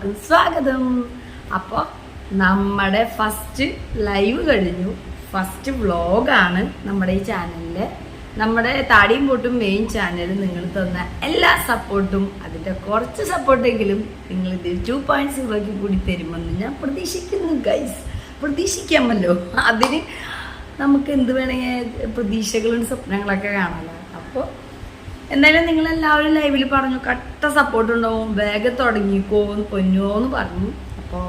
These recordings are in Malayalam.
എല്ലാവർക്കും സ്വാഗതം. അപ്പോൾ നമ്മുടെ ഫസ്റ്റ് ലൈവ് കഴിഞ്ഞു, ഫസ്റ്റ് വ്ളോഗാണ് നമ്മുടെ ഈ ചാനലിൽ. നമ്മുടെ താടിയും പൊട്ടും മെയിൻ ചാനൽ നിങ്ങൾ തന്ന എല്ലാ സപ്പോർട്ടും, അതിൻ്റെ കുറച്ച് സപ്പോർട്ടെങ്കിലും നിങ്ങൾ ഇത് 2.0 കൂടി തരുമെന്ന് ഞാൻ പ്രതീക്ഷിക്കുന്നു ഗൈസ്. പ്രതീക്ഷിക്കാമല്ലോ, അതിന് നമുക്ക് എന്ത് വേണമെങ്കിൽ പ്രതീക്ഷകളും സ്വപ്നങ്ങളൊക്കെ കാണാമല്ലോ. അപ്പോൾ എന്തായാലും നിങ്ങളെല്ലാവരും ലൈവിൽ പറഞ്ഞു കട്ട സപ്പോർട്ട് ഉണ്ടാവും, വേഗം തുടങ്ങിക്കോ പൊന്നുവോന്ന് പറഞ്ഞു. അപ്പോൾ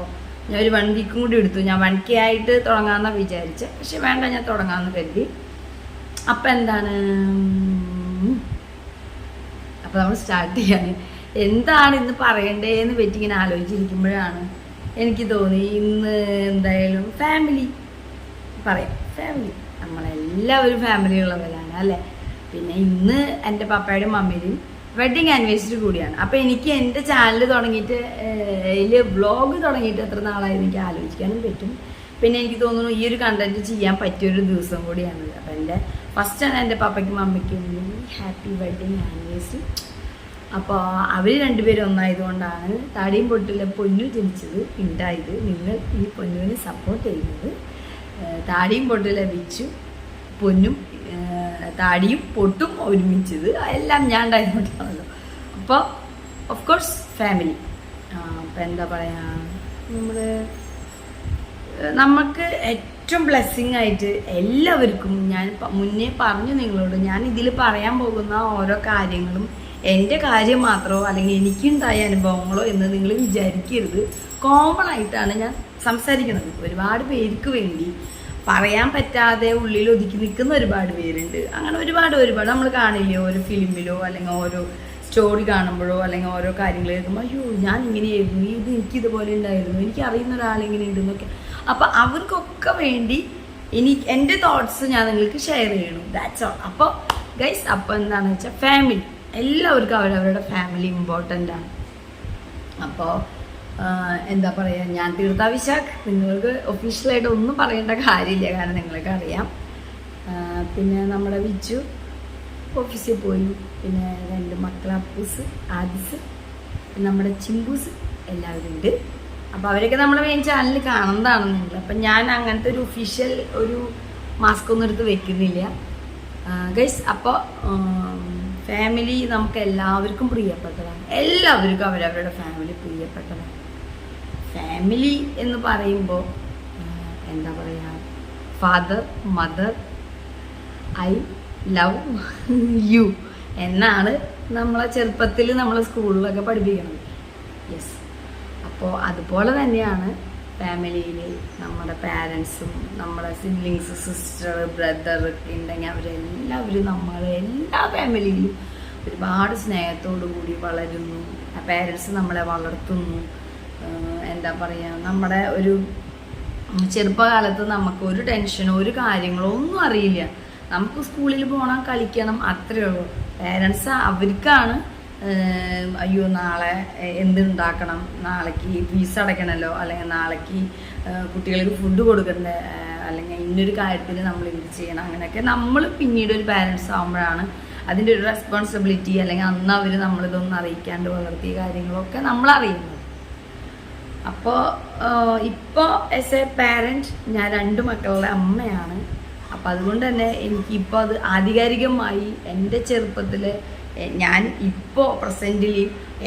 ഞാൻ ഒരു 1 വീക്കും കൂടി എടുത്തു. ഞാൻ 1K ആയിട്ട് തുടങ്ങാമെന്നാണ് വിചാരിച്ചത്, പക്ഷെ വേണ്ട, ഞാൻ തുടങ്ങാമെന്ന് കരുതി. അപ്പം എന്താണ്, അപ്പം നമ്മൾ സ്റ്റാർട്ട് ചെയ്യാണ്. എന്താണ് ഇന്ന് പറയണ്ടേന്ന് പറ്റി ഇങ്ങനെ ആലോചിച്ചിരിക്കുമ്പോഴാണ് എനിക്ക് തോന്നി ഇന്ന് എന്തായാലും ഫാമിലി പറയാം. ഫാമിലി, നമ്മളെല്ലാവരും ഫാമിലി ഉള്ളവരാണ് അല്ലേ. പിന്നെ ഇന്ന് എൻ്റെ പപ്പയുടെയും മമ്മിയുടെയും വെഡിങ് ആനിവേഴ്സറി കൂടിയാണ്. അപ്പോൾ എനിക്ക് എൻ്റെ ചാനൽ തുടങ്ങിയിട്ട് അതിൽ വ്ളോഗ് തുടങ്ങിയിട്ട് എത്ര നാളായി എനിക്ക് ആലോചിക്കാനും പറ്റും. പിന്നെ എനിക്ക് തോന്നുന്നു ഈ ഒരു കണ്ടന്റ് ചെയ്യാൻ പറ്റിയൊരു ദിവസം കൂടിയാണ്. അപ്പോൾ എൻ്റെ ഫസ്റ്റാണ് എൻ്റെ പപ്പയ്ക്കും മമ്മിക്കും ഹാപ്പി വെഡിങ് ആനിവേഴ്സറി. അപ്പോൾ അവർ രണ്ടുപേരും ഒന്നായതുകൊണ്ടാണ് താടിയും പൊട്ടിലെ പൊന്നു ജനിച്ചത് ഉണ്ടായത്. നിങ്ങൾ ഈ പൊന്നുവിനെ സപ്പോർട്ട് ചെയ്യുന്നത്. താടിയും പൊട്ടിലെ വിച്ചു പൊന്നും താടിയും പൊട്ടും ഒരുമിച്ചത് എല്ലാം ഞാൻ ഉണ്ടായതുകൊണ്ടാണല്ലോ. അപ്പോൾ ഓഫ് കോഴ്സ് ഫാമിലി. അപ്പം എന്താ പറയുക, നമുക്ക് ഏറ്റവും ബ്ലെസ്സിങ് ആയിട്ട് എല്ലാവർക്കും ഞാൻ മുന്നേ പറഞ്ഞു നിങ്ങളോട്, ഞാൻ ഇതിൽ പറയാൻ പോകുന്ന ഓരോ കാര്യങ്ങളും എൻ്റെ കാര്യം മാത്രമോ അല്ലെങ്കിൽ എനിക്കുണ്ടായ അനുഭവങ്ങളോ എന്ന് നിങ്ങൾ വിചാരിക്കരുത്. കോമൺ ആയിട്ടാണ് ഞാൻ സംസാരിക്കുന്നത്. ഒരുപാട് പേർക്ക് വേണ്ടി പറയാൻ പറ്റാതെ ഉള്ളിൽ ഒതുക്കി നിൽക്കുന്ന ഒരുപാട് പേരുണ്ട്. അങ്ങനെ ഒരുപാട് നമ്മൾ കാണില്ലേ ഓരോ ഫിലിമിലോ അല്ലെങ്കിൽ ഓരോ സ്റ്റോറി കാണുമ്പോഴോ അല്ലെങ്കിൽ ഓരോ കാര്യങ്ങൾ കേൾക്കുമ്പോൾ അയ്യോ ഞാൻ ഇങ്ങനെയായിരുന്നു, ഇത് എനിക്കിതുപോലെ ഉണ്ടായിരുന്നു, എനിക്ക് അറിയുന്ന ഒരാളിങ്ങനെ ഉണ്ടെന്നൊക്കെ. അപ്പം അവർക്കൊക്കെ വേണ്ടി എൻ്റെ തോട്ട്സ് ഞാൻ നിങ്ങൾക്ക് ഷെയർ ചെയ്യണം. That's all. അപ്പോൾ ഗൈസ്, അപ്പോൾ എന്താണെന്ന് വെച്ചാൽ ഫാമിലി, എല്ലാവർക്കും അവരവരുടെ ഫാമിലി ഇമ്പോർട്ടൻ്റ് ആണ്. അപ്പോൾ എന്താ പറയുക, ഞാൻ തീർത്ത വിശാഖ്, നിങ്ങൾക്ക് ഒഫീഷ്യലായിട്ട് ഒന്നും പറയേണ്ട കാര്യമില്ല, കാരണം നിങ്ങൾക്ക് അറിയാം. പിന്നെ നമ്മുടെ വിച്ചു ഓഫീസിൽ പോയി. പിന്നെ 2 മക്കൾ അപ്പൂസ് ആദിസ്, നമ്മുടെ ചിമ്പൂസ് എല്ലാവരും ഉണ്ട്. അപ്പോൾ അവരൊക്കെ നമ്മുടെ മെയിൻ ചാനലിൽ കാണുന്നതാണ് നിങ്ങൾ. അപ്പം ഞാൻ അങ്ങനത്തെ ഒരു ഒഫീഷ്യൽ ഒരു മാസ്ക് ഒന്നും എടുത്ത് വെക്കുന്നില്ല ഗൈസ്. അപ്പോൾ ഫാമിലി നമുക്ക് എല്ലാവർക്കും പ്രിയപ്പെട്ടതാണ്. എല്ലാവർക്കും അവരവരുടെ ഫാമിലി പ്രിയപ്പെട്ടതാണ്. ഫാമിലി എന്ന് പറയുമ്പോൾ എന്താ പറയുക, father mother I love you എന്നാണ് നമ്മളെ ചെറുപ്പത്തിൽ നമ്മളെ സ്കൂളിലൊക്കെ പഠിപ്പിക്കുന്നത്. യെസ്. അപ്പോൾ അതുപോലെ തന്നെയാണ് ഫാമിലിയിൽ നമ്മുടെ പാരൻസും നമ്മുടെ സിബ്ലിങ്സ്, സിസ്റ്റർ, ബ്രദർ ഒക്കെ ഉണ്ടെങ്കിൽ അവരെല്ലാവരും നമ്മളെ എല്ലാ ഫാമിലിയിലും ഒരുപാട് സ്നേഹത്തോടു കൂടി വളരുന്നു. ആ പാരൻസ് നമ്മളെ വളർത്തുന്നു. എന്താ പറയുക, നമ്മുടെ ഒരു ചെറുപ്പകാലത്ത് നമുക്ക് ഒരു ടെൻഷനോ ഒരു കാര്യങ്ങളോ ഒന്നും അറിയില്ല. നമുക്ക് സ്കൂളിൽ പോകണം, കളിക്കണം, അത്രയേ ഉള്ളൂ. പേരൻസ് അവർക്കാണ് അയ്യോ നാളെ എന്തുണ്ടാക്കണം, നാളേക്ക് ഫീസ് അടയ്ക്കണമല്ലോ, അല്ലെങ്കിൽ നാളേക്ക് കുട്ടികൾക്ക് ഫുഡ് കൊടുക്കണ്ടേ, അല്ലെങ്കിൽ ഇന്നൊരു കാര്യത്തിൽ നമ്മൾ എന്ത് ചെയ്യണം, അങ്ങനെയൊക്കെ നമ്മൾ പിന്നീട് ഒരു പാരൻസ് ആകുമ്പോഴാണ് അതിൻ്റെ ഒരു റെസ്പോൺസിബിലിറ്റി, അല്ലെങ്കിൽ അന്ന് അവർ നമ്മളിതൊന്നും അറിയിക്കാണ്ട് വളർത്തിയ കാര്യങ്ങളൊക്കെ നമ്മൾ അറിയുന്നത്. അപ്പോൾ ഇപ്പോൾ ആസ് എ പാരൻറ്റ് ഞാൻ 2 മക്കളുടെ അമ്മയാണ്. അപ്പം അതുകൊണ്ട് തന്നെ എനിക്കിപ്പോൾ അത് ആധികാരികമായി എൻ്റെ ചെറുപ്പത്തിൽ ഞാൻ ഇപ്പോൾ പ്രസൻറ്റിൽ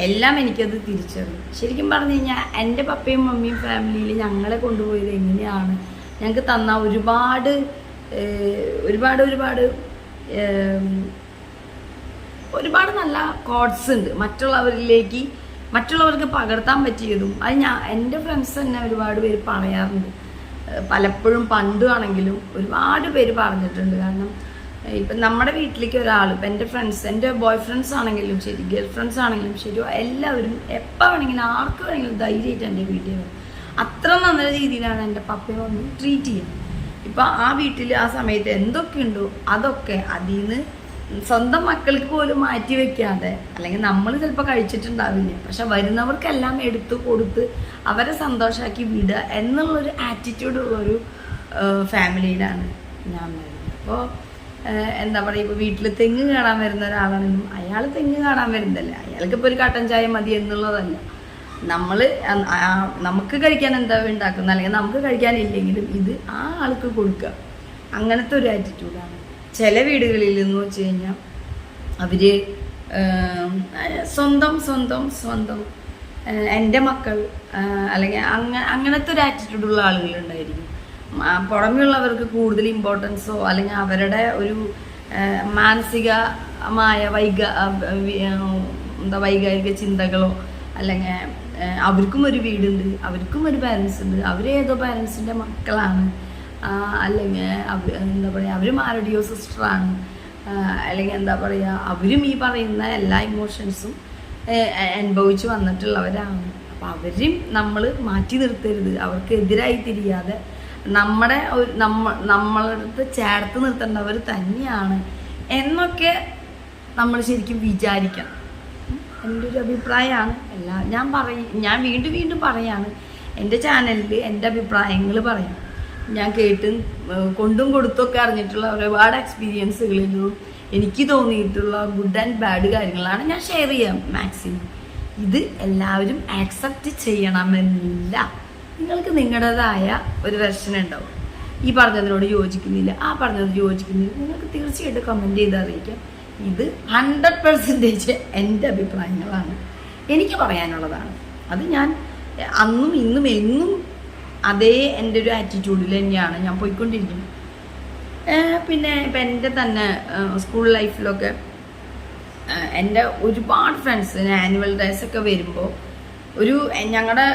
എല്ലാം എനിക്കത് തിരിച്ചറിയും. ശരിക്കും പറഞ്ഞു കഴിഞ്ഞാൽ എൻ്റെ പപ്പയും മമ്മിയും ഫാമിലിയിൽ ഞങ്ങളെ കൊണ്ടുപോയത് എങ്ങനെയാണ്, ഞങ്ങൾക്ക് തന്ന ഒരുപാട് നല്ല കോഡ്സ് ഉണ്ട് മറ്റുള്ളവർക്ക് പകർത്താൻ പറ്റിയതും. അത് എൻ്റെ ഫ്രണ്ട്സ് തന്നെ ഒരുപാട് പേര് പറയാറുണ്ട്. പലപ്പോഴും പണ്ടുവാണെങ്കിലും ഒരുപാട് പേര് പറഞ്ഞിട്ടുണ്ട്. കാരണം ഇപ്പം നമ്മുടെ വീട്ടിലേക്ക് ഒരാൾ, ഇപ്പം എൻ്റെ ഫ്രണ്ട്സ്, എൻ്റെ ബോയ് ഫ്രണ്ട്സ് ആണെങ്കിലും ശരി, ഗേൾ ഫ്രണ്ട്സ് ആണെങ്കിലും ശരി, എല്ലാവരും എപ്പോൾ വേണമെങ്കിലും ആർക്ക് വേണമെങ്കിലും ധൈര്യമായിട്ട് എൻ്റെ വീട്ടിൽ വരും. അത്ര നല്ല രീതിയിലാണ് എൻ്റെ പപ്പയെ വന്ന് ട്രീറ്റ് ചെയ്യുന്നത്. ഇപ്പം ആ വീട്ടിൽ ആ സമയത്ത് എന്തൊക്കെയുണ്ടോ അതൊക്കെ അതിൽ നിന്ന് സ്വന്തം മക്കൾക്ക് പോലും മാറ്റി വെക്കാതെ, അല്ലെങ്കിൽ നമ്മൾ ചിലപ്പോൾ കഴിച്ചിട്ടുണ്ടാവില്ല, പക്ഷെ വരുന്നവർക്കെല്ലാം എടുത്തു കൊടുത്ത് അവരെ സന്തോഷമാക്കി വിടുക എന്നുള്ളൊരു ആറ്റിറ്റ്യൂഡുള്ളൊരു ഫാമിലിയിലാണ് ഞാൻ വരുന്നത്. അപ്പോൾ എന്താ പറയുക, ഇപ്പോൾ വീട്ടിൽ തെങ്ങ് കാണാൻ വരുന്ന ഒരാളാണെങ്കിലും അയാൾ തെങ്ങ് കാണാൻ വരുന്നതല്ല, അയാൾക്കിപ്പോൾ ഒരു കട്ടൻ ചായ മതി എന്നുള്ളതല്ല. നമ്മൾ നമുക്ക് കഴിക്കാൻ എന്താ ഉണ്ടാക്കുന്നത്, അല്ലെങ്കിൽ നമുക്ക് കഴിക്കാനില്ലെങ്കിലും ഇത് ആ ആൾക്ക് കൊടുക്കുക, അങ്ങനത്തെ ഒരു ആറ്റിറ്റ്യൂഡാണ്. ചില വീടുകളിൽ എന്ന് വെച്ച് കഴിഞ്ഞാൽ അവർ സ്വന്തം സ്വന്തം സ്വന്തം എൻ്റെ മക്കൾ അല്ലെങ്കിൽ അങ്ങനത്തെ ഒരു ആറ്റിറ്റ്യൂഡുള്ള ആളുകളുണ്ടായിരിക്കും. പുറമെയുള്ളവർക്ക് കൂടുതൽ ഇമ്പോർട്ടൻസോ അല്ലെങ്കിൽ അവരുടെ ഒരു മാനസികമായ വൈകാരിക ചിന്തകളോ, അല്ലെങ്കിൽ അവർക്കും ഒരു വീടുണ്ട്, അവർക്കും ഒരു പാരൻസ് ഉണ്ട്, അവരേതോ പാരൻസിൻ്റെ മക്കളാണ്, അല്ലെങ്കിൽ എന്താ പറയുക അവരും ആരുടെയോ സിസ്റ്ററാണ്, അല്ലെങ്കിൽ എന്താ പറയുക അവരും ഈ പറയുന്ന എല്ലാ ഇമോഷൻസും അനുഭവിച്ച് വന്നിട്ടുള്ളവരാണ്. അപ്പം അവരും നമ്മൾ മാറ്റി നിർത്തരുത്, അവർക്ക് എതിരായി തിരിയാതെ നമ്മളടുത്ത് ചേർത്ത് നിർത്തേണ്ടവർ തന്നെയാണ് എന്നൊക്കെ നമ്മൾ ശരിക്കും വിചാരിക്കണം. എൻ്റെ ഒരു അഭിപ്രായമാണ്. ഞാൻ വീണ്ടും പറയാണ്, എൻ്റെ ചാനലിൽ എൻ്റെ അഭിപ്രായങ്ങൾ പറയാം. ഞാൻ കൊണ്ടും കൊടുത്തൊക്കെ അറിഞ്ഞിട്ടുള്ള ഒരുപാട് എക്സ്പീരിയൻസുകളിൽ നിന്നും എനിക്ക് തോന്നിയിട്ടുള്ള ഗുഡ് ആൻഡ് ബാഡ് കാര്യങ്ങളാണ് ഞാൻ ഷെയർ ചെയ്യാം മാക്സിമം. ഇത് എല്ലാവരും ആക്സെപ്റ്റ് ചെയ്യണമെന്നില്ല. നിങ്ങൾക്ക് നിങ്ങളുടേതായ ഒരു വെർഷൻ ഉണ്ടാവും. ഈ പറഞ്ഞതിനോട് യോജിക്കുന്നില്ല, ആ പറഞ്ഞത് യോജിക്കുന്നില്ല, നിങ്ങൾക്ക് തീർച്ചയായിട്ടും കമൻറ്റ് ചെയ്ത് അറിയിക്കാം. ഇത് 100% എൻ്റെ അഭിപ്രായങ്ങളാണ്, എനിക്ക് പറയാനുള്ളതാണ്. അത് ഞാൻ അന്നും ഇന്നും എന്നും അതേ എൻ്റെ ഒരു ആറ്റിറ്റ്യൂഡിൽ തന്നെയാണ് ഞാൻ പോയിക്കൊണ്ടിരിക്കുന്നത്. പിന്നെ ഇപ്പം എൻ്റെ തന്നെ സ്കൂൾ ലൈഫിലൊക്കെ എൻ്റെ ഒരുപാട് ഫ്രണ്ട്സിന് ആനുവൽ ഡേയ്സ് ഒക്കെ വരുമ്പോൾ ഞങ്ങളുടെ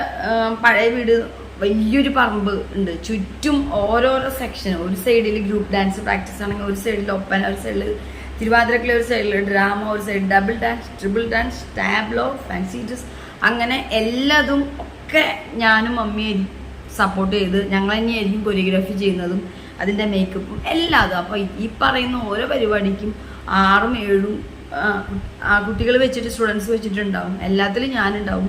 പഴയ വീട് വലിയൊരു പറമ്പ് ഉണ്ട്, ചുറ്റും ഓരോരോ സെക്ഷൻ. ഒരു സൈഡിൽ ഗ്രൂപ്പ് ഡാൻസ് പ്രാക്ടീസ് ആണെങ്കിൽ ഒരു സൈഡിൽ ഒപ്പന, ഒരു സൈഡിൽ തിരുവാതിരക്കളി, ഒരു സൈഡിൽ ഡ്രാമ, ഒരു സൈഡിൽ double dance, triple dance, tableau, fancy dress, അങ്ങനെ എല്ലാതും ഒക്കെ ഞാനും മമ്മിയും സപ്പോർട്ട് ചെയ്ത് ഞങ്ങൾ തന്നെയായിരിക്കും കൊറിയോഗ്രാഫി ചെയ്യുന്നതും അതിൻ്റെ മേക്കപ്പും എല്ലാതും. അപ്പോൾ ഈ പറയുന്ന ഓരോ പരിപാടിക്കും 6ഉം 7ഉം കുട്ടികൾ വെച്ചിട്ട് സ്റ്റുഡൻസ് വെച്ചിട്ടുണ്ടാവും, എല്ലാത്തിലും ഞാനുണ്ടാവും,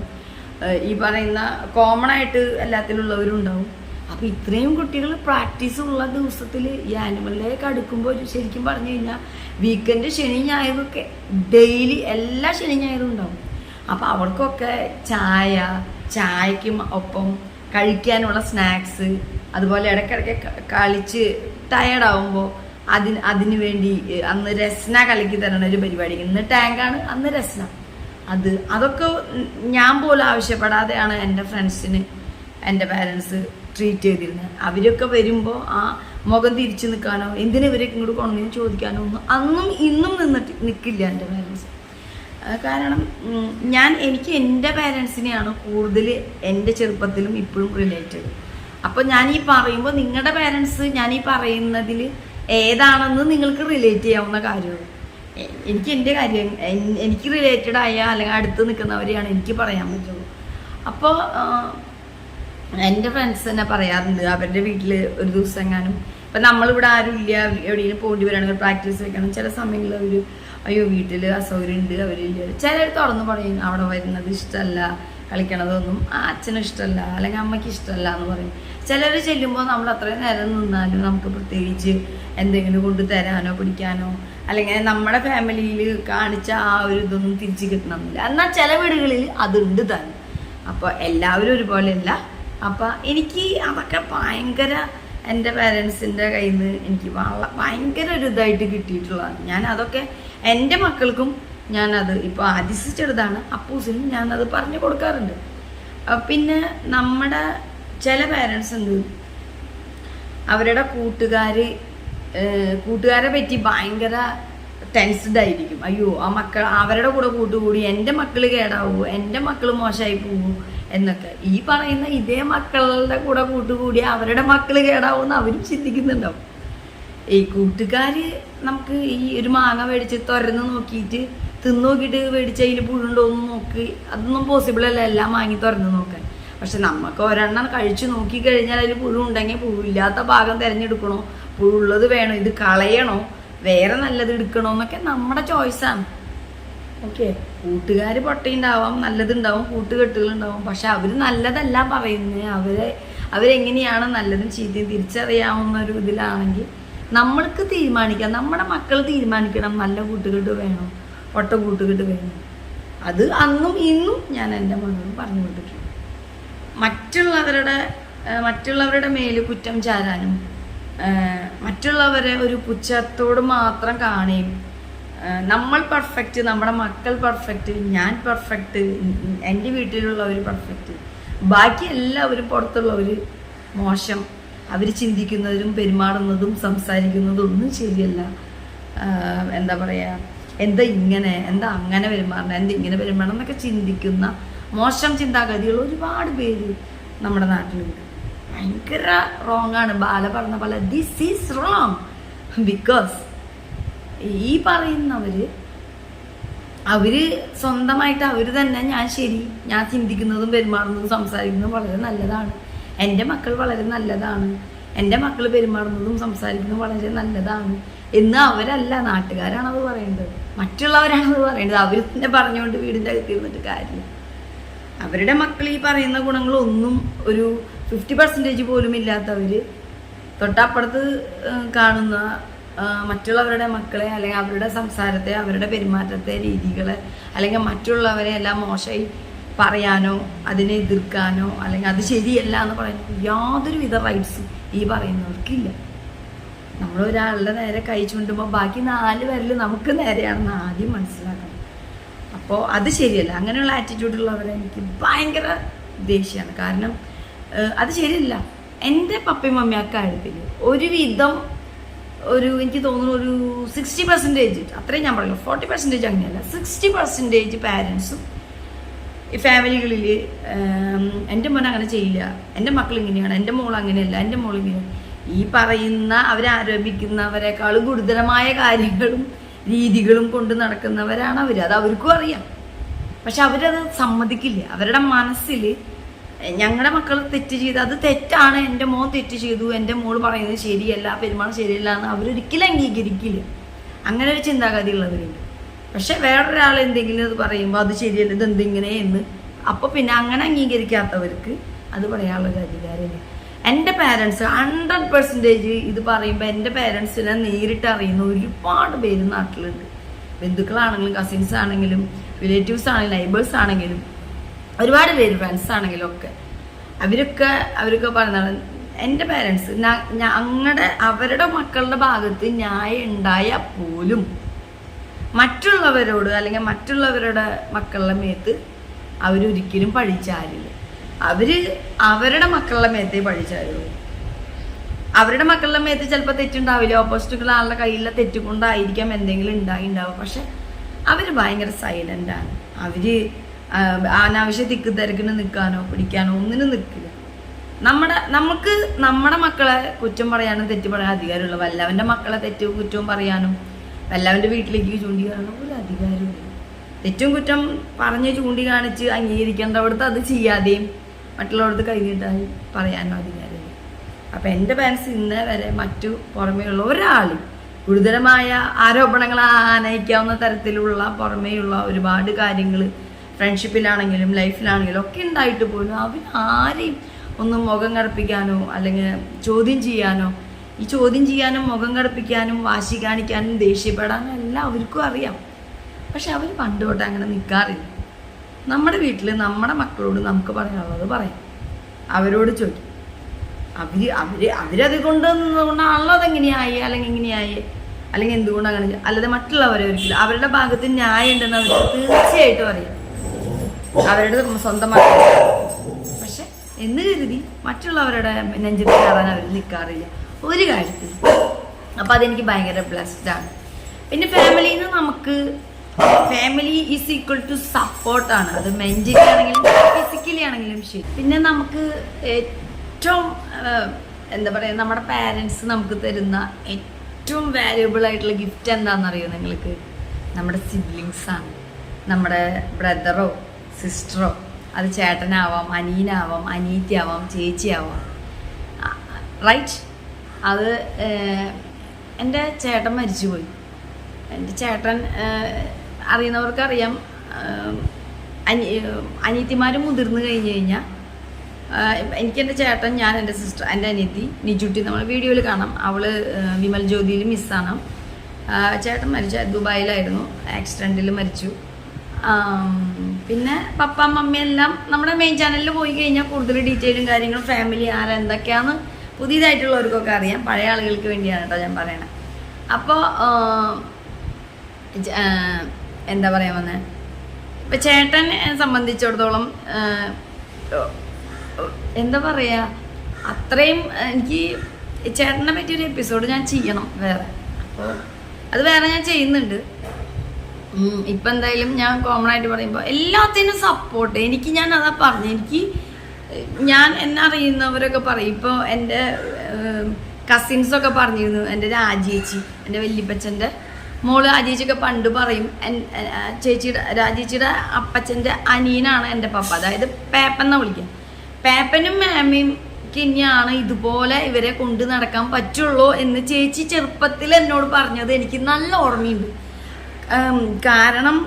ഈ പറയുന്ന കോമൺ ആയിട്ട് എല്ലാത്തിലുള്ളവരും ഉണ്ടാവും. അപ്പോൾ ഇത്രയും കുട്ടികൾ പ്രാക്ടീസ് ഉള്ള ദിവസത്തിൽ ഈ ആനുവൽ ഡേ ഒക്കെ അടുക്കുമ്പോൾ ശരിക്കും പറഞ്ഞു കഴിഞ്ഞാൽ വീക്കെൻഡ് ശനി ഞായറൊക്കെ ഡെയിലി എല്ലാ ശനി ഞായറും ഉണ്ടാവും. അപ്പോൾ അവർക്കൊക്കെ ചായക്കും ഒപ്പം കഴിക്കാനുള്ള സ്നാക്സ്, അതുപോലെ ഇടയ്ക്കിടയ്ക്ക് കളിച്ച് ടയേർഡാവുമ്പോൾ അതിന് വേണ്ടി അന്ന് രസ്ന കളിക്ക് തരണ ഒരു പരിപാടി, ഇന്ന് ടാങ്കാണ്, അന്ന് രസ്ന, അതൊക്കെ ഞാൻ പോലും ആവശ്യപ്പെടാതെയാണ് എൻ്റെ ഫ്രണ്ട്സിന് എൻ്റെ പാരൻസ് ട്രീറ്റ് ചെയ്തിരുന്നത്. അവരൊക്കെ വരുമ്പോൾ ആ മുഖം തിരിച്ചു നിൽക്കാനോ എന്തിനാ ഇവരൊക്കെ ഇങ്ങോട്ട് കൊണ്ടുവന്ന് ചോദിക്കാനോ ഒന്നും അന്നും ഇന്നും നിൽക്കില്ല എൻ്റെ പാരൻസ്. കാരണം എനിക്ക് എൻ്റെ പാരൻസിനെയാണ് കൂടുതൽ എൻ്റെ ചെറുപ്പത്തിലും ഇപ്പോഴും റിലേറ്റഡ്. അപ്പോൾ ഞാൻ ഈ പറയുമ്പോൾ നിങ്ങളുടെ പാരൻസ് ഞാൻ ഈ പറയുന്നതിൽ ഏതാണെന്ന് നിങ്ങൾക്ക് റിലേറ്റ് ചെയ്യാവുന്ന കാര്യമാണ്. എനിക്ക് എൻ്റെ കാര്യം എനിക്ക് റിലേറ്റഡ് ആയ അല്ലെങ്കിൽ അടുത്ത് നിൽക്കുന്നവരെയാണ് എനിക്ക് പറയാൻ പറ്റുള്ളൂ. അപ്പോൾ എൻ്റെ ഫ്രണ്ട്സ് തന്നെ പറയാറുണ്ട്, അവരുടെ വീട്ടിൽ ഒരു ദിവസം എങ്ങാനും ഇപ്പം നമ്മളിവിടെ ആരും ഇല്ല, എവിടെയെങ്കിലും പോകേണ്ടി വരികയാണെങ്കിൽ പ്രാക്ടീസ് വെക്കണം. ചില സമയങ്ങളിൽ അവർ അയ്യോ വീട്ടിൽ അസൗകര്യമുണ്ട്, അവരില്ല. ചിലർ തുറന്നു പറയും അവിടെ വരുന്നത് ഇഷ്ടമല്ല, കളിക്കണതൊന്നും അച്ഛനും ഇഷ്ടമല്ല അല്ലെങ്കിൽ അമ്മയ്ക്ക് ഇഷ്ടമല്ല എന്ന് പറയും. ചിലർ ചെല്ലുമ്പോൾ നമ്മൾ അത്രയും നേരം നിന്നാലും നമുക്ക് പ്രത്യേകിച്ച് എന്തെങ്കിലും കൊണ്ട് തരാനോ പിടിക്കാനോ അല്ലെങ്കിൽ നമ്മുടെ ഫാമിലിയിൽ കാണിച്ച ആ ഒരു ഇതൊന്നും തിരിച്ച് കിട്ടണമെന്നില്ല. എന്നാൽ ചില വീടുകളിൽ അതുണ്ട് തന്നെ. അപ്പോൾ എല്ലാവരും ഒരുപോലെയല്ല. അപ്പം എനിക്ക് അതൊക്കെ ഭയങ്കര എൻ്റെ പാരൻസിൻ്റെ കയ്യിൽ നിന്ന് എനിക്ക് ഭയങ്കര ഒരു ഇതായിട്ട് കിട്ടിയിട്ടുള്ളതാണ്. ഞാൻ അതൊക്കെ എൻ്റെ മക്കൾക്കും ഞാനത് ഇപ്പോൾ ആദിസ് ചെറുതാണ്, അപ്പൂസിനും ഞാനത് പറഞ്ഞു കൊടുക്കാറുണ്ട്. പിന്നെ നമ്മുടെ ചില പാരൻസ് ഉണ്ട്, അവരുടെ കൂട്ടുകാരെ പറ്റി ഭയങ്കര ടെൻസ്ഡ് ആയിരിക്കും. അയ്യോ ആ മക്കൾ അവരുടെ കൂടെ കൂട്ടുകൂടി എൻ്റെ മക്കൾ കേടാവൂ, എൻ്റെ മക്കൾ മോശമായി പോകൂ എന്നൊക്കെ. ഈ പറയുന്ന ഇതേ മക്കളുടെ കൂടെ കൂട്ടുകൂടി അവരുടെ മക്കൾ കേടാവുമെന്ന് അവരും ചിന്തിക്കുന്നുണ്ടാവും. ഈ കൂട്ടുകാർ നമുക്ക് ഈ ഒരു മാങ്ങ മേടിച്ച് തുറന്ന് നോക്കിയിട്ട് തിന്നോക്കിയിട്ട് മേടിച്ച് അതിൽ പുഴുണ്ടോ എന്ന് നോക്കി, അതൊന്നും പോസിബിൾ അല്ല എല്ലാം വാങ്ങി തുറന്ന് നോക്കാൻ. പക്ഷെ നമുക്ക് ഒരെണ്ണം കഴിച്ച് നോക്കിക്കഴിഞ്ഞാൽ അതിൽ പുഴു ഉണ്ടെങ്കിൽ പുഴുവില്ലാത്ത ഭാഗം തിരഞ്ഞെടുക്കണോ, പുഴുള്ളത് വേണോ, ഇത് കളയണോ, വേറെ നല്ലത് എടുക്കണോ എന്നൊക്കെ നമ്മുടെ ചോയ്സാണ്. ഓക്കെ, കൂട്ടുകാർ പൊട്ടയുണ്ടാവാം, നല്ലതുണ്ടാവും, കൂട്ടുകെട്ടുകളുണ്ടാവും. പക്ഷെ അവർ നല്ലതല്ല പറയുന്നത്, അവരെങ്ങനെയാണ് നല്ലതും ചീത്തയും തിരിച്ചറിയാവുന്ന ഒരു ഇതിലാണെങ്കിൽ നമ്മൾക്ക് തീരുമാനിക്കാം, നമ്മുടെ മക്കൾ തീരുമാനിക്കണം നല്ല കൂട്ടുകെട്ട് വേണോ പൊട്ട കൂട്ടുകെട്ട് വേണം. അത് അന്നും ഇന്നും ഞാൻ എൻ്റെ മകളോട് പറഞ്ഞു കൊടുത്തിട്ടുണ്ട്. മറ്റുള്ളവരുടെ മേല് കുറ്റം ചാരാനും മറ്റുള്ളവരെ ഒരു പുച്ഛത്തോട് മാത്രം കാണുകയും നമ്മൾ പെർഫെക്റ്റ്, നമ്മുടെ മക്കൾ പെർഫെക്റ്റ്, ഞാൻ പെർഫെക്റ്റ്, എൻ്റെ വീട്ടിലുള്ളവർ പെർഫെക്റ്റ്, ബാക്കി എല്ലാവരും പുറത്തുള്ളവർ മോശം, അവർ ചിന്തിക്കുന്നതിലും പെരുമാറുന്നതും സംസാരിക്കുന്നതും ഒന്നും ശരിയല്ല, എന്താ പറയുക, എന്താ ഇങ്ങനെ, എന്താ അങ്ങനെ പെരുമാറണം, എന്താ ഇങ്ങനെ പെരുമാറണം എന്നൊക്കെ ചിന്തിക്കുന്ന മോശം ചിന്താഗതികൾ ഒരുപാട് പേര് നമ്മുടെ നാട്ടിലുണ്ട്. ഭയങ്കര റോങ് ആണ്. ബാല പറഞ്ഞ പോലെ ദിസ് ഈസ് റോങ്. ബിക്കോസ് ഈ പറയുന്നവര് സ്വന്തമായിട്ട് അവര് തന്നെ ഞാൻ ശരി, ഞാൻ ചിന്തിക്കുന്നതും പെരുമാറുന്നതും സംസാരിക്കുന്നതും വളരെ നല്ലതാണ്, എൻ്റെ മക്കൾ വളരെ നല്ലതാണ്, എൻ്റെ മക്കൾ പെരുമാറുന്നതും സംസാരിക്കുന്നതും വളരെ നല്ലതാണ് എന്ന് അവരല്ല, നാട്ടുകാരാണത് പറയേണ്ടത്, മറ്റുള്ളവരാണത് പറയേണ്ടത്. അവർ തന്നെ പറഞ്ഞുകൊണ്ട് വീടിൻ്റെ അകത്ത് ഇരുന്നിട്ട് കാര്യമില്ല. അവരുടെ മക്കൾ ഈ പറയുന്ന ഗുണങ്ങളൊന്നും ഒരു 50% പോലും ഇല്ലാത്തവർ തൊട്ടപ്പുറത്ത് കാണുന്ന മറ്റുള്ളവരുടെ മക്കളെ, അല്ലെങ്കിൽ അവരുടെ സംസാരത്തെ, അവരുടെ പെരുമാറ്റത്തെ, രീതികളെ, അല്ലെങ്കിൽ മറ്റുള്ളവരെ എല്ലാം മോശമായി പറയാനോ അതിനെ എതിർക്കാനോ അല്ലെങ്കിൽ അത് ശരിയല്ല എന്ന് പറയുന്നത് യാതൊരുവിധ റൈറ്റ്സും ഈ പറയുന്നവർക്കില്ല. നമ്മളൊരാളുടെ നേരെ കൈ ചൂണ്ടുമ്പോൾ ബാക്കി 4 പേരിൽ നമുക്ക് നേരെയാണെന്ന് ആദ്യം മനസ്സിലാക്കണം. അപ്പോൾ അത് ശരിയല്ല. അങ്ങനെയുള്ള ആറ്റിറ്റ്യൂഡുള്ളവരെ എനിക്ക് ഭയങ്കര ദേഷ്യമാണ്. കാരണം അത് ശരിയല്ല. എൻ്റെ പപ്പയും മമ്മിയും അക്കാര്യത്തിൽ ഒരുവിധം എനിക്ക് തോന്നുന്നു ഒരു 60%, അത്രയും ഞാൻ പറയുള്ളൂ, 40% അങ്ങനെയല്ല, 60% പാരൻസും ഈ ഫാമിലികളിൽ എൻ്റെ മോൻ അങ്ങനെ ചെയ്യില്ല, എൻ്റെ മക്കൾ ഇങ്ങനെയാണ്, എൻ്റെ മോൾ അങ്ങനെയല്ല, എൻ്റെ മോൾ ഇങ്ങനെയാണ്, ഈ പറയുന്ന അവരാരോപിക്കുന്നവരെക്കാൾ ഗുരുതരമായ കാര്യങ്ങളും രീതികളും കൊണ്ട് നടക്കുന്നവരാണ് അവർ. അത് അവർക്കും അറിയാം. പക്ഷെ അവരത് സമ്മതിക്കില്ല. അവരുടെ മനസ്സിൽ ഞങ്ങളുടെ മക്കൾ തെറ്റ് ചെയ്ത് അത് തെറ്റാണ്, എൻ്റെ മോൻ തെറ്റ് ചെയ്തു, എൻ്റെ മോൾ പറയുന്നത് ശരിയല്ല, പെരുമാറും ശരിയല്ല എന്ന് അവരൊരിക്കലും അംഗീകരിക്കില്ല. അങ്ങനെ ഒരു ചിന്താഗതി ഉള്ളവരുണ്ട്. പക്ഷെ വേറൊരാൾ എന്തെങ്കിലും അത് പറയുമ്പോൾ അത് ശരിയല്ല, ഇത് എന്തിങ്ങനെ എന്ന്, അപ്പോൾ പിന്നെ അങ്ങനെ അംഗീകരിക്കാത്തവർക്ക് അത് പറയാനുള്ളൊരു അധികാരമില്ല. എൻ്റെ പാരൻസ് 100% ഇത് പറയുമ്പോൾ എൻ്റെ പാരൻസിനെ നേരിട്ട് അറിയുന്ന ഒരുപാട് പേര് നാട്ടിലുണ്ട്. ബന്ധുക്കളാണെങ്കിലും കസിൻസ് ആണെങ്കിലും റിലേറ്റീവ്സ് ആണെങ്കിലും നൈബേഴ്സ് ആണെങ്കിലും ഒരുപാട് പേര് ഫ്രണ്ട്സ് ആണെങ്കിലും ഒക്കെ അവരൊക്കെ പറഞ്ഞാൽ എൻ്റെ പാരൻസ് അവരുടെ മക്കളുടെ ഭാഗത്ത് ന്യായം ഉണ്ടായാൽ പോലും മറ്റുള്ളവരോട് അല്ലെങ്കിൽ മറ്റുള്ളവരുടെ മക്കളുടെ മേത്ത് അവരൊരിക്കലും പഴിച്ചാരില്ല. അവരുടെ മക്കളുടെ മേത്തേ പഴിച്ചാരുള്ളൂ. അവരുടെ മക്കളുടെ മേത്ത് ചിലപ്പോൾ തെറ്റുണ്ടാവില്ല, ഓപ്പോസിറ്റുള്ള ആളുടെ കയ്യിലെ തെറ്റുകൊണ്ടായിരിക്കാം എന്തെങ്കിലും ഉണ്ടാവും. പക്ഷെ അവർ ഭയങ്കര സൈലൻ്റാണ്. അനാവശ്യ തിക്ക് തിരക്കിന് നിൽക്കാനോ പിടിക്കാനോ ഒന്നിനും നിൽക്കില്ല. നമുക്ക് നമ്മുടെ മക്കളെ കുറ്റം പറയാനും തെറ്റ് പറയാൻ അധികാരമുള്ള, വല്ലവൻ്റെ മക്കളെ തെറ്റും കുറ്റവും പറയാനും വല്ലവൻ്റെ വീട്ടിലേക്ക് ചൂണ്ടിക്കാനോ ഒരു അധികാരമില്ല. തെറ്റും കുറ്റം പറഞ്ഞ് ചൂണ്ടി കാണിച്ച് അംഗീകരിക്കേണ്ടവിടുത്തെ അത് ചെയ്യാതെയും മറ്റുള്ളവർക്ക് കൈനീട്ടായി പറയാനോ അധികാരമില്ല. അപ്പം എൻ്റെ പാരൻസ് ഇന്നേ വരെ പുറമേയുള്ള ഒരാളും ഗുരുതരമായ ആരോപണങ്ങൾ ആനയിക്കാവുന്ന തരത്തിലുള്ള പുറമേയുള്ള ഒരുപാട് കാര്യങ്ങൾ ഫ്രണ്ട്ഷിപ്പിലാണെങ്കിലും ലൈഫിലാണെങ്കിലും ഒക്കെ ഉണ്ടായിട്ട് പോലും ആരെയും ഒന്നും മുഖം കടുപ്പിക്കാനോ അല്ലെങ്കിൽ ചോദ്യം ചെയ്യാനോ, ഈ ചോദ്യം ചെയ്യാനും മുഖം കടുപ്പിക്കാനും വാശി കാണിക്കാനും ദേഷ്യപ്പെടാനും എല്ലാം അവർക്കും അറിയാം. പക്ഷെ അവർ പണ്ട് തൊട്ട് അങ്ങനെ നിൽക്കാറില്ല. നമ്മുടെ വീട്ടിൽ നമ്മുടെ മക്കളോട് നമുക്ക് പറയാനുള്ളത് പറയും, അവരോട് ചോദിക്കും. അവരത് കൊണ്ടാണല്ലോ അതെങ്ങനെയായി അല്ലെങ്കിൽ ഇങ്ങനെയായി അല്ലെങ്കിൽ എന്തുകൊണ്ട് അങ്ങനെ, അല്ലാതെ മറ്റുള്ളവരെ ഒരിക്കലും അവരുടെ ഭാഗത്ത് ന്യായം ഉണ്ടെന്ന് അവർക്ക് തീർച്ചയായിട്ടും അറിയാം, അവരുടെ സ്വന്തമായിട്ട്. പക്ഷെ എന്ന് കരുതി മറ്റുള്ളവരുടെ നെഞ്ചത്ത് കയറാൻ അവർ നിൽക്കാറില്ല ഒരു കാര്യത്തിൽ. അപ്പം അതെനിക്ക് ഭയങ്കര ബ്ലെസ്ഡ് ആണ്. പിന്നെ ഫാമിലിയിൽ നിന്ന് ഫാമിലി ഈസ് ഈക്വൽ ടു സപ്പോർട്ടാണ്. അത് മെന്റലി ആണെങ്കിലും ഫിസിക്കലി ആണെങ്കിലും ശരി. പിന്നെ നമുക്ക് ഏറ്റവും എന്താ പറയുക, നമ്മുടെ പാരൻസ് നമുക്ക് തരുന്ന ഏറ്റവും വാല്യുബിൾ ആയിട്ടുള്ള ഗിഫ്റ്റ് എന്താണെന്നറിയോ നിങ്ങൾക്ക്? നമ്മുടെ സിബ്ലിങ്സാണ്. നമ്മുടെ ബ്രദറോ സിസ്റ്ററോ, അത് ചേട്ടനാവാം, അനിയനാവാം, അനിയത്തിയാവാം, ചേച്ചിയാവാം, റൈറ്റ്? അത് എൻ്റെ ചേട്ടൻ മരിച്ചുപോയി. എൻ്റെ ചേട്ടൻ അറിയുന്നവർക്കറിയാം, അനിയത്തിമാർ മുതിർന്നു കഴിഞ്ഞ് കഴിഞ്ഞാൽ എനിക്ക് എൻ്റെ ചേട്ടൻ, ഞാൻ, എൻ്റെ സിസ്റ്റർ, എൻ്റെ അനിയത്തി നിജുട്ടി, നമ്മൾ വീഡിയോയിൽ കാണാം, അവള് വിമൽ ജ്യോതിയിൽ മിസ്സാണ്. ചേട്ടൻ മരിച്ച ദുബായിലായിരുന്നു, ആക്സിഡൻറ്റിൽ മരിച്ചു. പിന്നെ പപ്പ മമ്മി എല്ലാം നമ്മുടെ മെയിൻ ചാനലിൽ പോയി കഴിഞ്ഞാൽ കൂടുതൽ ഡീറ്റെയിലും കാര്യങ്ങളും ഫാമിലി ആരാ എന്തൊക്കെയാന്ന് പുതിയതായിട്ടുള്ളവർക്കൊക്കെ അറിയാം. പഴയ ആളുകൾക്ക് വേണ്ടിയാണ് കേട്ടോ ഞാൻ പറയണത്. അപ്പോൾ എന്താ പറയാൻ വന്നേ, ഇപ്പം ചേട്ടനെ സംബന്ധിച്ചിടത്തോളം എന്താ പറയുക, അത്രയും എനിക്ക് ചേട്ടനെ പറ്റിയൊരു എപ്പിസോഡ് ഞാൻ ചെയ്യണം വേറെ. അപ്പോൾ അത് വേറെ ഞാൻ ചെയ്യുന്നുണ്ട്. ഇപ്പം എന്തായാലും ഞാൻ കോമൺ ആയിട്ട് പറയുമ്പോൾ എല്ലാത്തിനും സപ്പോർട്ട് എനിക്ക്, ഞാൻ അതാ പറഞ്ഞു, ഞാൻ എന്നെ അറിയുന്നവരൊക്കെ പറയും. ഇപ്പോൾ എൻ്റെ കസിൻസൊക്കെ പറഞ്ഞിരുന്നു, എൻ്റെ രാജേച്ചി, എൻ്റെ വല്യപ്പച്ചൻ്റെ മോള് രാജേച്ചിയൊക്കെ പണ്ട് പറയും, രാജേച്ചിയുടെ അപ്പച്ചൻ്റെ അനിയനാണ് എൻ്റെ പപ്പ, അതായത് പേപ്പൻ വിളിക്കുക. പേപ്പനും മാമയും ഇനിയാണ് ഇതുപോലെ ഇവരെ കൊണ്ട് നടക്കാൻ പറ്റുള്ളൂ എന്ന് ചേച്ചി ചെറുപ്പത്തിൽ എന്നോട് പറഞ്ഞത് എനിക്ക് നല്ല ഓർമ്മയുണ്ട്. കാരണം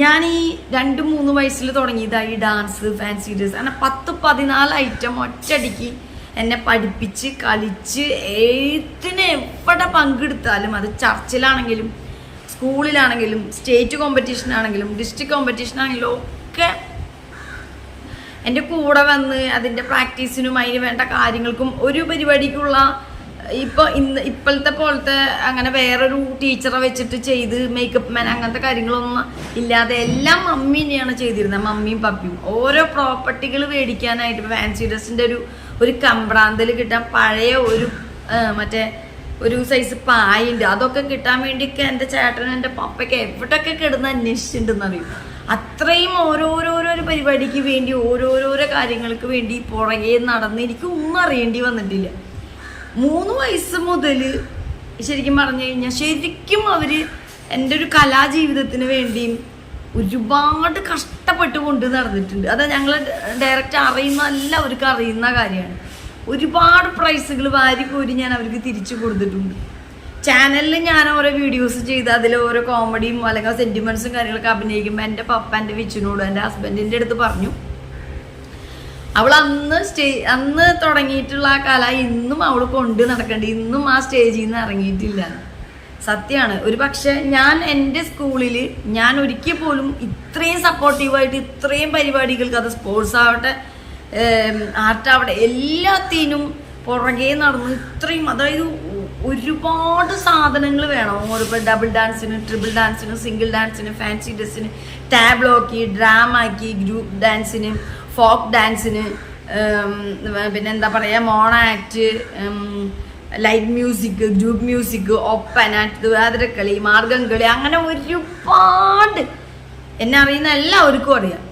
ഞാൻ ഈ 2-3 വയസ്സിൽ തുടങ്ങിയതായി ഡാൻസ്, ഫാൻസി ഡ്രസ്, അങ്ങനെ 10-14 ഐറ്റം ഒറ്റയടിക്ക് എന്നെ പഠിപ്പിച്ച് കളിച്ച് എവിടെ പങ്കെടുത്താലും, അത് ചർച്ചിലാണെങ്കിലും സ്കൂളിലാണെങ്കിലും സ്റ്റേറ്റ് കോമ്പറ്റീഷൻ ആണെങ്കിലും ഡിസ്ട്രിക്ട് കോമ്പറ്റീഷൻ ആണെങ്കിലും ഒക്കെ എൻ്റെ കൂടെ വന്ന് അതിൻ്റെ പ്രാക്ടീസിനും അതിന് വേണ്ട കാര്യങ്ങൾക്കും ഒരു പരിപാടിക്കുള്ള ഇപ്പോഴത്തെ പോലത്തെ അങ്ങനെ വേറൊരു ടീച്ചറെ വെച്ചിട്ട് ചെയ്ത് മേക്കപ്പ് മാൻ അങ്ങനത്തെ കാര്യങ്ങളൊന്നും ഇല്ലാതെ എല്ലാം മമ്മി തന്നെയാണ് ചെയ്തിരുന്നത്. മമ്മിയും പപ്പിയും ഓരോ പ്രോപ്പർട്ടികൾ മേടിക്കാനായിട്ട് ഫാൻസി ഡ്രസ്സിൻ്റെ ഒരു കമ്പ്രാന്തൽ കിട്ടാൻ പഴയ മറ്റേ ഒരു സൈസ് പായുണ്ട്, അതൊക്കെ കിട്ടാൻ വേണ്ടിയൊക്കെ എൻ്റെ ചേട്ടനും എൻ്റെ പപ്പയ്ക്ക് എവിടെയൊക്കെ കിടന്ന് അന്വേഷിച്ചിട്ടുണ്ടെന്നറിയും. അത്രയും ഓരോരോരോ പരിപാടിക്ക് വേണ്ടി ഓരോരോരോ കാര്യങ്ങൾക്ക് വേണ്ടി പുറകെ നടന്ന് എനിക്ക് ഒന്നും അറിയേണ്ടി വന്നിട്ടില്ല. 3 വയസ്സ് മുതൽ ശരിക്കും പറഞ്ഞു കഴിഞ്ഞാൽ ശരിക്കും അവർ എൻ്റെ ഒരു കലാജീവിതത്തിന് വേണ്ടിയും ഒരുപാട് കഷ്ടപ്പെട്ട് കൊണ്ട് നടന്നിട്ടുണ്ട്. അത് ഞങ്ങൾ ഡയറക്റ്റ് അറിയുന്ന എല്ലാവർക്കും അറിയുന്ന കാര്യമാണ്. ഒരുപാട് പ്രൈസുകൾ വാരിക്കോരി ഞാൻ അവർക്ക് തിരിച്ചു കൊടുത്തിട്ടുണ്ട്. ചാനലിൽ ഞാൻ ഓരോ വീഡിയോസ് ചെയ്ത് അതിൽ ഓരോ കോമഡിയും അല്ലെങ്കിൽ സെൻറ്റിമെൻറ്റ്സും കാര്യങ്ങളൊക്കെ അഭിനയിക്കുമ്പോൾ എൻ്റെ പപ്പ എൻ്റെ വിച്ചുനോടും എൻ്റെ ഹസ്ബൻഡിൻ്റെ അടുത്ത് പറഞ്ഞു, അവൾ അന്ന് തുടങ്ങിയിട്ടുള്ള ആ കല ഇന്നും അവൾ കൊണ്ട് നടക്കേണ്ടി, ഇന്നും ആ സ്റ്റേജിൽ നിന്ന് ഇറങ്ങിയിട്ടില്ല. സത്യമാണ്. ഒരു പക്ഷേ ഞാൻ എൻ്റെ സ്കൂളിൽ ഞാൻ ഒരിക്കൽ പോലും ഇത്രയും സപ്പോർട്ടീവായിട്ട് ഇത്രയും പരിപാടികൾക്ക്, അത് സ്പോർട്സ് ആവട്ടെ ആർട്ടാവട്ടെ എല്ലാത്തിനും പുറകെ നടന്ന് ഇത്രയും, അതായത് ഒരുപാട് സാധനങ്ങൾ വേണം. ഓരോ ഡബിൾ ഡാൻസിന്, ട്രിപ്പിൾ ഡാൻസിന്, സിംഗിൾ ഡാൻസിന്, ഫാൻസി ഡ്രസ്സിന്, ടാബ്ലോക്ക്, ഡ്രാമാക്കി, ഗ്രൂപ്പ് ഡാൻസിന്, ഫോക്ക് ഡാൻസിന്, പിന്നെ എന്താ പറയുക mono act, light music, group music, Oppana, Thiruvathirakali, മാർഗം കളി, അങ്ങനെ ഒരുപാട് എന്നെ അറിയുന്ന എല്ലാവർക്കും അറിയാം.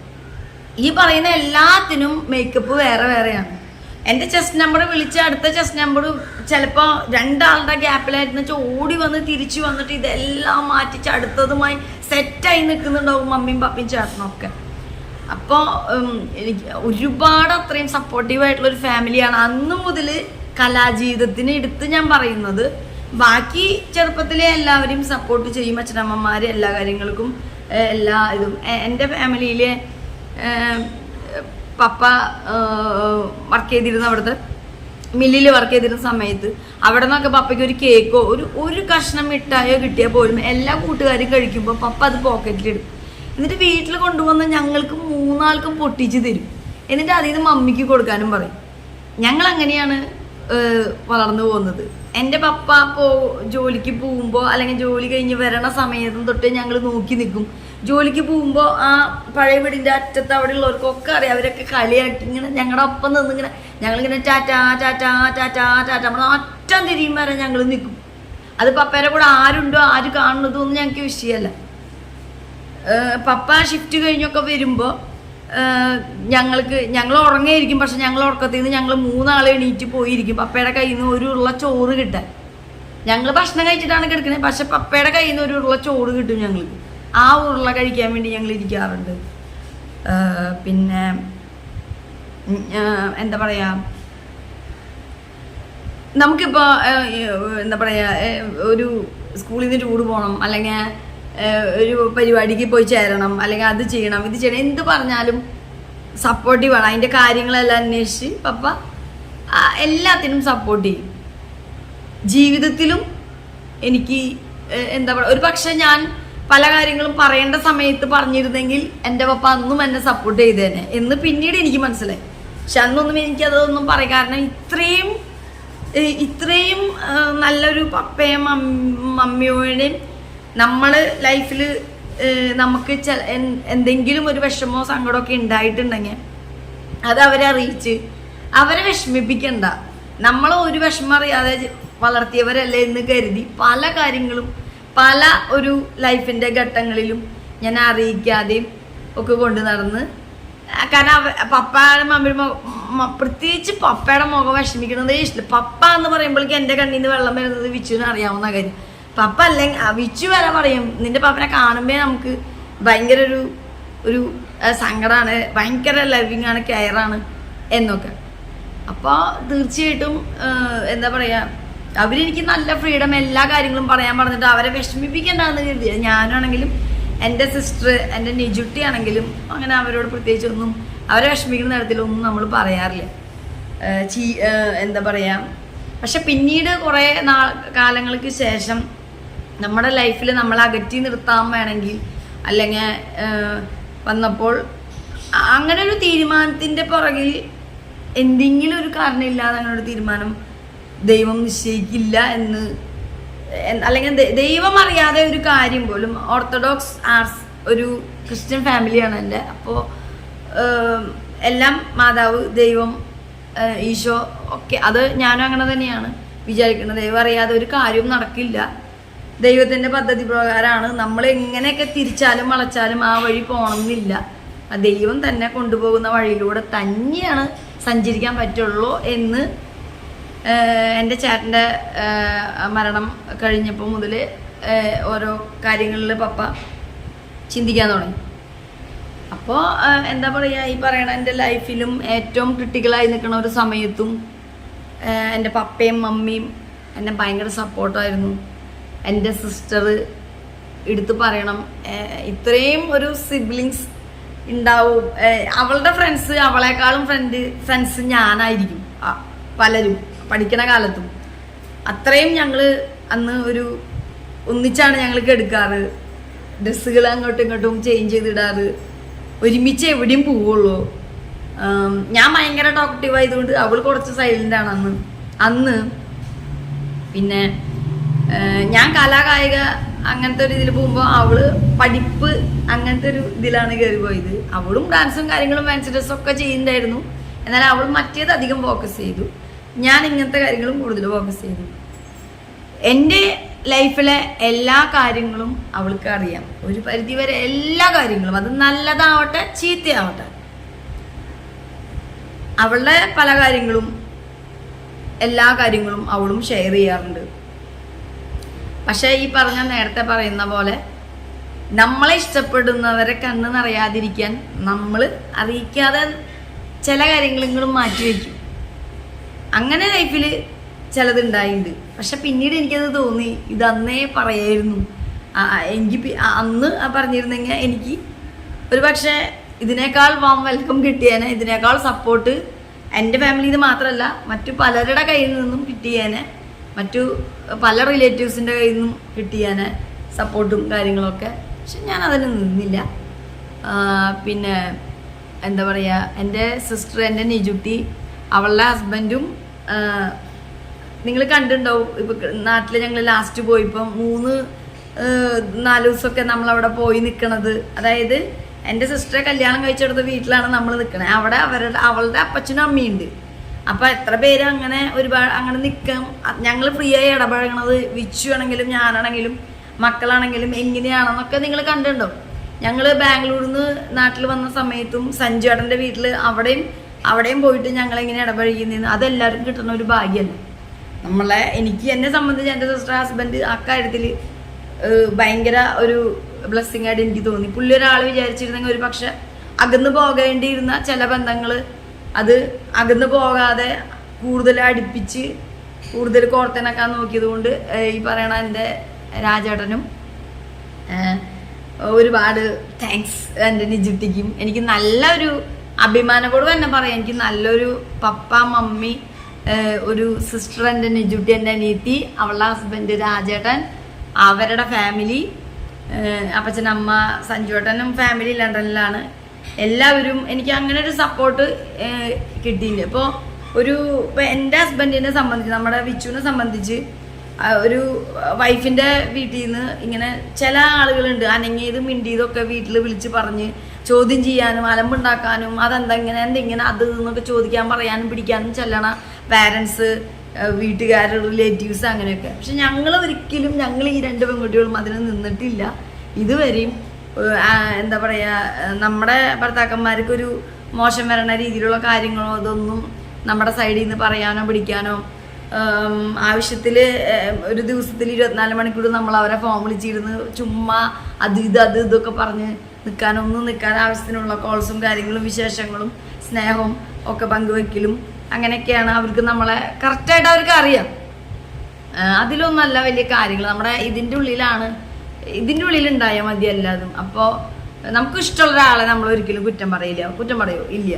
ഈ പറയുന്ന എല്ലാത്തിനും മേക്കപ്പ് വേറെ വേറെയാണ്. എൻ്റെ ചെസ്റ്റ് നമ്പർ വിളിച്ച് അടുത്ത ചെസ്റ്റ് നമ്പർ ചിലപ്പോൾ 2 ആളുടെ ഗ്യാപ്പിലായിരുന്നു വെച്ചാൽ ഓടി വന്ന് തിരിച്ചു വന്നിട്ട് ഇതെല്ലാം മാറ്റിച്ച് അടുത്തതുമായി സെറ്റായി നിൽക്കുന്നുണ്ടാവും മമ്മിയും പപ്പയും ചേട്ടനൊക്കെ. അപ്പോൾ എനിക്ക് ഒരുപാട് അത്രയും സപ്പോർട്ടീവായിട്ടുള്ളൊരു ഫാമിലിയാണ് അന്ന് മുതൽ കലാജീവിതത്തിന് എടുത്ത് ഞാൻ പറയുന്നത്. ബാക്കി ചെറുപ്പത്തിലെ എല്ലാവരെയും സപ്പോർട്ട് ചെയ്യും, അച്ഛനമ്മമാർ എല്ലാ കാര്യങ്ങൾക്കും എല്ലാ ഇതും. എൻ്റെ ഫാമിലിയിലെ പപ്പ വർക്ക് ചെയ്തിരുന്ന അവിടുത്തെ മില്ലിൽ വർക്ക് ചെയ്തിരുന്ന സമയത്ത് അവിടെ നിന്നൊക്കെ പപ്പയ്ക്ക് ഒരു കേക്കോ ഒരു കഷ്ണം മിഠായോ കിട്ടിയാൽ പോലും എല്ലാ കൂട്ടുകാരും കഴിക്കുമ്പോൾ പപ്പ അത് പോക്കറ്റിലിടും. എന്നിട്ട് വീട്ടിൽ കൊണ്ടുവന്ന് ഞങ്ങൾക്ക് 3 ആൾക്കും പൊട്ടിച്ച് തരും. എന്നിട്ട് അതിൽ നിന്ന് മമ്മിക്ക് കൊടുക്കാനും പറയും. ഞങ്ങൾ അങ്ങനെയാണ് വളർന്നു പോകുന്നത്. എൻ്റെ പപ്പ ജോലിക്ക് പോകുമ്പോൾ അല്ലെങ്കിൽ ജോലി കഴിഞ്ഞ് വരണ സമയത്തും തൊട്ട് ഞങ്ങൾ നോക്കി നിൽക്കും. ജോലിക്ക് പോകുമ്പോൾ ആ പഴയ വീടിൻ്റെ അറ്റത്ത് അവിടെ ഉള്ളവർക്കൊക്കെ അറിയാം, അവരൊക്കെ കളിയാക്കി ഇങ്ങനെ ഞങ്ങളുടെ ഒപ്പം നിന്നിങ്ങനെ ഞങ്ങളിങ്ങനെ ടാറ്റാ ടാറ്റാ ടാറ്റാ ടാറ്റ നമ്മൾ അറ്റം തിരിയും വരെ ഞങ്ങൾ നിൽക്കും. അത് പപ്പേരെ കൂടെ ആരുണ്ടോ ആര് കാണുന്നതൊന്നും ഞങ്ങൾക്ക് വിഷയമല്ല. പപ്പ ഷിഫ്റ്റ് കഴിഞ്ഞൊക്കെ വരുമ്പോൾ ഞങ്ങൾ ഉറങ്ങിയിരിക്കും. പക്ഷെ ഞങ്ങൾ ഉറക്കത്തിൽ നിന്ന് ഞങ്ങൾ 3 ആൾ എണീറ്റ് പോയിരിക്കും പപ്പയുടെ കയ്യിൽ നിന്ന് ഒരു ഉരുള ചോറ് കിട്ടാൻ. ഞങ്ങൾ ഭക്ഷണം കഴിച്ചിട്ടാണ് കിടക്കുന്നത്, പക്ഷെ പപ്പയുടെ കയ്യിൽ നിന്ന് ഒരു ഉരുള ചോറ് കിട്ടും ഞങ്ങൾക്ക്. ആ ഉരുള കഴിക്കാൻ വേണ്ടി ഞങ്ങൾ ഇരിക്കാറുണ്ട്. പിന്നെ എന്താ പറയുക, നമുക്കിപ്പോൾ എന്താ പറയുക, ഒരു സ്കൂളിൽ നിന്ന് ടൂർ പോകണം, അല്ലെങ്കിൽ ഒരു പരിപാടിക്ക് പോയി ചേരണം, അല്ലെങ്കിൽ അത് ചെയ്യണം ഇത് ചെയ്യണം, എന്ത് പറഞ്ഞാലും സപ്പോർട്ടീവാണ്. അതിൻ്റെ കാര്യങ്ങളെല്ലാം അന്വേഷിച്ച് പപ്പ എല്ലാത്തിനും സപ്പോർട്ട് ചെയ്യും. ജീവിതത്തിലും എനിക്ക് എന്താ പറയുക, ഒരു പക്ഷെ ഞാൻ പല കാര്യങ്ങളും പറയേണ്ട സമയത്ത് പറഞ്ഞിരുന്നെങ്കിൽ എൻ്റെ പപ്പ അന്നും എന്നെ സപ്പോർട്ട് ചെയ്തേനെ എന്ന് പിന്നീട് എനിക്ക് മനസ്സിലായി. പക്ഷെ അന്നൊന്നും എനിക്കതൊന്നും പറയും, കാരണം ഇത്രയും നല്ലൊരു പപ്പയും മമ്മിയോടെയും നമ്മൾ ലൈഫിൽ നമുക്ക് എന്തെങ്കിലും ഒരു വിഷമോ സങ്കടമൊക്കെ ഉണ്ടായിട്ടുണ്ടെങ്കിൽ അത് അവരെ അറിയിച്ച് അവരെ വിഷമിപ്പിക്കണ്ട. നമ്മൾ ഒരു വിഷമം അറിയാതെ വളർത്തിയവരല്ലേ എന്ന് കരുതി പല കാര്യങ്ങളും പല ഒരു ലൈഫിൻ്റെ ഘട്ടങ്ങളിലും ഞാൻ അറിയിക്കാതെയും ഒക്കെ കൊണ്ടു നടന്ന്, കാരണം പപ്പയുടെ മമ്മിയുടെ പ്രത്യേകിച്ച് പപ്പയുടെ മുഖം വിഷമിക്കണതേ ഇഷ്ടം. പപ്പ എന്ന് പറയുമ്പോഴേക്കും എൻ്റെ കണ്ണിൽ നിന്ന് വെള്ളം വരുന്നത് വിച്ചുവിന് അറിയാവുന്ന കാര്യം. പപ്പ അല്ലെങ്കിൽ വിച്ചു വരെ പറയും, നിന്റെ പപ്പനെ കാണുമ്പോൾ നമുക്ക് ഭയങ്കര ഒരു സങ്കടമാണ്, ഭയങ്കര ലവിങ് ആണ്, കെയറാണ് എന്നൊക്കെ. അപ്പോൾ തീർച്ചയായിട്ടും എന്താ പറയുക, അവരെനിക്ക് നല്ല ഫ്രീഡം എല്ലാ കാര്യങ്ങളും പറയാൻ പറഞ്ഞിട്ട് അവരെ വിഷമിപ്പിക്കേണ്ടെന്ന് കരുതിയ. ഞാനാണെങ്കിലും എൻ്റെ സിസ്റ്റർ, എൻ്റെ നിജുട്ടി ആണെങ്കിലും അങ്ങനെ അവരോട് പ്രത്യേകിച്ച് ഒന്നും അവരെ വിഷമിക്കുന്ന തരത്തിലൊന്നും നമ്മൾ പറയാറില്ല. എന്താ പറയുക, പക്ഷെ പിന്നീട് കുറേ കാലങ്ങൾക്ക് ശേഷം നമ്മുടെ ലൈഫിൽ നമ്മൾ അകറ്റി നിർത്താൻ വേണമെങ്കിൽ അല്ലെങ്കിൽ വന്നപ്പോൾ അങ്ങനെ ഒരു തീരുമാനത്തിൻ്റെ പുറകിൽ എന്തെങ്കിലും ഒരു കാരണമില്ലാതെ അങ്ങനെ ഒരു തീരുമാനം ദൈവം നിശ്ചയിക്കില്ല എന്ന്, അല്ലെങ്കിൽ ദൈവം അറിയാതെ ഒരു കാര്യം പോലും. ഓർത്തഡോക്സ് ആർട്സ് ഒരു ക്രിസ്ത്യൻ ഫാമിലിയാണ് എൻ്റെ. അപ്പോൾ എല്ലാം മാതാവ്, ദൈവം, ഈശോ ഒക്കെ, അത് ഞാനും അങ്ങനെ തന്നെയാണ് വിചാരിക്കുന്നത്. ദൈവം അറിയാതെ ഒരു കാര്യവും നടക്കില്ല. ദൈവത്തിൻ്റെ പദ്ധതി പ്രകാരമാണ്. നമ്മൾ എങ്ങനെയൊക്കെ തിരിച്ചാലും വളച്ചാലും ആ വഴി പോകണമെന്നില്ല. ആ ദൈവം തന്നെ കൊണ്ടുപോകുന്ന വഴിയിലൂടെ തന്നെയാണ് സഞ്ചരിക്കാൻ പറ്റുള്ളൂ എന്ന് എൻ്റെ ചേട്ടൻ്റെ മരണം കഴിഞ്ഞപ്പോൾ മുതൽ ഓരോ കാര്യങ്ങളിൽ പപ്പ ചിന്തിക്കാൻ തുടങ്ങി. അപ്പോൾ എന്താ പറയുക, ഈ പറയണ എൻ്റെ ലൈഫിലും ഏറ്റവും ക്രിട്ടിക്കലായി നിൽക്കുന്ന ഒരു സമയത്തും എൻ്റെ പപ്പയും മമ്മിയും എന്നെ ഭയങ്കര സപ്പോർട്ടായിരുന്നു. എൻ്റെ സിസ്റ്റർ എടുത്ത് പറയണം, ഇത്രയും ഒരു സിബ്ലിങ്സ് ഉണ്ടാവും. അവളുടെ ഫ്രണ്ട്സ്, അവളെക്കാളും ഫ്രണ്ട്സ് ഞാനായിരിക്കും പലരും പഠിക്കണ കാലത്തും. അത്രയും ഞങ്ങൾ അന്ന് ഒന്നിച്ചാണ് ഞങ്ങൾ എടുക്കാറ്. ഡ്രസ്സുകൾ അങ്ങോട്ടും ഇങ്ങോട്ടും ചേഞ്ച് ചെയ്തിടാറ്, ഒരുമിച്ച് എവിടെയും പോവുള്ളൂ. ഞാൻ ഭയങ്കര ടോക്കറ്റീവ് ആയതുകൊണ്ട് അവൾ കുറച്ച് സൈലൻ്റ് ആണ് അന്ന്. പിന്നെ ഞാൻ കലാകായിക അങ്ങനത്തെ ഒരു ഇതിൽ പോകുമ്പോൾ അവള് പഠിപ്പ് അങ്ങനത്തെ ഒരു ഇതിലാണ് കയറി പോയത്. അവളും ഡാൻസും കാര്യങ്ങളും ഫാൻസി ഡ്രസ്സൊക്കെ ചെയ്യുന്നുണ്ടായിരുന്നു. എന്നാൽ അവൾ മറ്റേത് അധികം ഫോക്കസ് ചെയ്തു. ഞാൻ ഇങ്ങനത്തെ കാര്യങ്ങളും കൂടുതൽ ഫോക്കസ് ചെയ്തു. എൻ്റെ ലൈഫിലെ എല്ലാ കാര്യങ്ങളും അവൾക്ക് അറിയാം, ഒരു പരിധിവരെ എല്ലാ കാര്യങ്ങളും. അത് നല്ലതാവട്ടെ ചീത്തയാവട്ടെ, അവളുടെ പല കാര്യങ്ങളും എല്ലാ കാര്യങ്ങളും അവളും ഷെയർ ചെയ്യാറുണ്ട്. പക്ഷേ ഈ നേരത്തെ പറയുന്ന പോലെ നമ്മളെ ഇഷ്ടപ്പെടുന്നവരെ കണ്ണ് നിറയാതിരിക്കാൻ നമ്മൾ അറിയിക്കാതെ ചില കാര്യങ്ങളും മാറ്റി വയ്ക്കും. അങ്ങനെ ലൈഫിൽ ചിലതുണ്ടായിട്ടുണ്ട്. പക്ഷെ പിന്നീട് എനിക്കത് തോന്നി, ഇതന്നേ പറയായിരുന്നു. എനിക്ക് അന്ന് പറഞ്ഞിരുന്നെങ്കിൽ എനിക്ക് ഒരു പക്ഷേ ഇതിനേക്കാൾ വാം വെൽക്കം കിട്ടിയേനെ, ഇതിനേക്കാൾ സപ്പോർട്ട് എൻ്റെ ഫാമിലിയിൽ നിന്ന് മാത്രമല്ല മറ്റു പലരുടെ കയ്യിൽ നിന്നും കിട്ടിയേനെ, മറ്റു പല റിലേറ്റീവ്സിൻ്റെ കയ്യിൽ നിന്നും കിട്ടിയേനെ സപ്പോർട്ടും കാര്യങ്ങളൊക്കെ. പക്ഷെ ഞാൻ അതിന് നിന്നില്ല. പിന്നെ എന്താ പറയുക, എൻ്റെ സിസ്റ്റർ, എൻ്റെ നിജുട്ടി, അവളുടെ ഹസ്ബൻഡും നിങ്ങൾ കണ്ടിട്ടുണ്ടാവും. ഇപ്പം നാട്ടിൽ ഞങ്ങൾ ലാസ്റ്റ് പോയിപ്പം 3-4 ദിവസമൊക്കെ നമ്മളവിടെ പോയി നിൽക്കണത്. അതായത് എൻ്റെ സിസ്റ്ററെ കല്യാണം കഴിച്ചെടുത്ത വീട്ടിലാണ് നമ്മൾ നിൽക്കണത്. അവിടെ അവളുടെ അപ്പച്ചനും അമ്മയുണ്ട്. അപ്പം എത്ര പേര് അങ്ങനെ ഒരുപാട് അങ്ങനെ നിൽക്കാം. ഞങ്ങൾ ഫ്രീ ആയി ഇടപഴകണത് വിച്ചു ആണെങ്കിലും ഞാനാണെങ്കിലും മക്കളാണെങ്കിലും എങ്ങനെയാണെന്നൊക്കെ നിങ്ങൾ കണ്ടിട്ടുണ്ടാവും. ഞങ്ങൾ ബാംഗ്ലൂരിൽ നിന്ന് നാട്ടിൽ വന്ന സമയത്തും സഞ്ജുവേട്ടൻ്റെ വീട്ടിൽ അവിടെയും പോയിട്ട് ഞങ്ങളെങ്ങനെ ഇടപഴകുന്നതെന്ന് അതെല്ലാവർക്കും കിട്ടുന്ന ഒരു ഭാഗ്യമല്ല. എന്നെ സംബന്ധിച്ച് എൻ്റെ സിസ്റ്റർ ഹസ്ബൻഡ് അക്കാര്യത്തിൽ ഭയങ്കര ഒരു ബ്ലെസ്സിങ് ആയിട്ട് എനിക്ക് തോന്നി. പുള്ളി ഒരാൾ വിചാരിച്ചിരുന്നെങ്കിൽ ഒരു പക്ഷെ അകന്നു പോകേണ്ടിയിരുന്ന ചില ബന്ധങ്ങൾ അത് അകന്നു പോകാതെ കൂടുതൽ അടുപ്പിച്ച് കൂടുതൽ കോർത്തിണക്കാൻ നോക്കിയത് കൊണ്ട് ഈ പറയണ എൻ്റെ രാജേട്ടനും ഒരുപാട് താങ്ക്സ്. എൻ്റെ നിജുട്ടിക്കും എനിക്ക് നല്ലൊരു അഭിമാനത്തോട് തന്നെ പറയാം. എനിക്ക് നല്ലൊരു പപ്പ, മമ്മി, ഒരു സിസ്റ്റർ, എൻ്റെ നിജുട്ടി, എൻ്റെ അനിയത്തി, അവളുടെ ഹസ്ബൻഡ് രാജേട്ടൻ, അവരുടെ ഫാമിലി, അപ്പച്ചനമ്മ, സഞ്ജുവേട്ടനും ഫാമിലി ലണ്ടനിലാണ്. എല്ലാവരും എനിക്ക് അങ്ങനെ ഒരു സപ്പോർട്ട് കിട്ടിയിട്ടുണ്ട്. ഇപ്പോൾ ഇപ്പോൾ എൻ്റെ ഹസ്ബൻഡിനെ സംബന്ധിച്ച്, നമ്മുടെ വിച്ചുവിനെ സംബന്ധിച്ച്, ഒരു വൈഫിൻ്റെ വീട്ടിൽ നിന്ന് ഇങ്ങനെ ചില ആളുകളുണ്ട് അനങ്ങിയതും മിണ്ടിയതൊക്കെ വീട്ടിൽ വിളിച്ച് പറഞ്ഞ് ചോദ്യം ചെയ്യാനും അലമ്പുണ്ടാക്കാനും അതെന്താ ഇങ്ങനെ എന്തെങ്ങനെ അത് എന്നൊക്കെ ചോദിക്കാൻ പറയാനും പിടിക്കാനും ചെല്ലണ പാരൻസ്, വീട്ടുകാർ, റിലേറ്റീവ്സ് അങ്ങനെയൊക്കെ. പക്ഷെ ഞങ്ങൾ ഈ 2 പെൺകുട്ടികളും അതിന് നിന്നിട്ടില്ല ഇതുവരെയും. എന്താ പറയുക, നമ്മുടെ ഭർത്താക്കന്മാർക്കൊരു മോശം വരണ രീതിയിലുള്ള കാര്യങ്ങളോ അതൊന്നും നമ്മുടെ സൈഡിൽ നിന്ന് പറയാനോ പിടിക്കാനോ, ആവശ്യത്തിൽ ഒരു ദിവസത്തിൽ 24 മണിക്കൂർ നമ്മൾ അവരെ ഫോൺ വിളിച്ചിരുന്ന് ചുമ്മാ അത് ഇതൊക്കെ പറഞ്ഞ് നിൽക്കാൻ ആവശ്യത്തിനുള്ള കോൾസും കാര്യങ്ങളും വിശേഷങ്ങളും സ്നേഹവും ഒക്കെ പങ്കുവെക്കലും അങ്ങനെയൊക്കെയാണ്. അവർക്ക് നമ്മളെ കറക്റ്റായിട്ട് അവർക്ക് അറിയാം. അതിലൊന്നല്ല വലിയ കാര്യങ്ങൾ, നമ്മുടെ ഇതിൻ്റെ ഉള്ളിലുണ്ടായാൽ മതി എല്ലാതും. അപ്പോൾ നമുക്ക് ഇഷ്ടമുള്ള ഒരാളെ നമ്മൾ ഒരിക്കലും കുറ്റം പറയോ ഇല്ല.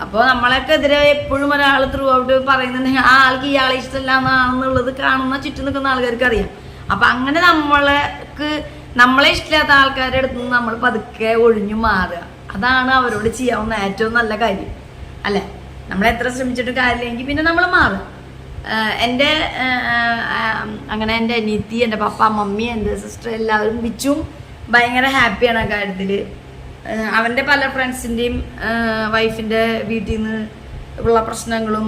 അപ്പോൾ നമ്മളെക്കെതിരെ എപ്പോഴും ഒരാൾ ത്രൂ ഔട്ട് പറയുന്നുണ്ടെങ്കിൽ ആ ആൾക്ക് ഇയാളെ ഇഷ്ടമല്ല എന്നാണെന്നുള്ളത് കാണുന്ന ചുറ്റും നിൽക്കുന്ന ആൾക്കാർക്ക് അറിയാം. അപ്പം അങ്ങനെ നമ്മളെ ഇഷ്ടമില്ലാത്ത ആൾക്കാരുടെ അടുത്ത് നിന്ന് നമ്മൾ പതുക്കെ ഒഴിഞ്ഞു മാറുക. അതാണ് അവരോട് ചെയ്യാവുന്ന ഏറ്റവും നല്ല കാര്യം, അല്ലേ? നമ്മൾ എത്ര ശ്രമിച്ചിട്ട് കാര്യമില്ലെങ്കിൽ പിന്നെ നമ്മൾ മാറുക. അങ്ങനെ എൻ്റെ അനിയത്തി, എൻ്റെ പപ്പ, മമ്മി, എൻ്റെ സിസ്റ്റർ എല്ലാവരും വിച്ചും ഭയങ്കര ഹാപ്പിയാണ് ആ കാര്യത്തിൽ. അവൻ്റെ പല ഫ്രണ്ട്സിൻ്റെയും വൈഫിൻ്റെ വീട്ടിൽ നിന്ന് ഉള്ള പ്രശ്നങ്ങളും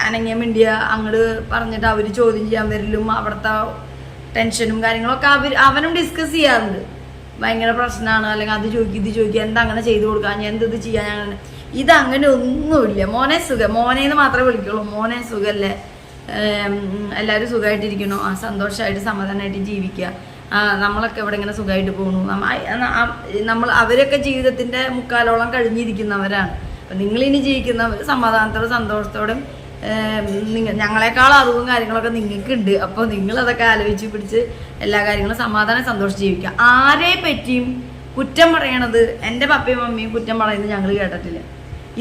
അനങ്ങിയ മിണ്ടിയ അങ്ങോട്ട് പറഞ്ഞിട്ട് അവർ ചോദ്യം ചെയ്യാൻ വരലും അവിടുത്തെ ടെൻഷനും കാര്യങ്ങളൊക്കെ അവനും ഡിസ്കസ് ചെയ്യാറുണ്ട്. ഭയങ്കര പ്രശ്നമാണ്, അല്ലെങ്കിൽ അത് ചോദിക്കുക ഇത് ചോദിക്കുക, എന്താ അങ്ങനെ ചെയ്തു കൊടുക്കുക, ഞാൻ എന്ത് ചെയ്യാൻ, അങ്ങനെ ഇതങ്ങനെ ഒന്നുമില്ല. മോനേന്ന് മാത്രമേ വിളിക്കുള്ളൂ. മോനെ സുഖമല്ലേ, എല്ലാവരും സുഖമായിട്ടിരിക്കണോ, സന്തോഷമായിട്ട് സമാധാനമായിട്ട് ജീവിക്കുക, നമ്മളൊക്കെ ഇവിടെ ഇങ്ങനെ സുഖമായിട്ട് പോകുന്നു. അവരൊക്കെ ജീവിതത്തിൻ്റെ മുക്കാലോളം കഴിഞ്ഞിരിക്കുന്നവരാണ്. അപ്പം നിങ്ങളിനി ജീവിക്കുന്നവർ സമാധാനത്തോടെ സന്തോഷത്തോടെ, ഞങ്ങളെക്കാളും അറിവും കാര്യങ്ങളൊക്കെ നിങ്ങൾക്കുണ്ട്. അപ്പോൾ നിങ്ങളതൊക്കെ ആലോചിച്ച് പിടിച്ച് എല്ലാ കാര്യങ്ങളും സമാധാനം സന്തോഷം ജീവിക്കുക. ആരെ പറ്റിയും കുറ്റം പറയണത്, എൻ്റെ പപ്പയും മമ്മിയും കുറ്റം പറയുന്നത് ഞങ്ങൾ കേട്ടിട്ടില്ല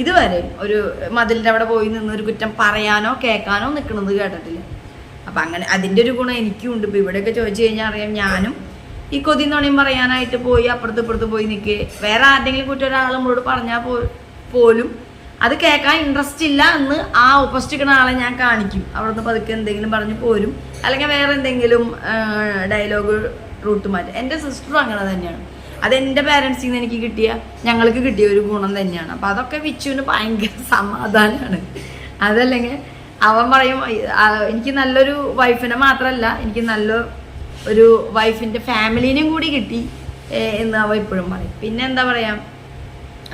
ഇതുവരെ. ഒരു മതിലിൻ്റെ അവിടെ പോയി നിന്ന് ഒരു കുറ്റം പറയാനോ കേൾക്കാനോ നിൽക്കുന്നത് കേട്ടിട്ടില്ല. അപ്പം അങ്ങനെ അതിൻ്റെ ഒരു ഗുണം എനിക്കും ഉണ്ട്. ഇപ്പോൾ ഇവിടെയൊക്കെ ചോദിച്ചു കഴിഞ്ഞാൽ അറിയാം, ഞാനും ഈ കൊതിന്നോണിയും പറയാനായിട്ട് പോയി അപ്പുറത്ത് പോയി നിൽക്കുക. വേറെ ആരുടെങ്കിലും കുറ്റം ഒരാൾ നമ്മളോട് പറഞ്ഞാൽ പോലും അത് കേൾക്കാൻ ഇൻട്രസ്റ്റ് ഇല്ല എന്ന് ആ ഓപ്പോസിറ്റ് നിൽക്കുന്ന ആളെ ഞാൻ കാണിക്കും. അവിടുന്ന് പതുക്കെ എന്തെങ്കിലും പറഞ്ഞ് പോരും, അല്ലെങ്കിൽ വേറെ എന്തെങ്കിലും ഡയലോഗ് റൂട്ട് മാറ്റും. എൻ്റെ സിസ്റ്ററും അങ്ങനെ തന്നെയാണ്. അതെൻ്റെ പാരൻസിൽ നിന്ന് ഞങ്ങൾക്ക് കിട്ടിയ ഒരു ഗുണം തന്നെയാണ്. അപ്പം അതൊക്കെ വിച്ചുവിന് ഭയങ്കര സമാധാനമാണ്. അതല്ലെങ്കിൽ അവൻ പറയും, എനിക്ക് നല്ലൊരു വൈഫിനെ മാത്രമല്ല, എനിക്ക് ഒരു വൈഫിൻ്റെ ഫാമിലീനെയും കൂടി കിട്ടി എന്ന് അവൻ ഇപ്പോഴും പറയും. പിന്നെ എന്താ പറയുക,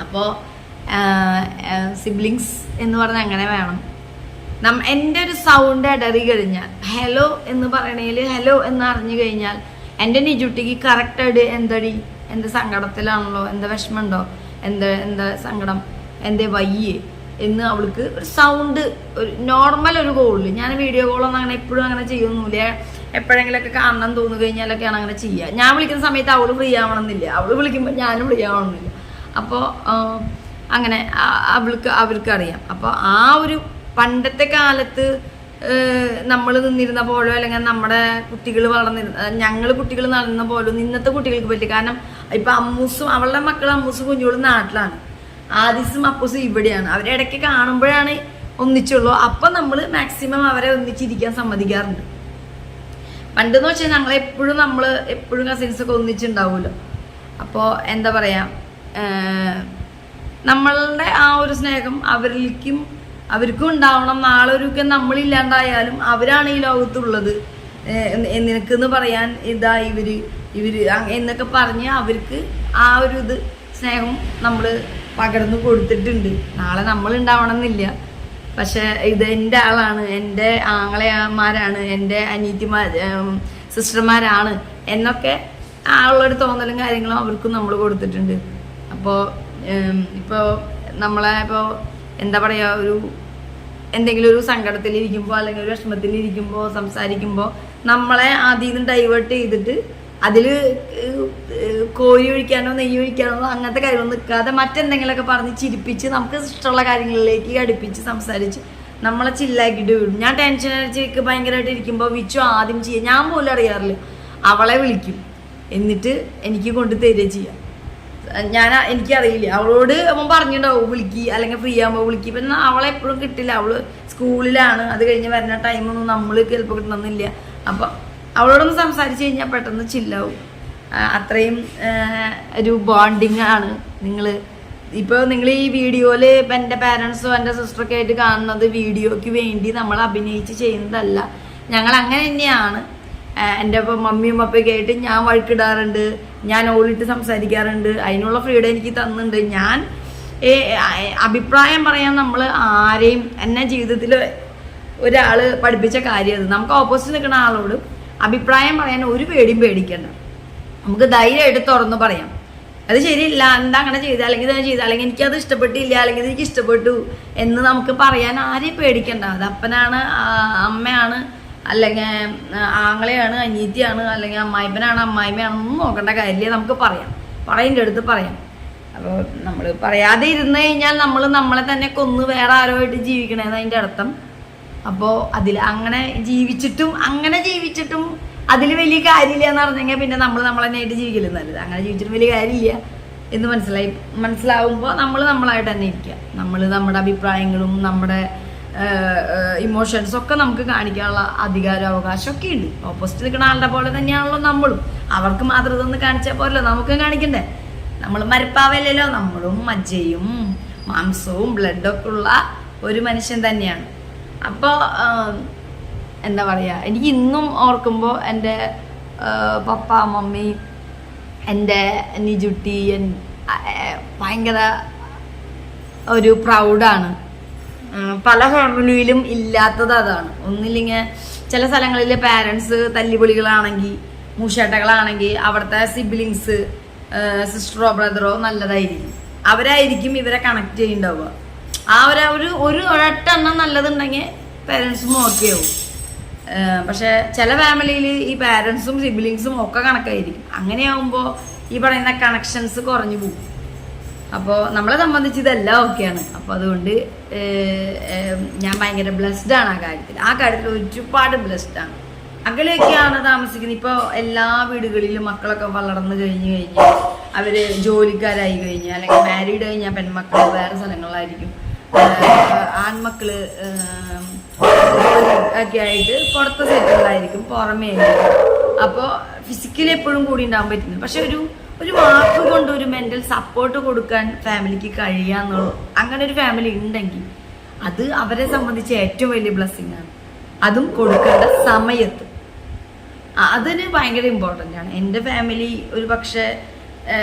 അപ്പോൾ സിബ്ലിങ്സ് എന്ന് പറഞ്ഞാൽ അങ്ങനെ വേണം. എൻ്റെ ഒരു സൗണ്ട് ഇടറി കഴിഞ്ഞാൽ, ഹലോ എന്ന് പറയണേൽ ഹലോ എന്ന് അറിഞ്ഞു കഴിഞ്ഞാൽ എൻ്റെ നിജുട്ടിക്ക് കറക്റ്റായിട്ട് എന്ത് സങ്കടത്തിലാണല്ലോ, എന്താ വിഷമമുണ്ടോ, എന്താ സങ്കടം, എന്തേ വയ്യേ എന്ന് അവൾക്ക് ഒരു സൗണ്ട്, ഒരു നോർമൽ ഒരു കോളിൽ, ഞാൻ വീഡിയോ കോളൊന്നും അങ്ങനെ എപ്പോഴും അങ്ങനെ ചെയ്യൊന്നുമില്ല. എപ്പോഴെങ്കിലൊക്കെ കാണണം തോന്നു കഴിഞ്ഞാലൊക്കെയാണ് അങ്ങനെ ചെയ്യുക. ഞാൻ വിളിക്കുന്ന സമയത്ത് അവൾ ഫ്രീ ആവണമെന്നില്ല, അവൾ വിളിക്കുമ്പോൾ ഞാനും ഫ്രീ ആവണമെന്നില്ല. അപ്പോൾ അങ്ങനെ അവർക്കറിയാം. അപ്പോൾ ആ ഒരു പണ്ടത്തെ കാലത്ത് നമ്മൾ നിന്നിരുന്ന പോലോ, അല്ലെങ്കിൽ നമ്മുടെ കുട്ടികൾ ഞങ്ങൾ കുട്ടികൾ നടന്ന പോലും ഇന്നത്തെ കുട്ടികൾക്ക് പറ്റില്ല. കാരണം ഇപ്പം അമ്മൂസും അവളുടെ മക്കൾ അമ്മൂസും കുഞ്ഞുകളും നാട്ടിലാണ്, ആദിസും അപ്പൂസും ഇവിടെയാണ്. അവരിടയ്ക്ക് കാണുമ്പോഴാണ് ഒന്നിച്ചുള്ളൂ. അപ്പം നമ്മൾ മാക്സിമം അവരെ ഒന്നിച്ചിരിക്കാൻ സമ്മതിക്കാറുണ്ട്. പണ്ടെന്ന് വെച്ചാൽ നമ്മൾ എപ്പോഴും കസിൻസൊക്കെ ഒന്നിച്ചുണ്ടാവുമല്ലോ. അപ്പോൾ എന്താ പറയുക, നമ്മളുടെ ആ ഒരു സ്നേഹം അവർക്കും ഉണ്ടാവണം. നാളെ ഒരിക്കൽ നമ്മളില്ലാണ്ടായാലും അവരാണ് ഈ ലോകത്തുള്ളത് നിനക്കെന്ന് പറയാൻ ഇവര് എന്നൊക്കെ പറഞ്ഞ് അവർക്ക് ആ ഒരു സ്നേഹം നമ്മൾ പകർന്നു കൊടുത്തിട്ടുണ്ട്. നാളെ നമ്മൾ ഉണ്ടാവണമെന്നില്ല, പക്ഷെ ഇത് എൻ്റെ ആളാണ്, എൻ്റെ ആങ്ങളമാരാണ്, എൻ്റെ സിസ്റ്റർമാരാണ് എന്നൊക്കെ ആ ഉള്ളൊരു തോന്നലും കാര്യങ്ങളും അവർക്കും നമ്മൾ കൊടുത്തിട്ടുണ്ട്. അപ്പോൾ ഇപ്പോൾ നമ്മളെ എന്താ പറയുക, എന്തെങ്കിലും ഒരു സങ്കടത്തിലിരിക്കുമ്പോൾ അല്ലെങ്കിൽ ഒരു വിഷമത്തിലിരിക്കുമ്പോൾ സംസാരിക്കുമ്പോൾ നമ്മളെ അതിൽ നിന്ന് ഡൈവേർട്ട് ചെയ്തിട്ട് അതിൽ കോഴി ഒഴിക്കാനോ നെയ്യ് ഒഴിക്കാനോ അങ്ങനത്തെ കാര്യങ്ങളൊന്നും നിൽക്കാതെ മറ്റെന്തെങ്കിലുമൊക്കെ പറഞ്ഞ് ചിരിപ്പിച്ച് നമുക്ക് ഇഷ്ടമുള്ള കാര്യങ്ങളിലേക്ക് അടുപ്പിച്ച് സംസാരിച്ച് നമ്മളെ ചില്ലാക്കിയിട്ട് വിടും. ഞാൻ ടെൻഷൻ അടിച്ച് ഭയങ്കരമായിട്ട് ഇരിക്കുമ്പോൾ വിച്ചു ആദ്യം ചെയ്യാം, ഞാൻ പോലും അറിയാറില്ല, അവളെ വിളിക്കും. എന്നിട്ട് എനിക്ക് കൊണ്ട് തരിക ചെയ്യാം. എനിക്കറിയില്ല, അവളോട് അവൻ പറഞ്ഞിട്ടുണ്ടാവും വിളിക്ക് അല്ലെങ്കിൽ ഫ്രീ ആകുമ്പോൾ വിളിക്ക്. പിന്നെ അവളെ എപ്പോഴും കിട്ടില്ല, അവള് സ്കൂളിലാണ്. അത് കഴിഞ്ഞ് വരുന്ന ടൈമൊന്നും നമ്മൾ ചിലപ്പോൾ കിട്ടണമെന്നില്ല. അപ്പം അവളോടൊന്ന് സംസാരിച്ച് കഴിഞ്ഞാൽ പെട്ടെന്ന് ചില്ലാവും. അത്രയും ഒരു ബോണ്ടിങ് ആണ്. ഇപ്പോൾ നിങ്ങൾ ഈ വീഡിയോയിൽ ഇപ്പം എൻ്റെ പാരൻസോ എൻ്റെ സിസ്റ്ററൊക്കെ ആയിട്ട് കാണുന്നത് വീഡിയോയ്ക്ക് വേണ്ടി നമ്മൾ അഭിനയിച്ച് ചെയ്യുന്നതല്ല. ഞങ്ങൾ അങ്ങനെ തന്നെയാണ്. എൻ്റെ ഇപ്പോൾ മമ്മിയും പപ്പയൊക്കെ ആയിട്ട് ഞാൻ വഴക്കിടാറുണ്ട്, ഞാൻ ഓളിട്ട് സംസാരിക്കാറുണ്ട്. അതിനുള്ള ഫ്രീഡം എനിക്ക് തന്നിട്ടുണ്ട്. ഞാൻ അഭിപ്രായം പറയാൻ നമ്മൾ ആരെയും എന്നെ ജീവിതത്തിൽ ഒരാൾ പഠിപ്പിച്ച കാര്യം അത്. നമുക്ക് ഓപ്പോസിറ്റ് നിൽക്കുന്ന ആളോട് അഭിപ്രായം പറയാൻ ഒരു പേടിയും പേടിക്കണ്ട. നമുക്ക് ധൈര്യമായിട്ട് തുറന്ന് പറയാം, അത് ശരിയില്ല, എന്താ അങ്ങനെ ചെയ്ത, അല്ലെങ്കിൽ ഇതാ ചെയ്ത, അല്ലെങ്കിൽ എനിക്കത് ഇഷ്ടപ്പെട്ടില്ല, അല്ലെങ്കിൽ എനിക്ക് ഇഷ്ടപ്പെട്ടു എന്ന് നമുക്ക് പറയാൻ ആരെയും പേടിക്കണ്ട. അത് അപ്പനാണ്, അമ്മയാണ്, അല്ലെങ്കിൽ ആങ്ങളെയാണ്, അനിയത്തിയാണ്, അല്ലെങ്കിൽ അമ്മായിപ്പനാണ്, അമ്മായിമ്മയാണെന്നൊന്നും നോക്കേണ്ട കാര്യമില്ല. നമുക്ക് പറയാം, പറയേണ്ട അടുത്ത് പറയാം. അപ്പോൾ നമ്മൾ പറയാതെ ഇരുന്ന് കഴിഞ്ഞാൽ നമ്മൾ നമ്മളെ തന്നെ കൊന്ന് വേറെ ആരോ ആയിട്ട് ജീവിക്കണേന്ന് അതിൻ്റെ അർത്ഥം. അപ്പോൾ അങ്ങനെ ജീവിച്ചിട്ടും അതിൽ വലിയ കാര്യമില്ല എന്ന് പറഞ്ഞെങ്കിൽ പിന്നെ നമ്മൾ നമ്മളായിട്ട് ജീവിക്കില്ല നല്ലത്. അങ്ങനെ ജീവിച്ചിട്ട് വലിയ കാര്യമില്ല എന്ന് മനസ്സിലാവുമ്പോൾ നമ്മൾ നമ്മളായിട്ട് തന്നെ ഇരിക്കുക. നമ്മൾ നമ്മുടെ അഭിപ്രായങ്ങളും നമ്മുടെ ഇമോഷൻസും ഒക്കെ നമുക്ക് കാണിക്കാനുള്ള അധികാരം അവകാശമൊക്കെ ഉണ്ട്. ഓപ്പോസിറ്റ് നിൽക്കുന്ന ആളുടെ പോലെ തന്നെയാണല്ലോ നമ്മളും. അവർക്ക് മാത്രം ഇതൊന്ന് കാണിച്ചാൽ പോരല്ലോ, നമുക്കും കാണിക്കണ്ടേ. നമ്മൾ മരപ്പാവല്ലല്ലോ, നമ്മളും മജ്ജയും മാംസവും ബ്ലഡൊക്കെ ഉള്ള ഒരു മനുഷ്യൻ തന്നെയാണ്. അപ്പോൾ എന്താ പറയുക, എനിക്ക് ഇന്നും ഓർക്കുമ്പോൾ എൻ്റെ പപ്പ, മമ്മി, എൻ്റെ നിജുട്ടി ഭയങ്കര ഒരു പ്രൗഡാണ്. പല ഫാമിലിയിലും ഇല്ലാത്തത് അതാണ്. ഒന്നില്ലെങ്കിൽ ചില സ്ഥലങ്ങളിൽ പാരൻസ് തല്ലിപൊളികളാണെങ്കിൽ, മൂഷേട്ടകളാണെങ്കിൽ അവിടുത്തെ സിബ്ലിങ്സ്, സിസ്റ്ററോ ബ്രദറോ നല്ലതായിരിക്കും. അവരായിരിക്കും ഇവരെ കണക്ട് ചെയ്യുന്നുണ്ടാവുക. ആ ഒരു ഒരൊറ്റെണ്ണം നല്ലതുണ്ടെങ്കിൽ പാരൻസും ഓക്കെ ആവും. പക്ഷെ ചില ഫാമിലിയിൽ ഈ പാരൻസും സിബ്ലിങ്സും ഒക്കെ കണക്കായിരിക്കും. അങ്ങനെയാവുമ്പോൾ ഈ പറയുന്ന കണക്ഷൻസ് കുറഞ്ഞു പോകും. അപ്പോൾ നമ്മളെ സംബന്ധിച്ച് ഇതെല്ലാം ഓക്കെയാണ്. അപ്പോൾ അതുകൊണ്ട് ഞാൻ ഭയങ്കര ബ്ലെസ്ഡ് ആണ് ആ കാര്യത്തിൽ ഒരുപാട് ബ്ലെസ്ഡ് ആണ്. അകലെയൊക്കെയാണ് താമസിക്കുന്നത്. ഇപ്പോൾ എല്ലാ വീടുകളിലും മക്കളൊക്കെ വളർന്നു കഴിഞ്ഞാൽ അവർ ജോലിക്കാരായി കഴിഞ്ഞാൽ, അല്ലെങ്കിൽ മാരീഡ് കഴിഞ്ഞാൽ പെൺമക്കൾ വേറെ സ്ഥലങ്ങളിലായിരിക്കും, ആൺമക്കള് ഒക്കെ ആയിട്ട് പുറത്തെ സെറ്റുകളായിരിക്കും, പുറമേ ആയിരിക്കും. അപ്പോൾ ഫിസിക്കലി എപ്പോഴും കൂടി ഉണ്ടാകാൻ പറ്റുന്നു. പക്ഷെ ഒരു വാക്ക് കൊണ്ട് ഒരു മെന്റൽ സപ്പോർട്ട് കൊടുക്കാൻ ഫാമിലിക്ക് കഴിയാന്നുള്ളൂ. അങ്ങനെ ഒരു ഫാമിലി ഉണ്ടെങ്കിൽ അത് അവരെ സംബന്ധിച്ച് ഏറ്റവും വലിയ ബ്ലെസ്സിങ് ആണ്. അതും കൊടുക്കേണ്ട സമയത്ത് അതിന് ഭയങ്കര ഇമ്പോർട്ടൻ്റ് ആണ്. എൻ്റെ ഫാമിലി ഒരു പക്ഷേ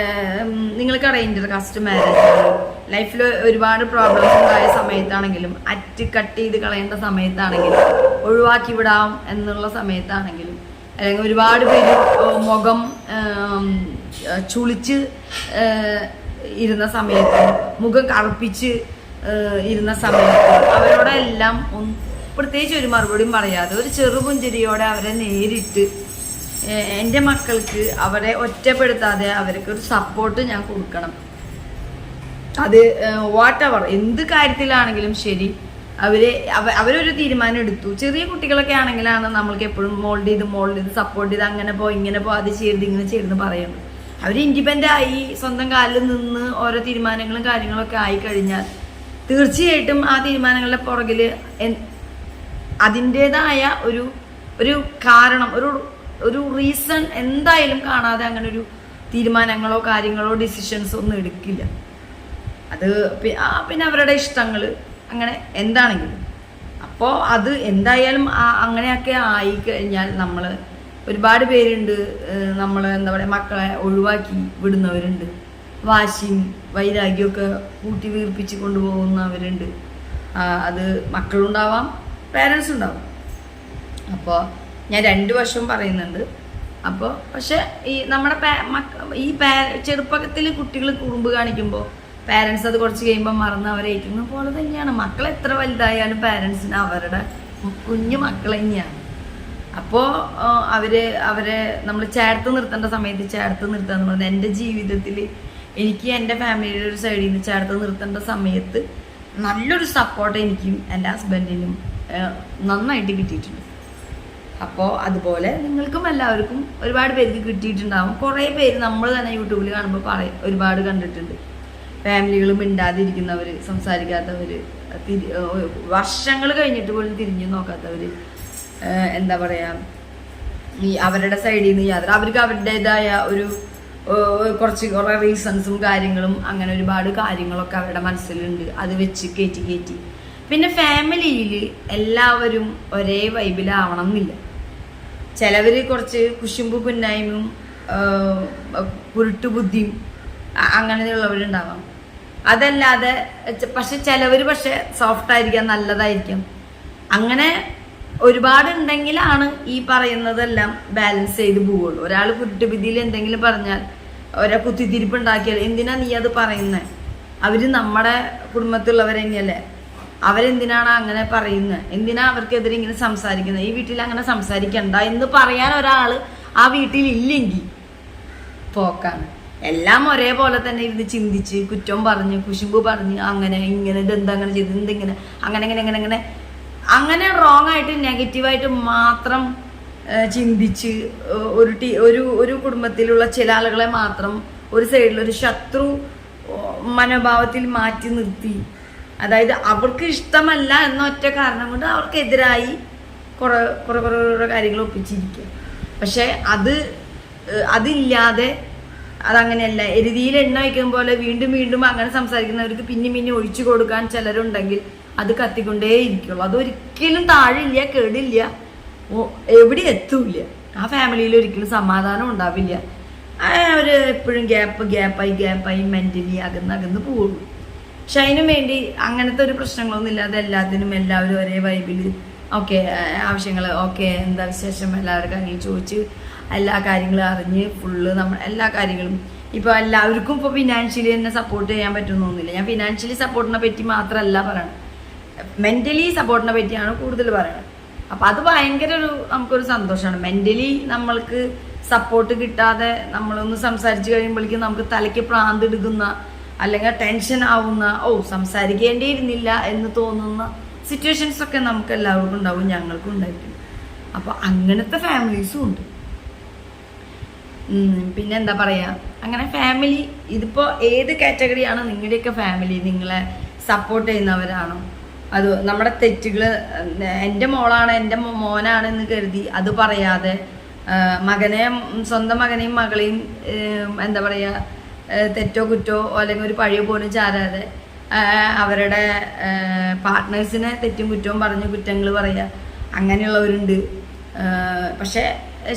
നിങ്ങൾക്കറിയാം, ഇന്റർ കാസ്റ്റ് മാരേജ് ലൈഫിൽ ഒരുപാട് പ്രോബ്ലംസ് ഉണ്ടായ സമയത്താണെങ്കിലും, കട്ട് ചെയ്ത് കളയേണ്ട സമയത്താണെങ്കിലും, ഒഴിവാക്കി വിടാം എന്നുള്ള സമയത്താണെങ്കിലും, അല്ലെങ്കിൽ ഒരുപാട് പേര് മുഖം ചുളിച്ച് ഇരുന്ന സമയത്ത്, മുഖം കറുപ്പിച്ച് ഇരുന്ന സമയത്ത് അവരോടെല്ലാം പ്രത്യേകിച്ച് ഒരു മറുപടിയും പറയാതെ ഒരു ചെറുപുഞ്ചിരിയോടെ അവരെ നേരിട്ട് എൻ്റെ മക്കൾക്ക് അവരെ ഒറ്റപ്പെടുത്താതെ അവർക്ക് ഒരു സപ്പോർട്ട് ഞാൻ കൊടുക്കണം. അത് വാട്ടെവർ എന്ത് കാര്യത്തിലാണെങ്കിലും ശരി, അവരൊരു തീരുമാനം എടുത്തു. ചെറിയ കുട്ടികളൊക്കെ ആണെങ്കിലാണ് നമ്മൾക്ക് എപ്പോഴും മോൾഡ് ചെയ്ത് സപ്പോർട്ട് ചെയ്ത് അങ്ങനെ ഇങ്ങനെ അത് ചെയ്യരുത് ഇങ്ങനെ ചെയ്യരുതെന്ന് പറയുന്നത്. അവർ ഇൻഡിപെൻഡൻ്റ് ആയി സ്വന്തം കാലിൽ നിന്ന് ഓരോ തീരുമാനങ്ങളും കാര്യങ്ങളൊക്കെ ആയി കഴിഞ്ഞാൽ തീർച്ചയായിട്ടും ആ തീരുമാനങ്ങളുടെ പുറകിൽ അതിൻ്റെതായ ഒരു കാരണം, ഒരു റീസൺ എന്തായാലും കാണാതെ അങ്ങനെ ഒരു തീരുമാനങ്ങളോ കാര്യങ്ങളോ ഡിസിഷൻസോ ഒന്നും എടുക്കില്ല. അത് പിന്നെ അവരുടെ ഇഷ്ടങ്ങൾ അങ്ങനെ എന്താണെങ്കിലും. അപ്പോൾ അത് എന്തായാലും അങ്ങനെയൊക്കെ ആയിക്കഴിഞ്ഞാൽ നമ്മൾ ഒരുപാട് പേരുണ്ട്, നമ്മൾ എന്താ പറയുക, മക്കളെ ഒഴിവാക്കി വിടുന്നവരുണ്ട്, വാശിയും വൈരാഗ്യമൊക്കെ കൂട്ടി വീർപ്പിച്ച് കൊണ്ടുപോകുന്നവരുണ്ട്. അത് മക്കളുണ്ടാവാം, പേരൻസ് ഉണ്ടാവും. അപ്പോൾ ഞാൻ 2 വർഷവും പറയുന്നുണ്ട്. അപ്പോൾ പക്ഷെ ഈ നമ്മുടെ ചെറുപ്പത്തിൽ കുട്ടികൾ കുറുമ്പ് കാണിക്കുമ്പോൾ പാരൻസ് അത് കുറച്ച് കഴിയുമ്പോൾ മറന്ന് അവരേറ്റുന്ന പോലെ തന്നെയാണ്. മക്കൾ എത്ര വലുതായാലും പാരൻസിന് അവരുടെ കുഞ്ഞു മക്കൾ തന്നെയാണ്. അപ്പോൾ അവരെ നമ്മൾ ചേർത്ത് നിർത്തേണ്ട സമയത്ത് ചേർത്ത് നിർത്തുക എന്ന് പറയുന്നത് എൻ്റെ ജീവിതത്തിൽ എനിക്ക് എൻ്റെ ഫാമിലിയുടെ ഒരു സൈഡിൽ നിന്ന് ചേർത്ത് നിർത്തേണ്ട സമയത്ത് നല്ലൊരു സപ്പോർട്ട് എനിക്കും എൻ്റെ ഹസ്ബൻഡിനും നന്നായിട്ട് കിട്ടിയിട്ടുണ്ട്. അപ്പോൾ അതുപോലെ നിങ്ങൾക്കും എല്ലാവർക്കും ഒരുപാട് പേർക്ക് കിട്ടിയിട്ടുണ്ടാവും. കുറേ പേര് നമ്മൾ തന്നെ യൂട്യൂബിൽ കാണുമ്പോൾ ഒരുപാട് കണ്ടിട്ടുണ്ട്. ഫാമിലികൾ മിണ്ടാതിരിക്കുന്നവർ, സംസാരിക്കാത്തവർ, വർഷങ്ങൾ കഴിഞ്ഞിട്ട് പോലും തിരിഞ്ഞു നോക്കാത്തവർ, എന്താ പറയുക, ഈ അവരുടെ സൈഡിൽ നിന്ന് അവർക്ക് അവരുടേതായ ഒരു കുറേ റീസൺസും കാര്യങ്ങളും അങ്ങനെ ഒരുപാട് കാര്യങ്ങളൊക്കെ അവരുടെ മനസ്സിലുണ്ട്. അത് വെച്ച് കയറ്റി പിന്നെ ഫാമിലിയിൽ എല്ലാവരും ഒരേ വൈബിലാവണം എന്നില്ല. ചിലവർ കുറച്ച് കുശുമ്പ് കുന്നായ്മയും കുരുട്ടുബുദ്ധിയും അങ്ങനെയുള്ളവരുണ്ടാവാം. അതല്ലാതെ ചിലവർ സോഫ്റ്റ് ആയിരിക്കാം, നല്ലതായിരിക്കാം. അങ്ങനെ ഒരുപാടുണ്ടെങ്കിലാണ് ഈ പറയുന്നതെല്ലാം ബാലൻസ് ചെയ്ത് പോവുള്ളൂ. ഒരാൾ കുരുട്ടുബുദ്ധിയിൽ എന്തെങ്കിലും പറഞ്ഞാൽ, കുത്തിത്തിരിപ്പ് ഉണ്ടാക്കിയാൽ എന്തിനാ നീ അത് പറയുന്നത്? അവർ നമ്മുടെ കുടുംബത്തിലുള്ളവർ തന്നെയല്ലേ, അവരെന്തിനാണ് അങ്ങനെ പറയുന്നത്? എന്തിനാ അവർക്കെതിരെ ഇങ്ങനെ സംസാരിക്കുന്നത്? ഈ വീട്ടിൽ അങ്ങനെ സംസാരിക്കണ്ട എന്ന് പറയാൻ ഒരാൾ ആ വീട്ടിൽ ഇല്ലെങ്കിൽ പോക്കാണ്. എല്ലാം ഒരേപോലെ തന്നെ ഇരുന്ന് ചിന്തിച്ച് കുറ്റം പറഞ്ഞ് കുശുമ്പ് പറഞ്ഞ് അങ്ങനെ ഇങ്ങനെ ഇതെന്താ അങ്ങനെ ചെയ്ത് എന്തിങ്ങനെ അങ്ങനെ റോങ് ആയിട്ട് നെഗറ്റീവായിട്ട് മാത്രം ചിന്തിച്ച് ഒരു കുടുംബത്തിലുള്ള ചില ആളുകളെ മാത്രം ഒരു സൈഡിൽ ഒരു ശത്രു മനോഭാവത്തിൽ മാറ്റി നിർത്തി, അതായത് അവർക്ക് ഇഷ്ടമല്ല എന്ന ഒറ്റ കാരണം കൊണ്ട് അവർക്കെതിരായി കുറെ കാര്യങ്ങൾ ഒപ്പിച്ചിരിക്കുക. പക്ഷെ അതില്ലാതെ അതങ്ങനെയല്ല. എരുതിയിൽ എണ്ണ വയ്ക്കും പോലെ വീണ്ടും വീണ്ടും അങ്ങനെ സംസാരിക്കുന്നവർക്ക് പിന്നെ ഒഴിച്ചു കൊടുക്കാൻ ചിലരുണ്ടെങ്കിൽ അത് കത്തിക്കൊണ്ടേ ഇരിക്കുള്ളൂ. അതൊരിക്കലും താഴില്ല, കേടില്ല, എവിടെ എത്തൂല്ല. ആ ഫാമിലിയിൽ ഒരിക്കലും സമാധാനം ഉണ്ടാവില്ല. അവർ എപ്പോഴും ഗ്യാപ്പായി മെന്റലി അകന്ന് പോവുള്ളൂ. പക്ഷെ അതിനു വേണ്ടി അങ്ങനത്തെ ഒരു പ്രശ്നങ്ങളൊന്നും ഇല്ലാതെ എല്ലാത്തിനും എല്ലാവരും ഒരേ വൈബിൽ ഓക്കെ, ആവശ്യങ്ങൾ ഓക്കെ, എന്താ വിശേഷം, എല്ലാവരുടെ കാര്യങ്ങൾ ചോദിച്ച് എല്ലാ കാര്യങ്ങളും അറിഞ്ഞ് ഫുള്ള് നമ്മൾ എല്ലാ കാര്യങ്ങളും ഇപ്പോൾ എല്ലാവർക്കും ഇപ്പോൾ ഫിനാൻഷ്യലി തന്നെ സപ്പോർട്ട് ചെയ്യാൻ പറ്റുന്നൊന്നുമില്ല. ഞാൻ ഫിനാൻഷ്യലി സപ്പോർട്ടിനെ പറ്റി മാത്രമല്ല പറയണം, മെൻ്റലി സപ്പോർട്ടിനെ പറ്റിയാണ് കൂടുതൽ പറയണത്. അപ്പം അത് ഭയങ്കര നമുക്കൊരു സന്തോഷമാണ്. മെൻ്റലി നമ്മൾക്ക് സപ്പോർട്ട് കിട്ടാതെ നമ്മളൊന്ന് സംസാരിച്ച് കഴിയുമ്പോഴേക്കും നമുക്ക് തലയ്ക്ക് പ്രാന്ത് എടുക്കുന്ന അല്ലെങ്കിൽ ടെൻഷൻ ആവുന്ന സംസാരിക്കേണ്ടിയിരുന്നില്ല എന്ന് തോന്നുന്ന സിറ്റുവേഷൻസ് ഒക്കെ നമുക്ക് എല്ലാവർക്കും ഉണ്ടാവും, ഞങ്ങൾക്കും ഉണ്ടായിട്ടുണ്ട്. അപ്പോൾ അങ്ങനത്തെ ഫാമിലീസും ഉണ്ട്. പിന്നെ എന്താ പറയുക, അങ്ങനെ ഫാമിലി ഇതിപ്പോൾ ഏത് കാറ്റഗറിയാണ് നിങ്ങളുടെയൊക്കെ ഫാമിലി? നിങ്ങളെ സപ്പോർട്ട് ചെയ്യുന്നവരാണോ? അത് നമ്മുടെ തെറ്റുകൾ എൻ്റെ മോളാണ് എൻ്റെ മോനാണെന്ന് കരുതി അത് പറയാതെ സ്വന്തം മകനെയും മകളെയും എന്താ പറയുക തെറ്റോ കുറ്റോ അല്ലെങ്കിൽ ഒരു പഴയ പോലും ചാരാതെ അവരുടെ പാർട്ട്നേഴ്സിനെ തെറ്റും കുറ്റവും പറഞ്ഞ് കുറ്റങ്ങൾ പറയുക, അങ്ങനെയുള്ളവരുണ്ട്. പക്ഷെ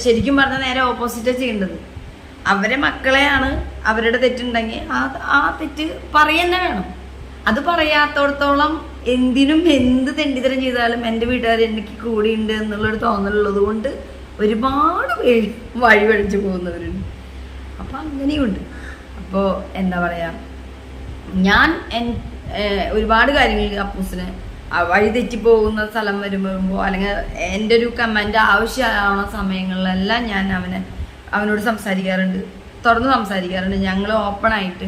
ശരിക്കും പറഞ്ഞാൽ നേരെ ഓപ്പോസിറ്റാണ് ചെയ്യേണ്ടത്. അവരെ മക്കളെയാണ് അവരുടെ തെറ്റുണ്ടെങ്കിൽ ആ തെറ്റ് പറയുന്നേ വേണം. അത് പറയാത്തോടത്തോളം എന്ത് തെണ്ടിത്തരം ചെയ്താലും എൻ്റെ വീട്ടുകാർ എനിക്ക് കൂടിയുണ്ട് എന്നുള്ളൊരു തോന്നലുള്ളത് കൊണ്ട് ഒരുപാട് പേര് വഴിവഴിച്ച് പോകുന്നവരുണ്ട്. അപ്പോൾ അങ്ങനെയുണ്ട്. അപ്പോൾ എന്താ പറയുക, ഞാൻ ഒരുപാട് കാര്യങ്ങൾ അപ്പൂസിന് വഴി തെറ്റിപ്പോകുന്ന സ്ഥലം വരുമ്പോൾ അല്ലെങ്കിൽ എൻ്റെ ഒരു കമൻ്റ് ആവശ്യമാവുന്ന സമയങ്ങളിലെല്ലാം ഞാൻ അവനോട് സംസാരിക്കാറുണ്ട്, തുറന്ന് സംസാരിക്കാറുണ്ട്. ഞങ്ങൾ ഓപ്പണായിട്ട്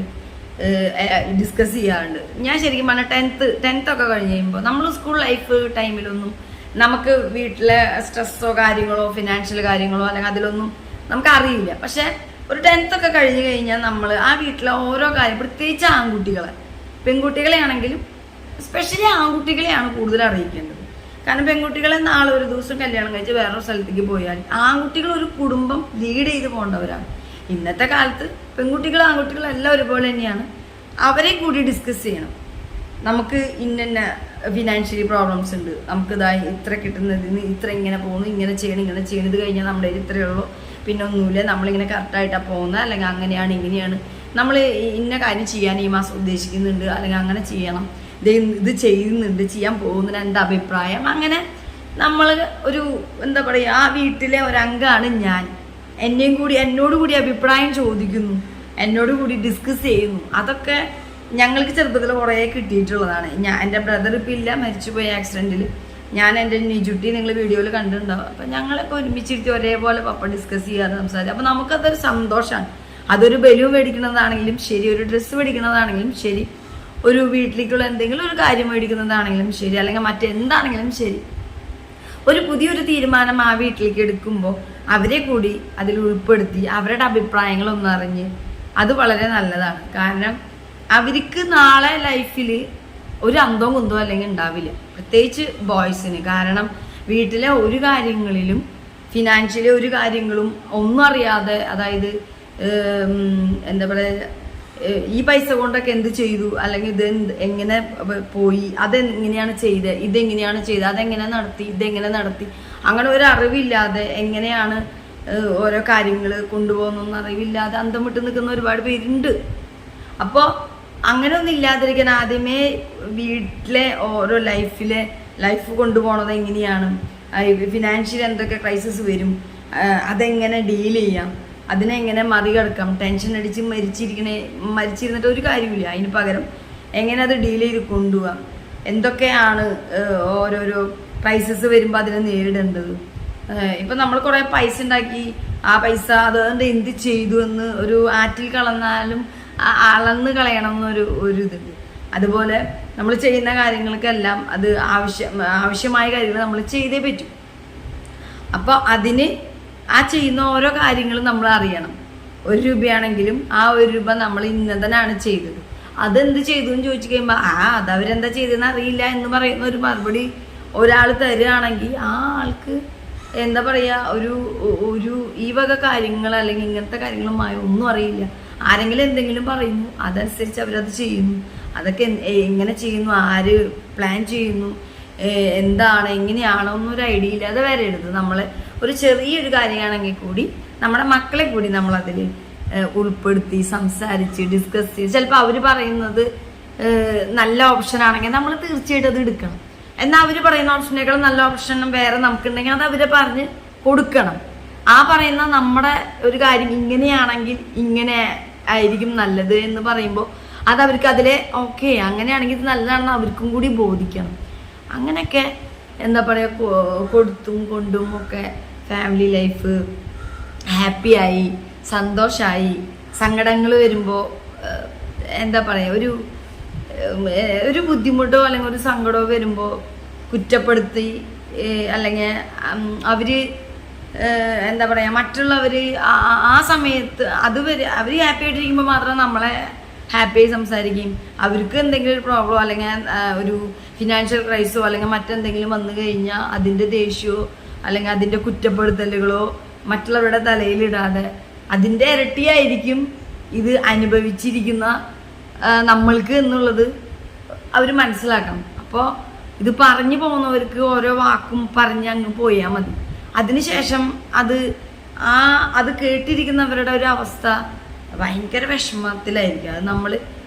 ഡിസ്കസ് ചെയ്യാറുണ്ട്. ഞാൻ ശരിക്കും പറഞ്ഞാൽ ടെൻത്ത് ഒക്കെ കഴിഞ്ഞ് കഴിയുമ്പോൾ നമ്മൾ സ്കൂൾ ലൈഫ് ടൈമിലൊന്നും നമുക്ക് വീട്ടിലെ സ്ട്രെസ്സോ കാര്യങ്ങളോ ഫിനാൻഷ്യൽ കാര്യങ്ങളോ അല്ലെങ്കിൽ അതിലൊന്നും നമുക്ക് അറിയില്ല. പക്ഷെ ഒരു 10th ഒക്കെ കഴിഞ്ഞ് കഴിഞ്ഞാൽ നമ്മൾ ആ വീട്ടിലെ ഓരോ കാര്യം, പ്രത്യേകിച്ച് ആൺകുട്ടികളെ, പെൺകുട്ടികളെ ആണെങ്കിലും സ്പെഷ്യലി ആൺകുട്ടികളെയാണ് കൂടുതൽ അറിയിക്കേണ്ടത്. കാരണം പെൺകുട്ടികളെ നാളെ ഒരു ദിവസം കല്യാണം കഴിച്ച് വേറൊരു സ്ഥലത്തേക്ക് പോയാൽ ആൺകുട്ടികൾ ഒരു കുടുംബം ലീഡ് ചെയ്ത് പോകേണ്ടവരാണ്. ഇന്നത്തെ കാലത്ത് പെൺകുട്ടികൾ ആൺകുട്ടികൾ എല്ലാം ഒരുപോലെ തന്നെയാണ്. അവരെ കൂടി ഡിസ്കസ് ചെയ്യണം. നമുക്ക് ഇന്ന ഫിനാൻഷ്യലി പ്രോബ്ലംസ് ഉണ്ട്, നമുക്ക് ഇത്ര കിട്ടുന്നതിന് ഇത്ര ഇങ്ങനെ പോകുന്നു, ഇങ്ങനെ ചെയ്യണം ഇത് കഴിഞ്ഞാൽ നമ്മുടെ ഇത്രയേ ഉള്ളൂ, പിന്നെ ഒന്നുമില്ല, നമ്മളിങ്ങനെ കറക്റ്റായിട്ടാണ് പോകുന്നത്, അല്ലെങ്കിൽ അങ്ങനെയാണ് ഇങ്ങനെയാണ്, നമ്മൾ ഇന്ന കാര്യം ചെയ്യാൻ ഈ മാസം ഉദ്ദേശിക്കുന്നുണ്ട്, അല്ലെങ്കിൽ അങ്ങനെ ചെയ്യണം, ഇത് ചെയ്യുന്നുണ്ട്, ചെയ്യാൻ പോകുന്നതിന് എൻ്റെ അഭിപ്രായം. അങ്ങനെ നമ്മൾ ഒരു എന്താ പറയുക, ആ വീട്ടിലെ ഒരംഗമാണ് ഞാൻ. എന്നോട് കൂടി അഭിപ്രായം ചോദിക്കുന്നു, എന്നോട് കൂടി ഡിസ്കസ് ചെയ്യുന്നു. അതൊക്കെ ഞങ്ങൾക്ക് ചെറുപ്പത്തിൽ കുറേ കിട്ടിയിട്ടുള്ളതാണ്. എൻ്റെ ബ്രദർ ഇപ്പം ഇല്ല, മരിച്ചുപോയി ആക്സിഡൻറ്റിൽ. ഞാൻ എൻ്റെ നിജുട്ടി നിങ്ങൾ വീഡിയോയിൽ കണ്ടിട്ടുണ്ടാവും. അപ്പം ഞങ്ങളൊക്കെ ഒരുമിച്ചിരുത്തി ഒരേപോലെ പപ്പ ഡിസ്കസ് ചെയ്യാറ്, സംസാരിക്കും. അപ്പം നമുക്കതൊരു സന്തോഷമാണ്. അതൊരു ബലൂൺ മേടിക്കുന്നതാണെങ്കിലും ശരി, ഒരു ഡ്രസ്സ് മേടിക്കുന്നതാണെങ്കിലും ശരി, ഒരു വീട്ടിലേക്കുള്ള എന്തെങ്കിലും ഒരു കാര്യം മേടിക്കുന്നതാണെങ്കിലും ശരി, അല്ലെങ്കിൽ മറ്റെന്താണെങ്കിലും ശരി, ഒരു പുതിയൊരു തീരുമാനം ആ വീട്ടിലേക്ക് എടുക്കുമ്പോൾ അവരെ കൂടി അതിൽ ഉൾപ്പെടുത്തി അവരുടെ അഭിപ്രായങ്ങളൊന്നും അറിഞ്ഞ് അത് വളരെ നല്ലതാണ്. കാരണം അവർക്ക് നാളെ ലൈഫിൽ ഒരു അന്തവും കുന്തവും അല്ലെങ്കിൽ ഉണ്ടാവില്ല, പ്രത്യേകിച്ച് ബോയ്സിന്. കാരണം വീട്ടിലെ ഒരു കാര്യങ്ങളിലും ഫിനാൻഷ്യലി ഒരു കാര്യങ്ങളും ഒന്നും അറിയാതെ, അതായത് എന്താ പറയുക, ഈ പൈസ കൊണ്ടൊക്കെ എന്ത് ചെയ്തു, അല്ലെങ്കിൽ ഇത് എങ്ങനെ പോയി, അതെങ്ങനെയാണ് ചെയ്തത്, ഇതെങ്ങനെയാണ് ചെയ്തത്, അതെങ്ങനെ നടത്തി, ഇതെങ്ങനെ നടത്തി, അങ്ങനെ ഒരു അറിവില്ലാതെ എങ്ങനെയാണ് ഓരോ കാര്യങ്ങൾ കൊണ്ടുപോകുന്നൊന്നും അറിവില്ലാതെ അന്തം വിട്ട് നിൽക്കുന്ന ഒരുപാട് പേരുണ്ട്. അപ്പോൾ അങ്ങനെ ഒന്നും ഇല്ലാതിരിക്കാൻ ആദ്യമേ വീട്ടിലെ ഓരോ ലൈഫ് കൊണ്ടുപോകണത് എങ്ങനെയാണ്, ഫിനാൻഷ്യൽ എന്തൊക്കെ ക്രൈസിസ് വരും, അതെങ്ങനെ ഡീൽ ചെയ്യാം, അതിനെങ്ങനെ മറികടക്കാം, ടെൻഷൻ അടിച്ച് മരിച്ചിരുന്നിട്ട് ഒരു കാര്യമില്ല, അതിന് പകരം എങ്ങനെ അത് ഡീൽ ചെയ്ത് കൊണ്ടുപോകാം, എന്തൊക്കെയാണ് ഓരോരോ ക്രൈസിസ് വരുമ്പോൾ അതിനെ നേരിടേണ്ടത്. ഇപ്പം നമ്മൾ കുറേ പൈസ ഉണ്ടാക്കി ആ പൈസ അതുകൊണ്ട് എന്ത് ചെയ്തു എന്ന് ഒരു ആറ്റിൽ കളഞ്ഞാലും അളന്ന് കളയണം എന്നൊരു ഇതുണ്ട്. അതുപോലെ നമ്മൾ ചെയ്യുന്ന കാര്യങ്ങൾക്കെല്ലാം അത് ആവശ്യമായ കാര്യങ്ങൾ നമ്മൾ ചെയ്തേ പറ്റും. അപ്പോൾ അതിന് ആ ചെയ്യുന്ന ഓരോ കാര്യങ്ങളും നമ്മൾ അറിയണം. 1 രൂപയാണെങ്കിലും ആ 1 രൂപ നമ്മൾ ഇന്നതനാണ് ചെയ്തത്, അതെന്ത് ചെയ്തു എന്ന് ചോദിച്ചു കഴിയുമ്പോൾ അതവരെന്താ ചെയ്തതെന്ന് അറിയില്ല എന്ന് പറയുന്ന ഒരു മറുപടി ഒരാൾ തരുകയാണെങ്കിൽ ആ ആൾക്ക് എന്താ പറയുക, ഒരു ഈ വക കാര്യങ്ങൾ അല്ലെങ്കിൽ ഇങ്ങനത്തെ കാര്യങ്ങളുമായി ഒന്നും അറിയില്ല. ആരെങ്കിലും എന്തെങ്കിലും പറയുന്നു, അതനുസരിച്ച് അവരത് ചെയ്യുന്നു. അതൊക്കെ എങ്ങനെ ചെയ്യുന്നു, ആര് പ്ലാൻ ചെയ്യുന്നു, എന്താണ് എങ്ങനെയാണോ എന്നൊരു ഐഡിയ ഇല്ലാതെ വരരുത്. നമ്മൾ ഒരു ചെറിയൊരു കാര്യമാണെങ്കിൽ കൂടി നമ്മുടെ മക്കളെ കൂടി നമ്മളതിൽ ഉൾപ്പെടുത്തി സംസാരിച്ച് ഡിസ്കസ് ചെയ്ത്, ചിലപ്പോൾ അവർ പറയുന്നത് നല്ല ഓപ്ഷൻ ആണെങ്കിൽ നമ്മൾ തീർച്ചയായിട്ടും അത് എടുക്കണം. എന്നാൽ അവർ പറയുന്ന ഓപ്ഷനേക്കാൾ നല്ല ഓപ്ഷൻ വേറെ നമുക്കുണ്ടെങ്കിൽ അത് അവരെ പറഞ്ഞ് കൊടുക്കണം. ആ പറയുന്ന നമ്മുടെ ഒരു കാര്യം ഇങ്ങനെയാണെങ്കിൽ ഇങ്ങനെ ആയിരിക്കും നല്ലത് എന്ന് പറയുമ്പോൾ അത് അവർക്ക് അതിലെ ഓക്കെ അങ്ങനെയാണെങ്കിൽ ഇത് നല്ലതാണെന്ന് അവർക്കും കൂടി ബോധിക്കണം. അങ്ങനെയൊക്കെ എന്താ പറയുക, കൊടുത്തും കൊണ്ടും ഒക്കെ ഫാമിലി ലൈഫ് ഹാപ്പിയായി സന്തോഷമായി. സങ്കടങ്ങൾ വരുമ്പോൾ എന്താ പറയുക, ഒരു ബുദ്ധിമുട്ടോ അല്ലെങ്കിൽ ഒരു സങ്കടമോ വരുമ്പോൾ കുറ്റപ്പെടുത്തി അല്ലെങ്കിൽ അവർ എന്താ പറയുക, മറ്റുള്ളവർ ആ സമയത്ത് അതുവരെ അവർ ഹാപ്പി ആയിട്ടിരിക്കുമ്പോൾ മാത്രം നമ്മളെ ഹാപ്പിയായി സംസാരിക്കും. അവർക്ക് എന്തെങ്കിലും ഒരു പ്രോബ്ലമോ അല്ലെങ്കിൽ ഒരു ഫിനാൻഷ്യൽ ക്രൈസോ അല്ലെങ്കിൽ മറ്റെന്തെങ്കിലും വന്നു കഴിഞ്ഞാൽ അതിൻ്റെ ദേഷ്യമോ അല്ലെങ്കിൽ അതിൻ്റെ കുറ്റപ്പെടുത്തലുകളോ മറ്റുള്ളവരുടെ തലയിലിടാതെ അതിൻ്റെ ഇരട്ടിയായിരിക്കും ഇത് അനുഭവിച്ചിരിക്കുന്ന നമ്മൾക്ക് എന്നുള്ളത് അവർ മനസ്സിലാക്കണം. അപ്പോൾ ഇത് പറഞ്ഞു പോകുന്നവർക്ക് ഓരോ വാക്കും പറഞ്ഞ് അങ്ങ് പോയാൽ മതി. അതിനുശേഷം അത് കേട്ടിരിക്കുന്നവരുടെ ഒരു അവസ്ഥ ഭയങ്കര വിഷമത്തിലായിരിക്കും. അത്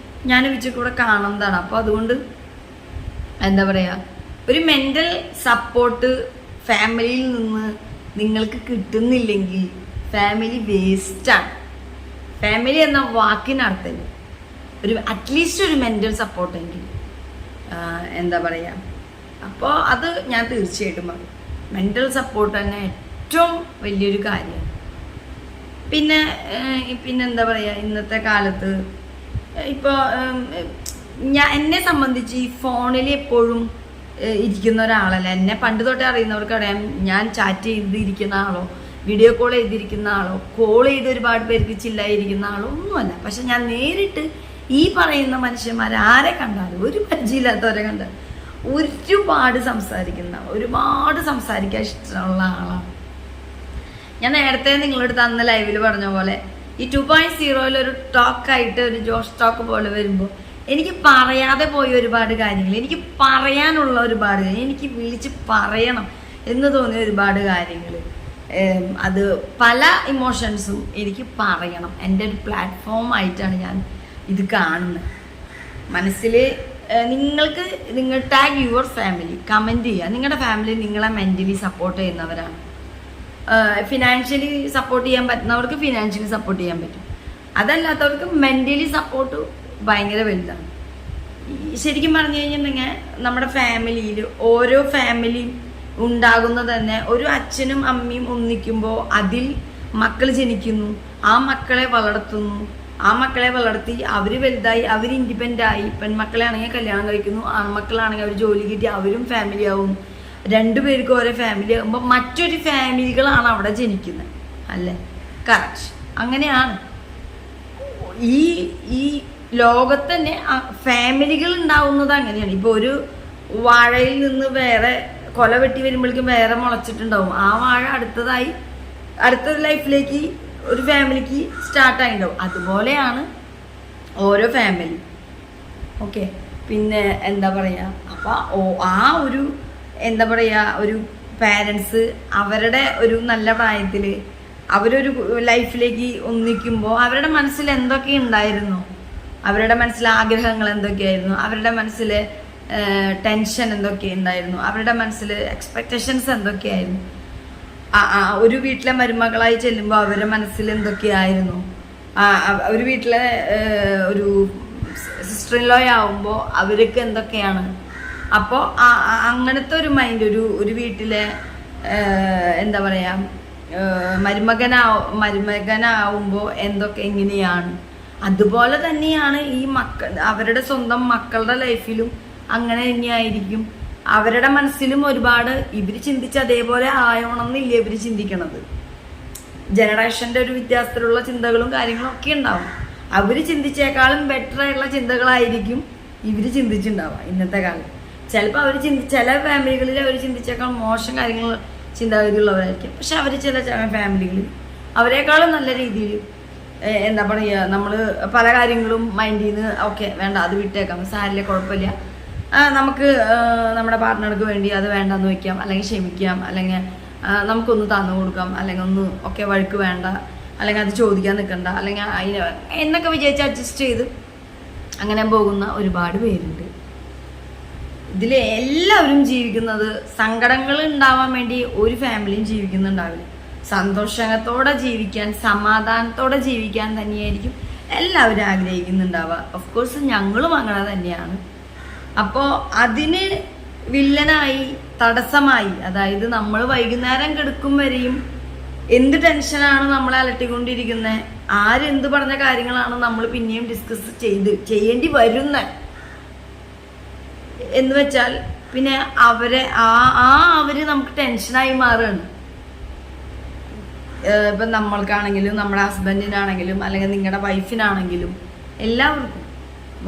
ഞാൻ കൂടെ കാണുന്നതാണ്. അപ്പോൾ അതുകൊണ്ട് എന്താ പറയുക, ഒരു മെൻ്റൽ സപ്പോർട്ട് ഫാമിലിയിൽ നിന്ന് നിങ്ങൾക്ക് കിട്ടുന്നില്ലെങ്കിൽ ഫാമിലി വേസ്റ്റാണ്. ഫാമിലി എന്ന വാക്കിനർത്ഥം അറ്റ്ലീസ്റ്റ് ഒരു മെൻ്റൽ സപ്പോർട്ടെങ്കിൽ എന്താ പറയുക. അപ്പോൾ അത് ഞാൻ തീർച്ചയായിട്ടും പറയും. മെൻ്റൽ സപ്പോർട്ട് തന്നെ ഏറ്റവും വലിയൊരു കാര്യമാണ്. പിന്നെ എന്താ പറയുക, ഇന്നത്തെ കാലത്ത് ഇപ്പോൾ എന്നെ സംബന്ധിച്ച് ഈ ഫോണിൽ എപ്പോഴും ഇരിക്കുന്ന ഒരാളല്ല. എന്നെ പണ്ട് തൊട്ടേ അറിയുന്നവർക്കറിയാം, ഞാൻ ചാറ്റ് ചെയ്തിരിക്കുന്ന ആളോ വീഡിയോ കോൾ ചെയ്തിരിക്കുന്ന ആളോ കോൾ ചെയ്ത് ഒരുപാട് പേർക്ക് ചില്ലായിരിക്കുന്ന ആളോ ഒന്നുമല്ല. പക്ഷെ ഞാൻ നേരിട്ട് ഈ പറയുന്ന മനുഷ്യന്മാരെ ആരെ കണ്ടാലും, ഒരു പരിചയമില്ലാത്തവരെ കണ്ടാൽ ഒരുപാട് സംസാരിക്കാൻ ഇഷ്ടമുള്ള ആളാണ്. ഞാൻ നേരത്തെ നിങ്ങളടുത്ത് അന്ന് ലൈവിൽ പറഞ്ഞ പോലെ ഈ 2.0 ഒരു ടോക്കായിട്ട് ഒരു ജോഷ് ടോക്ക് പോലെ വരുമ്പോൾ എനിക്ക് പറയാതെ പോയ ഒരുപാട് കാര്യങ്ങൾ, എനിക്ക് പറയാനുള്ള ഒരുപാട് കാര്യങ്ങൾ, എനിക്ക് വിളിച്ച് പറയണം എന്ന് തോന്നിയ ഒരുപാട് കാര്യങ്ങൾ, അത് പല ഇമോഷൻസും എനിക്ക് പറയണം. എൻ്റെ ഒരു പ്ലാറ്റ്ഫോം ആയിട്ടാണ് ഞാൻ ഇത് കാണുന്നത്. മനസ്സിൽ നിങ്ങൾ ടാഗ് യുവർ ഫാമിലി, കമൻറ്റ് ചെയ്യുക. നിങ്ങളുടെ ഫാമിലി നിങ്ങളെ മെൻ്റലി സപ്പോർട്ട് ചെയ്യുന്നവരാണ്. ഫിനാൻഷ്യലി സപ്പോർട്ട് ചെയ്യാൻ പറ്റുന്നവർക്ക് ഫിനാൻഷ്യലി സപ്പോർട്ട് ചെയ്യാൻ പറ്റും. അതല്ലാത്തവർക്ക് മെൻ്റലി സപ്പോർട്ട് ഭയങ്കര വലുതാണ്. ശരിക്കും പറഞ്ഞു കഴിഞ്ഞിട്ടുണ്ടെങ്കിൽ നമ്മുടെ ഫാമിലിയിൽ ഓരോ ഫാമിലിയും ഉണ്ടാകുന്നത് തന്നെ ഒരു അച്ഛനും അമ്മയും ഒന്നിക്കുമ്പോൾ അതിൽ മക്കൾ ജനിക്കുന്നു, ആ മക്കളെ വളർത്തി അവർ വലുതായി, അവർ ഇൻഡിപെൻഡൻ്റ് ആയി. പെൺമക്കളെ ആണെങ്കിൽ കല്യാണം കഴിക്കുന്നു, ആൺമക്കളാണെങ്കിൽ അവർ ജോലി കിട്ടി അവരും ഫാമിലി ആവും. രണ്ടുപേർക്കും ഓരോ ഫാമിലി ആകുമ്പോൾ മറ്റൊരു ഫാമിലികളാണ് അവിടെ ജനിക്കുന്നത് അല്ലേ? കറക്റ്റ്, അങ്ങനെയാണ്. ഈ ഈ ലോകത്ത് തന്നെ ഫാമിലികൾ ഉണ്ടാവുന്നത് അങ്ങനെയാണ്. ഇപ്പോൾ ഒരു വാഴയിൽ നിന്ന് വേറെ കൊല വെട്ടി വരുമ്പോഴേക്കും വേറെ മുളച്ചിട്ടുണ്ടാവും. ആ വാഴ അടുത്തൊരു ലൈഫിലേക്ക് ഒരു ഫാമിലിക്ക് സ്റ്റാർട്ടായിട്ടുണ്ടാവും. അതുപോലെയാണ് ഓരോ ഫാമിലി. ഓക്കെ, പിന്നെ എന്താ പറയുക, അപ്പോൾ ആ ഒരു എന്താ പറയുക, ഒരു പാരൻസ് അവരുടെ ഒരു നല്ല പ്രായത്തിൽ അവരൊരു ലൈഫിലേക്ക് ഒന്നിക്കുമ്പോൾ അവരുടെ മനസ്സിൽ എന്തൊക്കെ ഉണ്ടായിരുന്നു, അവരുടെ മനസ്സിൽ ആഗ്രഹങ്ങൾ എന്തൊക്കെയായിരുന്നു, അവരുടെ മനസ്സിൽ ടെൻഷൻ എന്തൊക്കെ ഉണ്ടായിരുന്നു, അവരുടെ മനസ്സിൽ എക്സ്പെക്റ്റേഷൻസ് എന്തൊക്കെയായിരുന്നു, ഒരു വീട്ടിലെ മരുമകളായി ചെല്ലുമ്പോൾ അവരുടെ മനസ്സിൽ എന്തൊക്കെയായിരുന്നു, ഒരു വീട്ടിലെ ഒരു സിസ്റ്റർ ഇൻ ലോ ആവുമ്പോൾ അവർക്ക് എന്തൊക്കെയാണ്. അപ്പോൾ അങ്ങനത്തെ ഒരു മൈൻഡ് ഒരു വീട്ടിലെ എന്താ പറയുക മരുമകനാവുമ്പോൾ എന്തൊക്കെ എങ്ങനെയാണ്, അതുപോലെ തന്നെയാണ് ഈ അവരുടെ സ്വന്തം മക്കളുടെ ലൈഫിലും അങ്ങനെ തന്നെയായിരിക്കും. അവരുടെ മനസ്സിലും ഒരുപാട് ഇവർ ചിന്തിച്ച് അതേപോലെ ആയോണമെന്നില്ല ഇവർ ചിന്തിക്കണത്. ജനറേഷൻ്റെ ഒരു വ്യത്യാസത്തിലുള്ള ചിന്തകളും കാര്യങ്ങളും ഒക്കെ ഉണ്ടാവും. അവർ ചിന്തിച്ചേക്കാളും ബെറ്റർ ആയിട്ടുള്ള ചിന്തകളായിരിക്കും ഇവർ ചിന്തിച്ചിട്ടുണ്ടാവുക ഇന്നത്തെ കാലം. ചിലപ്പോൾ ചില ഫാമിലികളിൽ അവർ ചിന്തിച്ചേക്കാൾ മോശം കാര്യങ്ങൾ ചിന്താഗതിയുള്ളവരായിരിക്കും. പക്ഷെ അവർ ചില ഫാമിലികളിൽ അവരെക്കാളും നല്ല രീതിയിൽ എന്താ പറയുക, നമ്മൾ പല കാര്യങ്ങളും മൈൻഡിൽ നിന്ന് ഓക്കെ വേണ്ട അത് വിട്ടേക്കാം, സാരില്ല കുഴപ്പമില്ല, നമുക്ക് നമ്മുടെ പാർട്ട്ണർക്ക് വേണ്ടി അത് വേണ്ടെന്ന് വയ്ക്കാം, അല്ലെങ്കിൽ ക്ഷമിക്കാം, അല്ലെങ്കിൽ നമുക്കൊന്ന് തന്നു കൊടുക്കാം, അല്ലെങ്കിൽ ഒന്ന് ഒക്കെ വഴക്ക് വേണ്ട, അല്ലെങ്കിൽ അത് ചോദിക്കാൻ നിൽക്കണ്ട, അല്ലെങ്കിൽ അതിന് എന്നൊക്കെ വിചാരിച്ച് അഡ്ജസ്റ്റ് ചെയ്ത് അങ്ങനെ പോകുന്ന ഒരുപാട് പേരുണ്ട്. ഇതിൽ എല്ലാവരും ജീവിക്കുന്നത് സങ്കടങ്ങൾ ഉണ്ടാവാൻ വേണ്ടി ഒരു ഫാമിലിയും ജീവിക്കുന്നുണ്ടാവില്ല. സന്തോഷത്തോടെ ജീവിക്കാൻ, സമാധാനത്തോടെ ജീവിക്കാൻ തന്നെയായിരിക്കും എല്ലാവരും ആഗ്രഹിക്കുന്നുണ്ടാവുക. ഓഫ് കോഴ്സ് ഞങ്ങളും അങ്ങനെ തന്നെയാണ്. അപ്പോൾ അതിന് വില്ലനായി തടസ്സമായി, അതായത് നമ്മൾ വൈകുന്നേരം കിടക്കും വരെയും എന്ത് ടെൻഷനാണ് നമ്മളെ അലട്ടിക്കൊണ്ടിരിക്കുന്നത്, ആരെന്ത് പറഞ്ഞ കാര്യങ്ങളാണ് നമ്മൾ പിന്നെയും ഡിസ്കസ് ചെയ്യേണ്ടി വരുന്നത് എന്ന് വെച്ചാൽ പിന്നെ അവര് നമുക്ക് ടെൻഷനായി മാറുകയാണ്. ഇപ്പം നമ്മൾക്കാണെങ്കിലും നമ്മുടെ ഹസ്ബൻഡിനാണെങ്കിലും അല്ലെങ്കിൽ നിങ്ങളുടെ വൈഫിനാണെങ്കിലും എല്ലാവർക്കും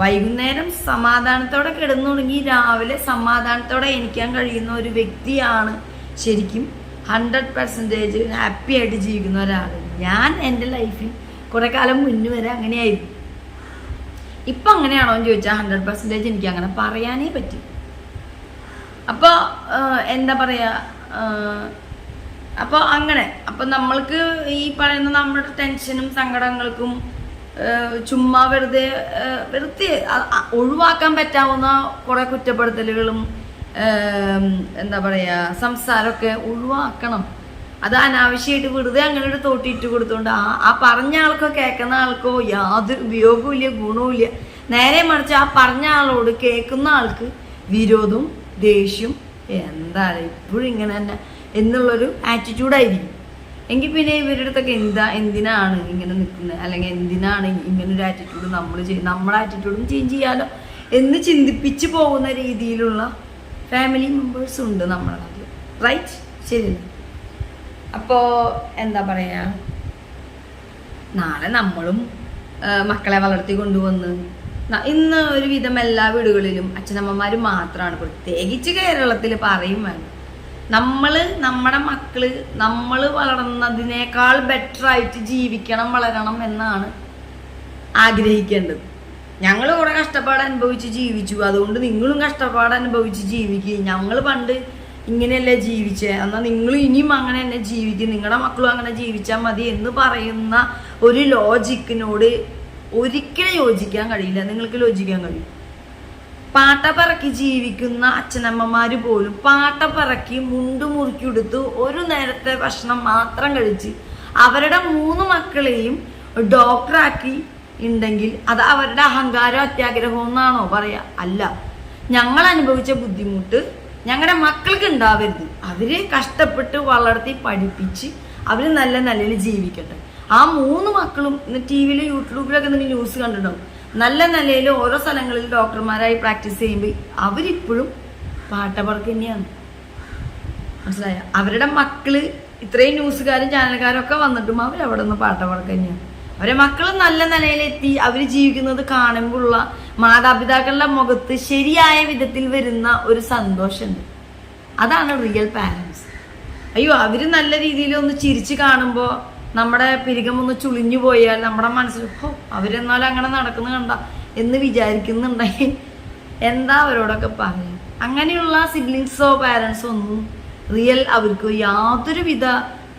വൈകുന്നേരം സമാധാനത്തോടെ കിടന്നു തുടങ്ങി രാവിലെ സമാധാനത്തോടെ എണീക്കാൻ കഴിയുന്ന ഒരു വ്യക്തിയാണ് ശരിക്കും 100% ഹാപ്പി ആയിട്ട് ജീവിക്കുന്ന ഒരാൾ. ഞാൻ എൻ്റെ ലൈഫിൽ കുറെ കാലം മുന്നേ വരെ അങ്ങനെയായിരുന്നു. ഇപ്പം അങ്ങനെയാണോ എന്ന് ചോദിച്ചാൽ 100% എനിക്ക് അങ്ങനെ പറയാനേ പറ്റും. അപ്പോൾ എന്താ പറയുക, അപ്പോൾ അങ്ങനെ അപ്പോൾ നമ്മൾക്ക് ഈ പറയുന്ന നമ്മുടെ ടെൻഷനും സങ്കടങ്ങൾക്കും ചുമ്മാ വെറുതെ ഒഴിവാക്കാൻ പറ്റാവുന്ന കുറെ കുറ്റപ്പെടുത്തലുകളും എന്താ പറയുക സംസാരമൊക്കെ ഒഴിവാക്കണം. അത് അനാവശ്യമായിട്ട് വെറുതെ അങ്ങനെ ഒരു തോട്ടിട്ട് കൊടുത്തോണ്ട് ആ പറഞ്ഞ ആൾക്കോ കേൾക്കുന്ന ആൾക്കോ യാതൊരു ഉപയോഗവും ഇല്ല, ഗുണവും ഇല്ല. നേരെ മറിച്ച് ആ പറഞ്ഞ ആളോട് കേൾക്കുന്ന ആൾക്ക് വിരോധവും ദേഷ്യം എന്താണ് ഇപ്പോഴും ഇങ്ങനെ തന്നെ എന്നുള്ളൊരു ആറ്റിറ്റ്യൂഡായിരിക്കും. എങ്കിൽ പിന്നെ ഇവരുടെ അടുത്തൊക്കെ എന്തിനാണ് ഇങ്ങനെ നിൽക്കുന്നത്, അല്ലെങ്കിൽ എന്തിനാണ് ഇങ്ങനൊരു ആറ്റിറ്റ്യൂഡ് നമ്മുടെ ആറ്റിറ്റ്യൂഡും ചേഞ്ച് ചെയ്യാലോ എന്ന് ചിന്തിപ്പിച്ച് പോകുന്ന രീതിയിലുള്ള ഫാമിലി മെമ്പേഴ്സും ഉണ്ട് നമ്മുടെ നാട്ടിൽ. റൈറ്റ്, ശരിയല്ല? അപ്പോൾ എന്താ പറയുക, നാളെ നമ്മളും മക്കളെ വളർത്തി കൊണ്ടുവന്ന് ഇന്ന് ഒരുവിധം എല്ലാ വീടുകളിലും അച്ഛനമ്മമാർ മാത്രമാണ്, പ്രത്യേകിച്ച് കേരളത്തിൽ പറയും വേണം, നമ്മുടെ മക്കള് നമ്മൾ വളർന്നതിനേക്കാൾ ബെറ്റർ ആയിട്ട് ജീവിക്കണം, വളരണം എന്നാണ് ആഗ്രഹിക്കേണ്ടത്. ഞങ്ങൾ കുറെ കഷ്ടപ്പാട് അനുഭവിച്ച് ജീവിച്ചു, അതുകൊണ്ട് നിങ്ങളും കഷ്ടപ്പാട് അനുഭവിച്ച് ജീവിക്കുക. ഞങ്ങൾ പണ്ട് ഇങ്ങനെയല്ലേ ജീവിച്ചേ, എന്നാൽ നിങ്ങൾ ഇനിയും അങ്ങനെ തന്നെ ജീവിക്കും, നിങ്ങളുടെ മക്കളും അങ്ങനെ ജീവിച്ചാൽ മതി എന്ന് പറയുന്ന ഒരു ലോജിക്കിനോട് ഒരിക്കലും യോജിക്കാൻ കഴിയില്ല. നിങ്ങൾക്ക് യോജിക്കാൻ കഴിയും? പാട്ടപ്പറക്കി ജീവിക്കുന്ന അച്ഛനമ്മമാര് പോലും പാട്ടപ്പറക്കി മുണ്ടു മുറുക്കി എടുത്ത് ഒരു നേരത്തെ ഭക്ഷണം മാത്രം കഴിച്ച് അവരുടെ 3 മക്കളെയും ഡോക്ടറാക്കി ഉണ്ടെങ്കിൽ അത് അവരുടെ അഹങ്കാരം അത്യാഗ്രഹം എന്നാണോ പറയാ? അല്ല. ഞങ്ങൾ അനുഭവിച്ച ബുദ്ധിമുട്ട് ഞങ്ങളുടെ മക്കൾക്ക് ഉണ്ടാവരുത്. അവരെ കഷ്ടപ്പെട്ട് വളർത്തി പഠിപ്പിച്ച് അവർ നല്ല നിലയിൽ ജീവിക്കട്ടെ. ആ 3 മക്കളും TV-ലും യൂട്യൂബിലൊക്കെ നിങ്ങൾ ന്യൂസ് കണ്ടിട്ടുണ്ടാവും. നല്ല നിലയിൽ ഓരോ സ്ഥലങ്ങളിൽ ഡോക്ടർമാരായി പ്രാക്ടീസ് ചെയ്യുമ്പോൾ അവരിപ്പോഴും പാട്ടപ്പറക്ക് തന്നെയാണ്. മനസ്സിലായ? അവരുടെ മക്കള് ഇത്രയും ന്യൂസുകാരും ചാനൽക്കാരും ഒക്കെ വന്നിട്ടും അവരവിടെ നിന്ന് പാട്ടപാടൊക്കെ തന്നെയാണ്. അവരെ മക്കൾ നല്ല നിലയിലെത്തി അവർ ജീവിക്കുന്നത് കാണുമ്പോഴുള്ള മാതാപിതാക്കളുടെ മുഖത്ത് ശരിയായ വിധത്തിൽ വരുന്ന ഒരു സന്തോഷമുണ്ട്. അതാണ് റിയൽ പാരൻസ്. അയ്യോ അവര് നല്ല രീതിയിൽ ഒന്ന് ചിരിച്ച് കാണുമ്പോൾ നമ്മുടെ പിരികമൊന്ന് ചുളിഞ്ഞു പോയാൽ നമ്മുടെ മനസ്സിൽ അവരെന്നാലും അങ്ങനെ നടക്കുന്ന കണ്ട എന്ന് വിചാരിക്കുന്നുണ്ടെങ്കിൽ എന്താ അവരോടൊക്കെ പറയാം. അങ്ങനെയുള്ള സിബ്ലിങ്സോ പാരൻസോ ഒന്നും റിയൽ അവർക്ക് യാതൊരുവിധ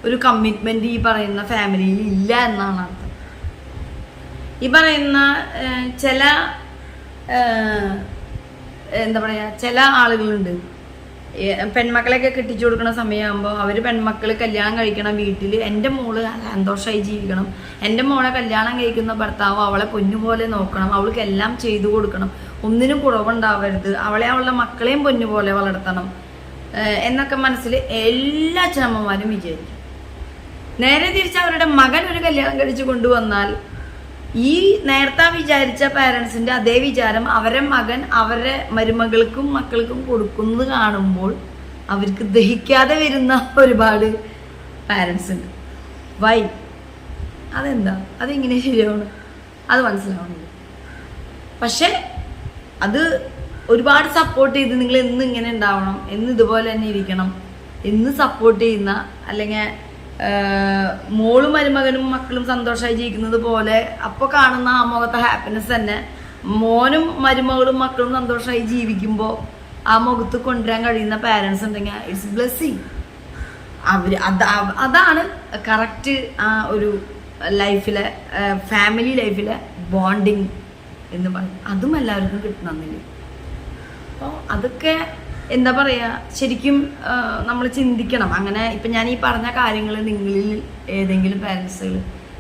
ഒരു കമ്മിറ്റ്മെന്റ് ഈ പറയുന്ന ഫാമിലിയിൽ ഇല്ല എന്നാണ് അർത്ഥം. ഈ പറയുന്ന ചില എന്താ പറയാ ചില ആളുകളുണ്ട്, പെൺമക്കളെയൊക്കെ കെട്ടിച്ചു കൊടുക്കുന്ന സമയമാകുമ്പോൾ അവർ പെൺമക്കൾ കല്യാണം കഴിക്കണം, വീട്ടിൽ എൻ്റെ മോള് സന്തോഷമായി ജീവിക്കണം, എൻ്റെ മോളെ കല്യാണം കഴിക്കുന്ന ഭർത്താവ് അവളെ പൊന്നുപോലെ നോക്കണം, അവൾക്ക് എല്ലാം ചെയ്തു കൊടുക്കണം, ഒന്നിനും കുറവുണ്ടാവരുത്, അവളെ അവളുടെ മക്കളെയും പൊന്നുപോലെ വളർത്തണം എന്നൊക്കെ മനസ്സിൽ എല്ലാ അച്ഛനമ്മമാരും വിചാരിക്കും. നേരെ തിരിച്ച് അവരുടെ മകൻ ഒരു കല്യാണം കഴിച്ചു കൊണ്ടുവന്നാൽ ഈ നേരത്തെ വിചാരിച്ച പാരൻസിന്റെ അതേ വിചാരം അവരെ മകൻ അവരുടെ മരുമകൾക്കും മക്കൾക്കും കൊടുക്കുന്നത് കാണുമ്പോൾ അവർക്ക് ദഹിക്കാതെ വരുന്ന ഒരുപാട് പാരൻസ് ഉണ്ട്. വൈ? അതെന്താ? അതെങ്ങനെ ശരിയാവണം? അത് മനസ്സിലാവണില്ല. പക്ഷെ അത് ഒരുപാട് സപ്പോർട്ട് ചെയ്ത് നിങ്ങൾ എന്ന് ഇങ്ങനെ ഉണ്ടാവണം, എന്ന് ഇതുപോലെ തന്നെ ഇരിക്കണം എന്ന് സപ്പോർട്ട് ചെയ്യുന്ന, അല്ലെങ്കിൽ മോളും മരുമകനും മക്കളും സന്തോഷമായി ജീവിക്കുന്നത് പോലെ അപ്പോൾ കാണുന്ന ആ മുഖത്തെ ഹാപ്പിനെസ് തന്നെ മോനും മരുമകളും മക്കളും സന്തോഷമായി ജീവിക്കുമ്പോൾ ആ മുഖത്ത് കൊണ്ടുവരാൻ കഴിയുന്ന പാരൻസ് ഉണ്ടെങ്കിൽ ഇറ്റ്സ് ബ്ലെസ്സിങ്. അതാണ് കറക്റ്റ് ആ ഒരു ലൈഫിലെ ഫാമിലി ലൈഫിലെ ബോണ്ടിങ് എന്ന് പറയും. അതും എല്ലാവർക്കും കിട്ടണമെന്നില്ല. അപ്പോൾ അതൊക്കെ എന്താ പറയുക, ശരിക്കും നമ്മൾ ചിന്തിക്കണം. അങ്ങനെ ഇപ്പം ഞാൻ ഈ പറഞ്ഞ കാര്യങ്ങൾ നിങ്ങളിൽ ഏതെങ്കിലും പാരൻസുകൾ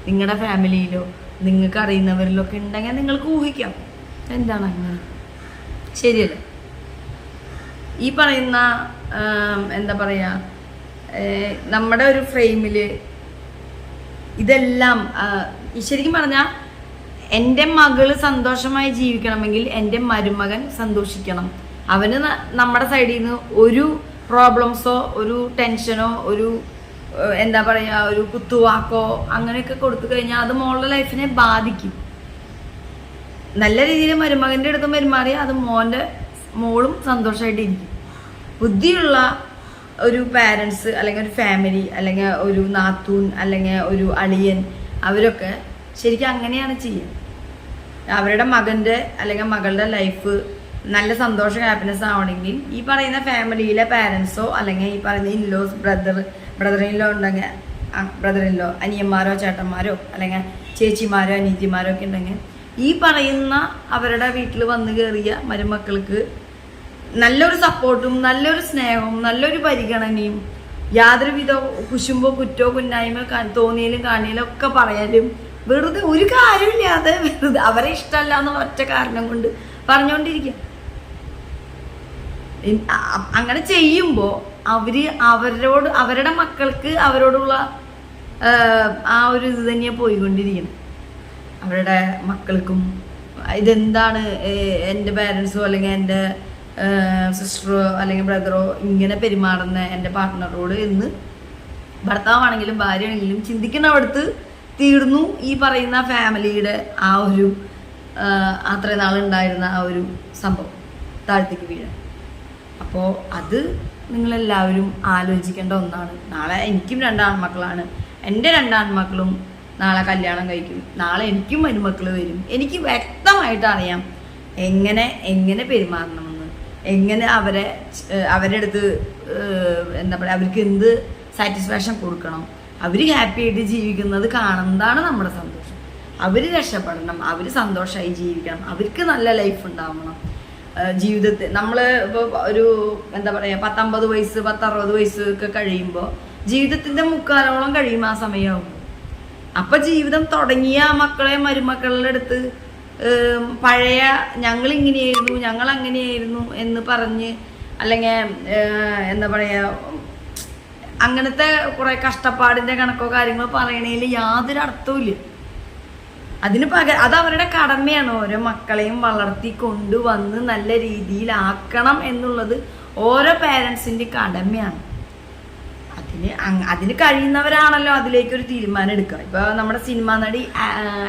നിങ്ങളുടെ ഫാമിലിയിലോ നിങ്ങൾക്ക് അറിയുന്നവരിലോ ഒക്കെ ഉണ്ടെങ്കിൽ നിങ്ങൾക്ക് ഊഹിക്കാം എന്താണ് അങ്ങനെ ശരിയല്ല. ഈ പറയുന്ന എന്താ പറയുക, നമ്മുടെ ഒരു ഫ്രെയിമിൽ ഇതെല്ലാം ശരിക്കും പറഞ്ഞാൽ എൻ്റെ മകള് സന്തോഷമായി ജീവിക്കണമെങ്കിൽ എൻ്റെ മരുമകൻ സന്തോഷിക്കണം. അവന് നമ്മുടെ സൈഡിൽ നിന്ന് ഒരു പ്രോബ്ലംസോ ഒരു ടെൻഷനോ ഒരു എന്താ പറയുക ഒരു കുത്തുവാക്കോ അങ്ങനെയൊക്കെ കൊടുത്തു കഴിഞ്ഞാൽ അത് മോളുടെ ലൈഫിനെ ബാധിക്കും. നല്ല രീതിയിൽ മരുമകൻ്റെ അടുത്ത് പെരുമാറിയാൽ അത് മോളും സന്തോഷമായിട്ടിരിക്കും. ബുദ്ധിയുള്ള ഒരു പാരൻസ് അല്ലെങ്കിൽ ഒരു ഫാമിലി അല്ലെങ്കിൽ ഒരു നാത്തൂൻ അല്ലെങ്കിൽ ഒരു അളിയൻ അവരൊക്കെ ശരിക്കും അങ്ങനെയാണ് ചെയ്യുക. അവരുടെ മകൻ്റെ അല്ലെങ്കിൽ മകളുടെ ലൈഫ് നല്ല സന്തോഷം ഹാപ്പിനെസ് ആവണമെങ്കിൽ ഈ പറയുന്ന ഫാമിലിയിലെ പാരൻസോ അല്ലെങ്കിൽ ഈ പറയുന്ന ഇൻലോസ് ബ്രദറിൻലോ ഉണ്ടെങ്കിൽ ബ്രദറിൻലോ അനിയന്മാരോ ചേട്ടന്മാരോ അല്ലെങ്കിൽ ചേച്ചിമാരോ അനീതിമാരോ ഒക്കെ ഉണ്ടെങ്കിൽ ഈ പറയുന്ന അവരുടെ വീട്ടിൽ വന്നു കയറിയ മരുമക്കൾക്ക് നല്ലൊരു സപ്പോർട്ടും നല്ലൊരു സ്നേഹവും നല്ലൊരു പരിഗണനയും യാതൊരുവിധ കുശുമ്പോ കുറ്റോ കുന്നായ്മ തോന്നിയാലും കാണിയാലും ഒക്കെ പറയാലും വെറുതെ ഒരു കാര്യമില്ലാതെ വെറുതെ അവരെ ഇഷ്ടമല്ല എന്നുള്ള ഒറ്റ കാരണം കൊണ്ട് പറഞ്ഞുകൊണ്ടിരിക്കുക. അങ്ങനെ ചെയ്യുമ്പോൾ അവരുടെ മക്കൾക്ക് അവരോടുള്ള ആ ഒരു ഇത് തന്നെയാണ് പോയിക്കൊണ്ടിരിക്കണം. അവരുടെ മക്കൾക്കും ഇതെന്താണ് എൻ്റെ പാരൻസോ അല്ലെങ്കിൽ എൻ്റെ സിസ്റ്ററോ അല്ലെങ്കിൽ ബ്രദറോ ഇങ്ങനെ പെരുമാറുന്ന എൻ്റെ പാർട്ട്ണറോട് എന്ന് ഭർത്താവാണെങ്കിലും ഭാര്യയാണെങ്കിലും ചിന്തിക്കുന്നവിടത്ത് തീർന്നു ഈ പറയുന്ന ഫാമിലിയുടെ ആ ഒരു അത്ര നാളുണ്ടായിരുന്ന ആ ഒരു സംഭവം താഴത്തേക്ക് വീഴാൻ. അപ്പോൾ അത് നിങ്ങളെല്ലാവരും ആലോചിക്കേണ്ട ഒന്നാണ്. നാളെ എനിക്കും 2 ആൺമക്കളാണ്. എൻ്റെ 2 ആൺമക്കളും നാളെ കല്യാണം കഴിക്കും. നാളെ എനിക്കും മരുമക്കൾ വരും. എനിക്ക് വ്യക്തമായിട്ട് അറിയാം എങ്ങനെ പെരുമാറണമെന്ന്, എങ്ങനെ അവരുടെ അടുത്ത് എന്താ പറയുക അവർക്ക് എന്ത് സാറ്റിസ്ഫാക്ഷൻ കൊടുക്കണം. അവർ ഹാപ്പി ആയിട്ട് ജീവിക്കുന്നത് കാണുന്നതാണ് നമ്മുടെ സന്തോഷം. അവർ രക്ഷപ്പെടണം, അവർ സന്തോഷമായി ജീവിക്കണം, അവർക്ക് നല്ല ലൈഫ് ഉണ്ടാവണം ജീവിതത്തിൽ. നമ്മൾ ഇപ്പോൾ ഒരു എന്താ പറയുക 19 വയസ്സ് 60 വയസ്സ് ഒക്കെ കഴിയുമ്പോൾ ജീവിതത്തിൻ്റെ മുക്കാലോളം കഴിയും ആ സമയമാകുമ്പോൾ. അപ്പം ജീവിതം തുടങ്ങിയ മക്കളെ മരുമക്കളുടെ അടുത്ത് പഴയ ഞങ്ങളിങ്ങനെയായിരുന്നു ഞങ്ങൾ അങ്ങനെയായിരുന്നു എന്ന് പറഞ്ഞ് അല്ലെങ്കിൽ എന്താ പറയുക അങ്ങനത്തെ കുറേ കഷ്ടപ്പാടിൻ്റെ കണക്കോ കാര്യങ്ങളോ പറയണതിൽ യാതൊരു അർത്ഥവും. അതിന് പകരം അത് അവരുടെ കടമയാണ്. ഓരോ മക്കളെയും വളർത്തി കൊണ്ടുവന്ന് നല്ല രീതിയിലാക്കണം എന്നുള്ളത് ഓരോ പാരൻസിൻ്റെ കടമയാണ്. അതിന് കഴിയുന്നവരാണല്ലോ അതിലേക്കൊരു തീരുമാനം എടുക്കുക. ഇപ്പൊ നമ്മുടെ സിനിമാ നടി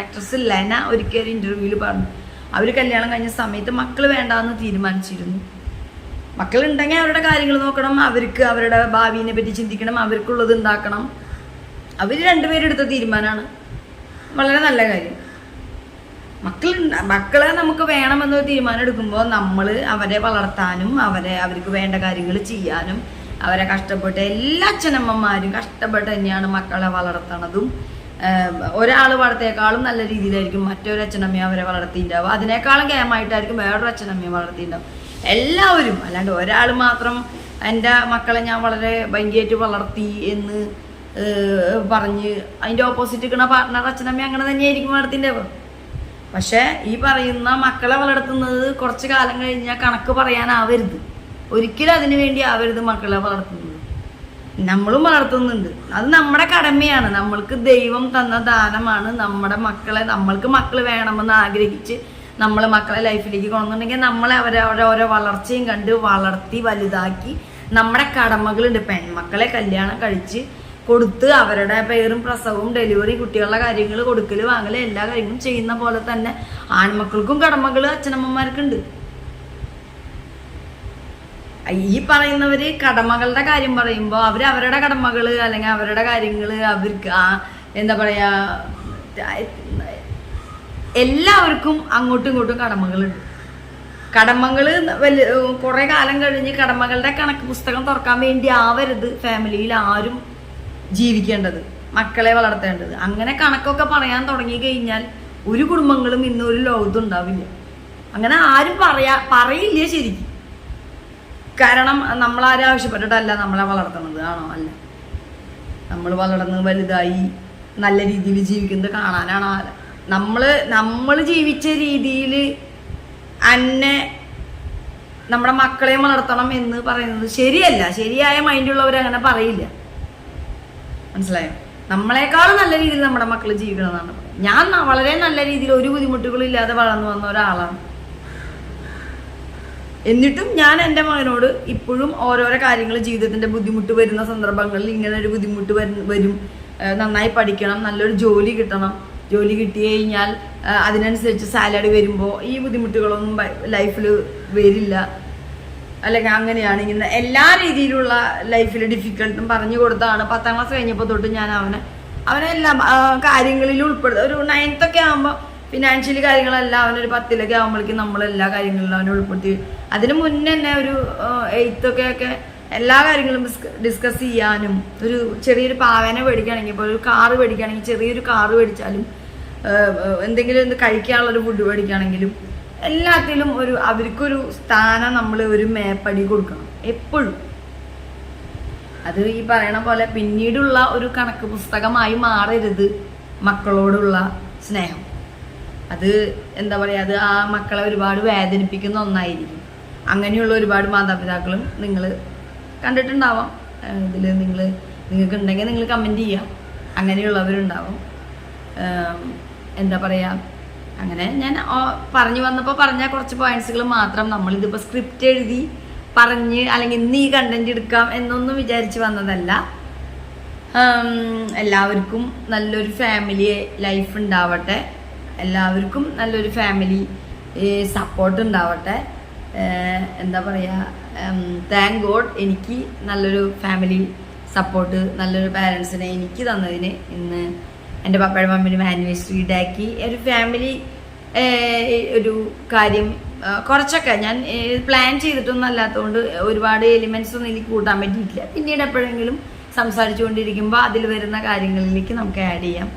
ആക്ട്രസ് ലെന ഒരിക്കലും ഇന്റർവ്യൂവിൽ പറഞ്ഞു അവര് കല്യാണം കഴിഞ്ഞ സമയത്ത് മക്കള് വേണ്ടാന്ന് തീരുമാനിച്ചിരുന്നു. മക്കളുണ്ടെങ്കിൽ അവരുടെ കാര്യങ്ങൾ നോക്കണം, അവർക്ക് അവരുടെ ഭാവിയെ പറ്റി ചിന്തിക്കണം, അവർക്കുള്ളത് ഉണ്ടാക്കണം. അവര് രണ്ടുപേരും എടുത്ത തീരുമാനമാണ്, വളരെ നല്ല കാര്യം. മക്കളെ നമുക്ക് വേണമെന്നൊരു തീരുമാനം എടുക്കുമ്പോൾ നമ്മൾ അവരെ വളർത്താനും അവർക്ക് വേണ്ട കാര്യങ്ങൾ ചെയ്യാനും അവരെ കഷ്ടപ്പെട്ട് എല്ലാ അച്ഛനമ്മമാരും കഷ്ടപ്പെട്ട് തന്നെയാണ് മക്കളെ വളർത്തണതും. ഒരാൾ വളർത്തിയേക്കാളും നല്ല രീതിയിലായിരിക്കും മറ്റൊരു അച്ഛനമ്മയെ അവരെ വളർത്തിയിട്ടുണ്ടാവും, അതിനേക്കാളും കേമായിട്ടായിരിക്കും വേറൊരു അച്ഛനമ്മയെ വളർത്തിയിട്ടുണ്ടാവും. എല്ലാവരും, അല്ലാണ്ട് ഒരാൾ മാത്രം എൻ്റെ മക്കളെ ഞാൻ വളരെ ഭംഗിയായിട്ട് വളർത്തി എന്ന് പറഞ്ഞ് അതിൻ്റെ ഓപ്പോസിറ്റ് നിൽക്കുന്ന പാർട്ട്ണർ അച്ഛനമ്മ അങ്ങനെ തന്നെയായിരിക്കും വളർത്തിയിട്ടുണ്ടാവുക. പക്ഷെ ഈ പറയുന്ന മക്കളെ വളർത്തുന്നത് കുറച്ച് കാലം കഴിഞ്ഞാൽ കണക്ക് പറയാനാവരുത്, ഒരിക്കലും അതിനു വേണ്ടി ആവരുത് മക്കളെ വളർത്തുന്നത്. നമ്മളും വളർത്തുന്നുണ്ട്, അത് നമ്മുടെ കടമയാണ്, നമ്മൾക്ക് ദൈവം തന്ന ദാനമാണ്. നമ്മുടെ മക്കളെ, നമ്മൾക്ക് മക്കൾ വേണമെന്ന് ആഗ്രഹിച്ച് നമ്മളെ മക്കളെ ലൈഫിലേക്ക് കൊണ്ടുവന്നിട്ടുണ്ടെങ്കിൽ നമ്മളെ ഓരോ വളർച്ചയും കണ്ട് വളർത്തി വലുതാക്കി നമ്മുടെ കടമകളുണ്ട്. പെൺമക്കളെ കല്യാണം കഴിച്ച് കൊടുത്ത് അവരുടെ പേരും പ്രസവവും ഡെലിവറി കുട്ടികളുടെ കാര്യങ്ങൾ കൊടുക്കല് വാങ്ങല് എല്ലാ കാര്യങ്ങളും ചെയ്യുന്ന പോലെ തന്നെ ആൺമക്കൾക്കും കടമകൾ അച്ഛനമ്മമാർക്കുണ്ട്. ഈ പറയുന്നവര് കടമകളുടെ കാര്യം പറയുമ്പോൾ അവരുടെ കടമകള് അല്ലെങ്കിൽ അവരുടെ കാര്യങ്ങള് അവർക്ക് എന്താ പറയാ, എല്ലാവർക്കും അങ്ങോട്ടും ഇങ്ങോട്ടും കടമകളുണ്ട്. കടമകള് കുറെ കാലം കഴിഞ്ഞ് കടമകളുടെ കണക്ക് പുസ്തകം തുറക്കാൻ വേണ്ടി ആവരുത് ഫാമിലിയിൽ ആരും ജീവിക്കേണ്ടത്, മക്കളെ വളർത്തേണ്ടത്. അങ്ങനെ കണക്കൊക്കെ പറയാൻ തുടങ്ങി കഴിഞ്ഞാൽ ഒരു കുടുംബങ്ങളും ഇന്നൊരു ലോകത്തും ഉണ്ടാവില്ല. അങ്ങനെ ആരും പറയില്ല ശരിക്കും. കാരണം നമ്മളാരും ആവശ്യപ്പെട്ടിട്ടല്ല നമ്മളെ വളർത്തുന്നത്, ആണോ? അല്ല. നമ്മൾ വളർന്ന് വലുതായി നല്ല രീതിയിൽ ജീവിക്കുന്നത് കാണാനാണ്. നമ്മൾ ജീവിച്ച രീതിയിൽ അന്നെ നമ്മുടെ മക്കളെ വളർത്തണം എന്ന് പറയുന്നത് ശരിയല്ല. ശരിയായ മൈൻഡുള്ളവർ അങ്ങനെ പറയില്ല, മനസ്സിലായോ? നമ്മളെക്കാളും നല്ല രീതിയിൽ നമ്മുടെ മക്കൾ ജീവിക്കണമെന്നാണ്. ഞാൻ വളരെ നല്ല രീതിയിൽ ഒരു ബുദ്ധിമുട്ടുകളും ഇല്ലാതെ വളർന്നു വന്ന ഒരാളാണ്. എന്നിട്ടും ഞാൻ എൻ്റെ മകനോട് ഇപ്പോഴും ഓരോരോ കാര്യങ്ങൾ, ജീവിതത്തിന്റെ ബുദ്ധിമുട്ട് വരുന്ന സന്ദർഭങ്ങളിൽ ഇങ്ങനെ ഒരു ബുദ്ധിമുട്ട് വരും, നന്നായി പഠിക്കണം, നല്ലൊരു ജോലി കിട്ടണം, ജോലി കിട്ടി കഴിഞ്ഞാൽ അതിനനുസരിച്ച് സാലറി വരുമ്പോൾ ഈ ബുദ്ധിമുട്ടുകളൊന്നും ലൈഫിൽ വരില്ല, അല്ലെങ്കിൽ അങ്ങനെയാണ് ഇങ്ങനെ എല്ലാ രീതിയിലുള്ള ലൈഫിൽ ഡിഫിക്കൽട്ടും പറഞ്ഞു കൊടുത്താണ് 10ാം ക്ലാസ് കഴിഞ്ഞപ്പോൾ തൊട്ട് ഞാൻ അവനെ എല്ലാ കാര്യങ്ങളിലും ഉൾപ്പെടുത്തുക. ഒരു 9th ഒക്കെ ആകുമ്പോൾ ഫിനാൻഷ്യലി കാര്യങ്ങളെല്ലാം അവനൊരു 10ലൊക്കെ ആകുമ്പോഴേക്കും നമ്മളെല്ലാ കാര്യങ്ങളിലും അവനെ ഉൾപ്പെടുത്തി. അതിന് മുന്നേ തന്നെ ഒരു 8th ഒക്കെ എല്ലാ കാര്യങ്ങളും ഡിസ്കസ് ചെയ്യാനും, ഒരു ചെറിയൊരു പാവനെ മേടിക്കുകയാണെങ്കിൽ, ഇപ്പോൾ ഒരു കാറ് മേടിക്കുകയാണെങ്കിൽ, ചെറിയൊരു കാറ് മേടിച്ചാലും എന്തെങ്കിലും കഴിക്കാനുള്ളൊരു ഫുഡ് മേടിക്കുകയാണെങ്കിലും എല്ലാത്തിലും അവർക്കൊരു സ്ഥാനം നമ്മൾ ഒരു മേപ്പടി കൊടുക്കണം എപ്പോഴും. അത് ഈ പറയണ പോലെ പിന്നീടുള്ള ഒരു കണക്ക് പുസ്തകമായി മാറരുത് മക്കളോടുള്ള സ്നേഹം. അത് എന്താ പറയുക, അത് ആ മക്കളെ ഒരുപാട് വേദനിപ്പിക്കുന്ന ഒന്നായിരിക്കും. അങ്ങനെയുള്ള ഒരുപാട് മാതാപിതാക്കളും നിങ്ങൾ കണ്ടിട്ടുണ്ടാവാം. ഇതിൽ നിങ്ങൾക്ക് ഉണ്ടെങ്കിൽ നിങ്ങൾ കമൻറ്റ് ചെയ്യാം. അങ്ങനെയുള്ളവരുണ്ടാവും. എന്താ പറയുക, അങ്ങനെ ഞാൻ പറഞ്ഞു വന്നപ്പോൾ പറഞ്ഞ കുറച്ച് പോയിന്റ്സുകൾ മാത്രം. നമ്മളിതിപ്പോൾ സ്ക്രിപ്റ്റ് എഴുതി പറഞ്ഞ് അല്ലെങ്കിൽ ഇന്ന് ഈ കണ്ടന്റ് എടുക്കാം എന്നൊന്നും വിചാരിച്ച് വന്നതല്ല. എല്ലാവർക്കും നല്ലൊരു ഫാമിലി ലൈഫ് ഉണ്ടാവട്ടെ, എല്ലാവർക്കും നല്ലൊരു ഫാമിലി സപ്പോർട്ട് ഉണ്ടാവട്ടെ. എന്താ പറയുക, താങ്ക് ഗോഡ് എനിക്ക് നല്ലൊരു ഫാമിലി സപ്പോർട്ട്, നല്ലൊരു പാരൻസിനെ എനിക്ക് തന്നതിന്. ഇന്ന് എൻ്റെ പപ്പയുടെ മമ്മിനും ആനിവേഴ്സറി ഡേ ആക്കി ഒരു ഫാമിലി ഒരു കാര്യം കുറച്ചൊക്കെ ഞാൻ പ്ലാൻ ചെയ്തിട്ടൊന്നും അല്ലാത്തതുകൊണ്ട് ഒരുപാട് എലിമെന്റ്സ് ഒന്നും എനിക്ക് കൂട്ടാൻ പറ്റിയിട്ടില്ല. പിന്നീട് എപ്പോഴെങ്കിലും സംസാരിച്ചുകൊണ്ടിരിക്കുമ്പോൾ അതിൽ വരുന്ന കാര്യങ്ങളിലേക്ക് നമുക്ക് ആഡ് ചെയ്യാം.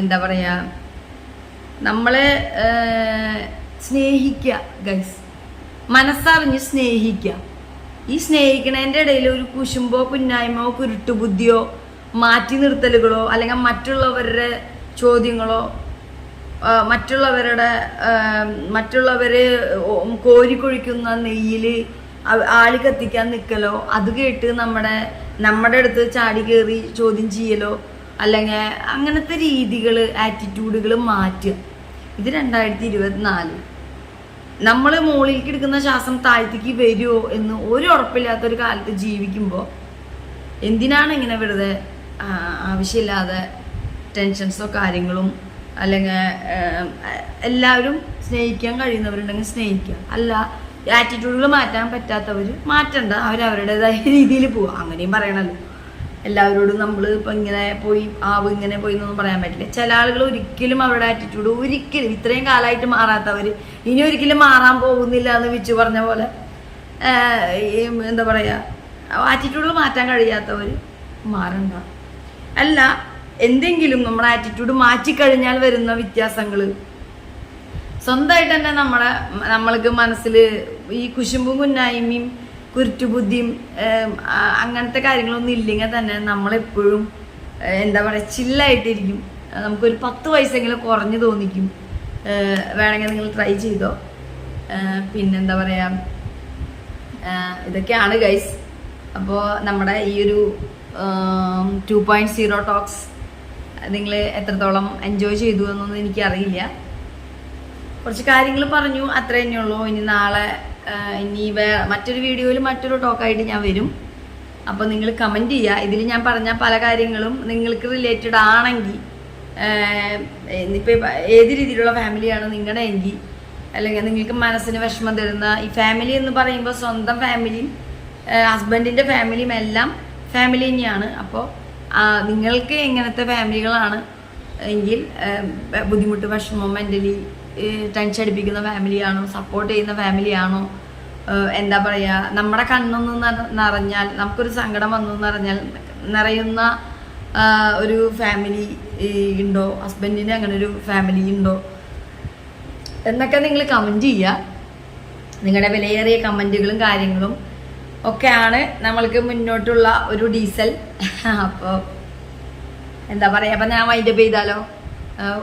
എന്താ പറയുക, നമ്മളെ സ്നേഹിക്കുക ഗൈസ്, മനസ്സറിഞ്ഞ് സ്നേഹിക്കുക. ഈ സ്നേഹിക്കണതിൻ്റെ ഇടയിൽ ഒരു കുശുമ്പോ കുന്നായ്മയോ കുരുട്ടുബുദ്ധിയോ മാറ്റി നിർത്തലുകളോ അല്ലെങ്കിൽ മറ്റുള്ളവരുടെ ചോദ്യങ്ങളോ മറ്റുള്ളവര് കോരിക്കൊഴിക്കുന്ന നെയ്യിൽ ആളി കത്തിക്കാൻ നിൽക്കലോ, അത് കേട്ട് നമ്മുടെ അടുത്ത് ചാടി കയറി ചോദ്യം ചെയ്യലോ അല്ലെങ്കിൽ അങ്ങനത്തെ രീതികൾ, ആറ്റിറ്റ്യൂഡുകൾ മാറ്റുക. ഇത് 2024. നമ്മൾ മുകളിലേക്ക് എടുക്കുന്ന ശ്വാസം താഴ്ത്തേക്ക് വരുമോ എന്ന് ഒരു ഉറപ്പില്ലാത്തൊരു കാലത്ത് ജീവിക്കുമ്പോൾ എന്തിനാണ് ഇങ്ങനെ വെറുതെ ആവശ്യമില്ലാതെ ടെൻഷൻസോ കാര്യങ്ങളും, അല്ലെങ്കിൽ എല്ലാവരും സ്നേഹിക്കാൻ കഴിയുന്നവരുണ്ടെങ്കിൽ സ്നേഹിക്കുക, അല്ല ആറ്റിറ്റ്യൂഡുകൾ മാറ്റാൻ പറ്റാത്തവർ മാറ്റണ്ട, അവരവരുടേതായ രീതിയിൽ പോവുക. അങ്ങനെയും പറയണല്ലോ, എല്ലാവരോടും നമ്മൾ ഇപ്പം ഇങ്ങനെ പോയി ഇങ്ങനെ പോയി എന്നൊന്നും പറയാൻ പറ്റില്ല. ചില ആളുകൾ ഒരിക്കലും അവരുടെ ആറ്റിറ്റ്യൂഡ് ഒരിക്കലും ഇത്രയും കാലമായിട്ട് മാറാത്തവർ ഇനി ഒരിക്കലും മാറാൻ പോകുന്നില്ല എന്ന് വെച്ച് പറഞ്ഞ പോലെ എന്താ പറയുക, ആറ്റിറ്റ്യൂഡുകൾ മാറ്റാൻ കഴിയാത്തവർ മാറണ്ട. അല്ല, എന്തെങ്കിലും നമ്മുടെ ആറ്റിറ്റ്യൂഡ് മാറ്റിക്കഴിഞ്ഞാൽ വരുന്ന വ്യത്യാസങ്ങൾ സ്വന്തമായിട്ട് തന്നെ നമ്മൾക്ക് മനസ്സിൽ ഈ കുശുമ്പും കുന്നായ്മയും കുരുറ്റുബുദ്ധിയും അങ്ങനത്തെ കാര്യങ്ങളൊന്നും ഇല്ലെങ്കിൽ തന്നെ നമ്മളെപ്പോഴും എന്താ പറയുക ചില്ലായിട്ടിരിക്കും. നമുക്കൊരു 10 വയസ്സെങ്കിലും കുറഞ്ഞു തോന്നിക്കും. വേണമെങ്കിൽ നിങ്ങൾ ട്രൈ ചെയ്തോ. പിന്നെന്താ പറയുക, ഇതൊക്കെയാണ് ഗൈസ്. അപ്പോൾ നമ്മുടെ ഈ ഒരു 2.0 ടോക്സ് നിങ്ങൾ എത്രത്തോളം എൻജോയ് ചെയ്തു എന്നൊന്നും എനിക്കറിയില്ല. കുറച്ച് കാര്യങ്ങൾ പറഞ്ഞു, അത്ര തന്നെയുള്ളൂ. ഇനി നാളെ മറ്റൊരു വീഡിയോയിൽ മറ്റൊരു ടോക്കായിട്ട് ഞാൻ വരും. അപ്പോൾ നിങ്ങൾ കമൻറ്റ് ചെയ്യുക. ഇതിൽ ഞാൻ പറഞ്ഞ പല കാര്യങ്ങളും നിങ്ങൾക്ക് റിലേറ്റഡ് ആണെങ്കിൽ, ഇപ്പം ഏത് രീതിയിലുള്ള ഫാമിലിയാണ് നിങ്ങളുടെ എങ്കിൽ, അല്ലെങ്കിൽ നിങ്ങൾക്ക് മനസ്സിന് വിഷമം തരുന്ന ഈ ഫാമിലി എന്ന് പറയുമ്പോൾ സ്വന്തം ഫാമിലിയും ഹസ്ബൻഡിൻ്റെ ഫാമിലിയും എല്ലാം ഫാമിലി തന്നെയാണ്. അപ്പോൾ നിങ്ങൾക്ക് എങ്ങനത്തെ ഫാമിലികളാണ് എങ്കിൽ ബുദ്ധിമുട്ട്, വിഷമം, മെൻ്റലി ടെൻഷൻ അടിപ്പിക്കുന്ന ഫാമിലിയാണോ, സപ്പോർട്ട് ചെയ്യുന്ന ഫാമിലിയാണോ, എന്താ പറയുക, നമ്മുടെ കണ്ണൊന്ന് നിറഞ്ഞാൽ നമുക്കൊരു സങ്കടം വന്നു നിറയുന്ന ഒരു ഫാമിലി ഉണ്ടോ, ഹസ്ബൻഡിന് അങ്ങനെ ഒരു ഫാമിലി ഉണ്ടോ എന്നൊക്കെ നിങ്ങൾ കമൻറ്റ് ചെയ്യുക. നിങ്ങളുടെ വിലയേറിയ കമൻറ്റുകളും കാര്യങ്ങളും ഒക്കെയാണ് നമ്മൾക്ക് മുന്നോട്ടുള്ള ഒരു ഡീസൽ. അപ്പോൾ എന്താ പറയുക, അപ്പം ഞാൻ വൈൻഡപ്പ് ചെയ്താലോ?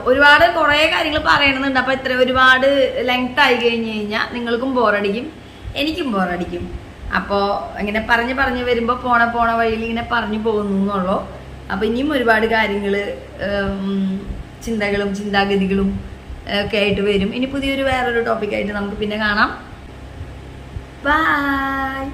ഒരുപാട് കുറേ കാര്യങ്ങൾ പറയണമെന്നുണ്ട്. അപ്പോൾ ഇത്ര ഒരുപാട് ലെങ്ത് ആയി കഴിഞ്ഞ് കഴിഞ്ഞാൽ നിങ്ങൾക്കും ബോറടിക്കും, എനിക്കും ബോറടിക്കും. അപ്പോൾ ഇങ്ങനെ പറഞ്ഞ് വരുമ്പോൾ പോണ വഴിയിൽ ഇങ്ങനെ പറഞ്ഞു പോകുന്നു എന്നുള്ളൂ. അപ്പോൾ ഇനിയും ഒരുപാട് കാര്യങ്ങൾ, ചിന്തകളും ചിന്താഗതികളും ഒക്കെ ആയിട്ട് വരും. ഇനി വേറൊരു ടോപ്പിക്കായിട്ട് നമുക്ക് പിന്നെ കാണാം. ബൈ.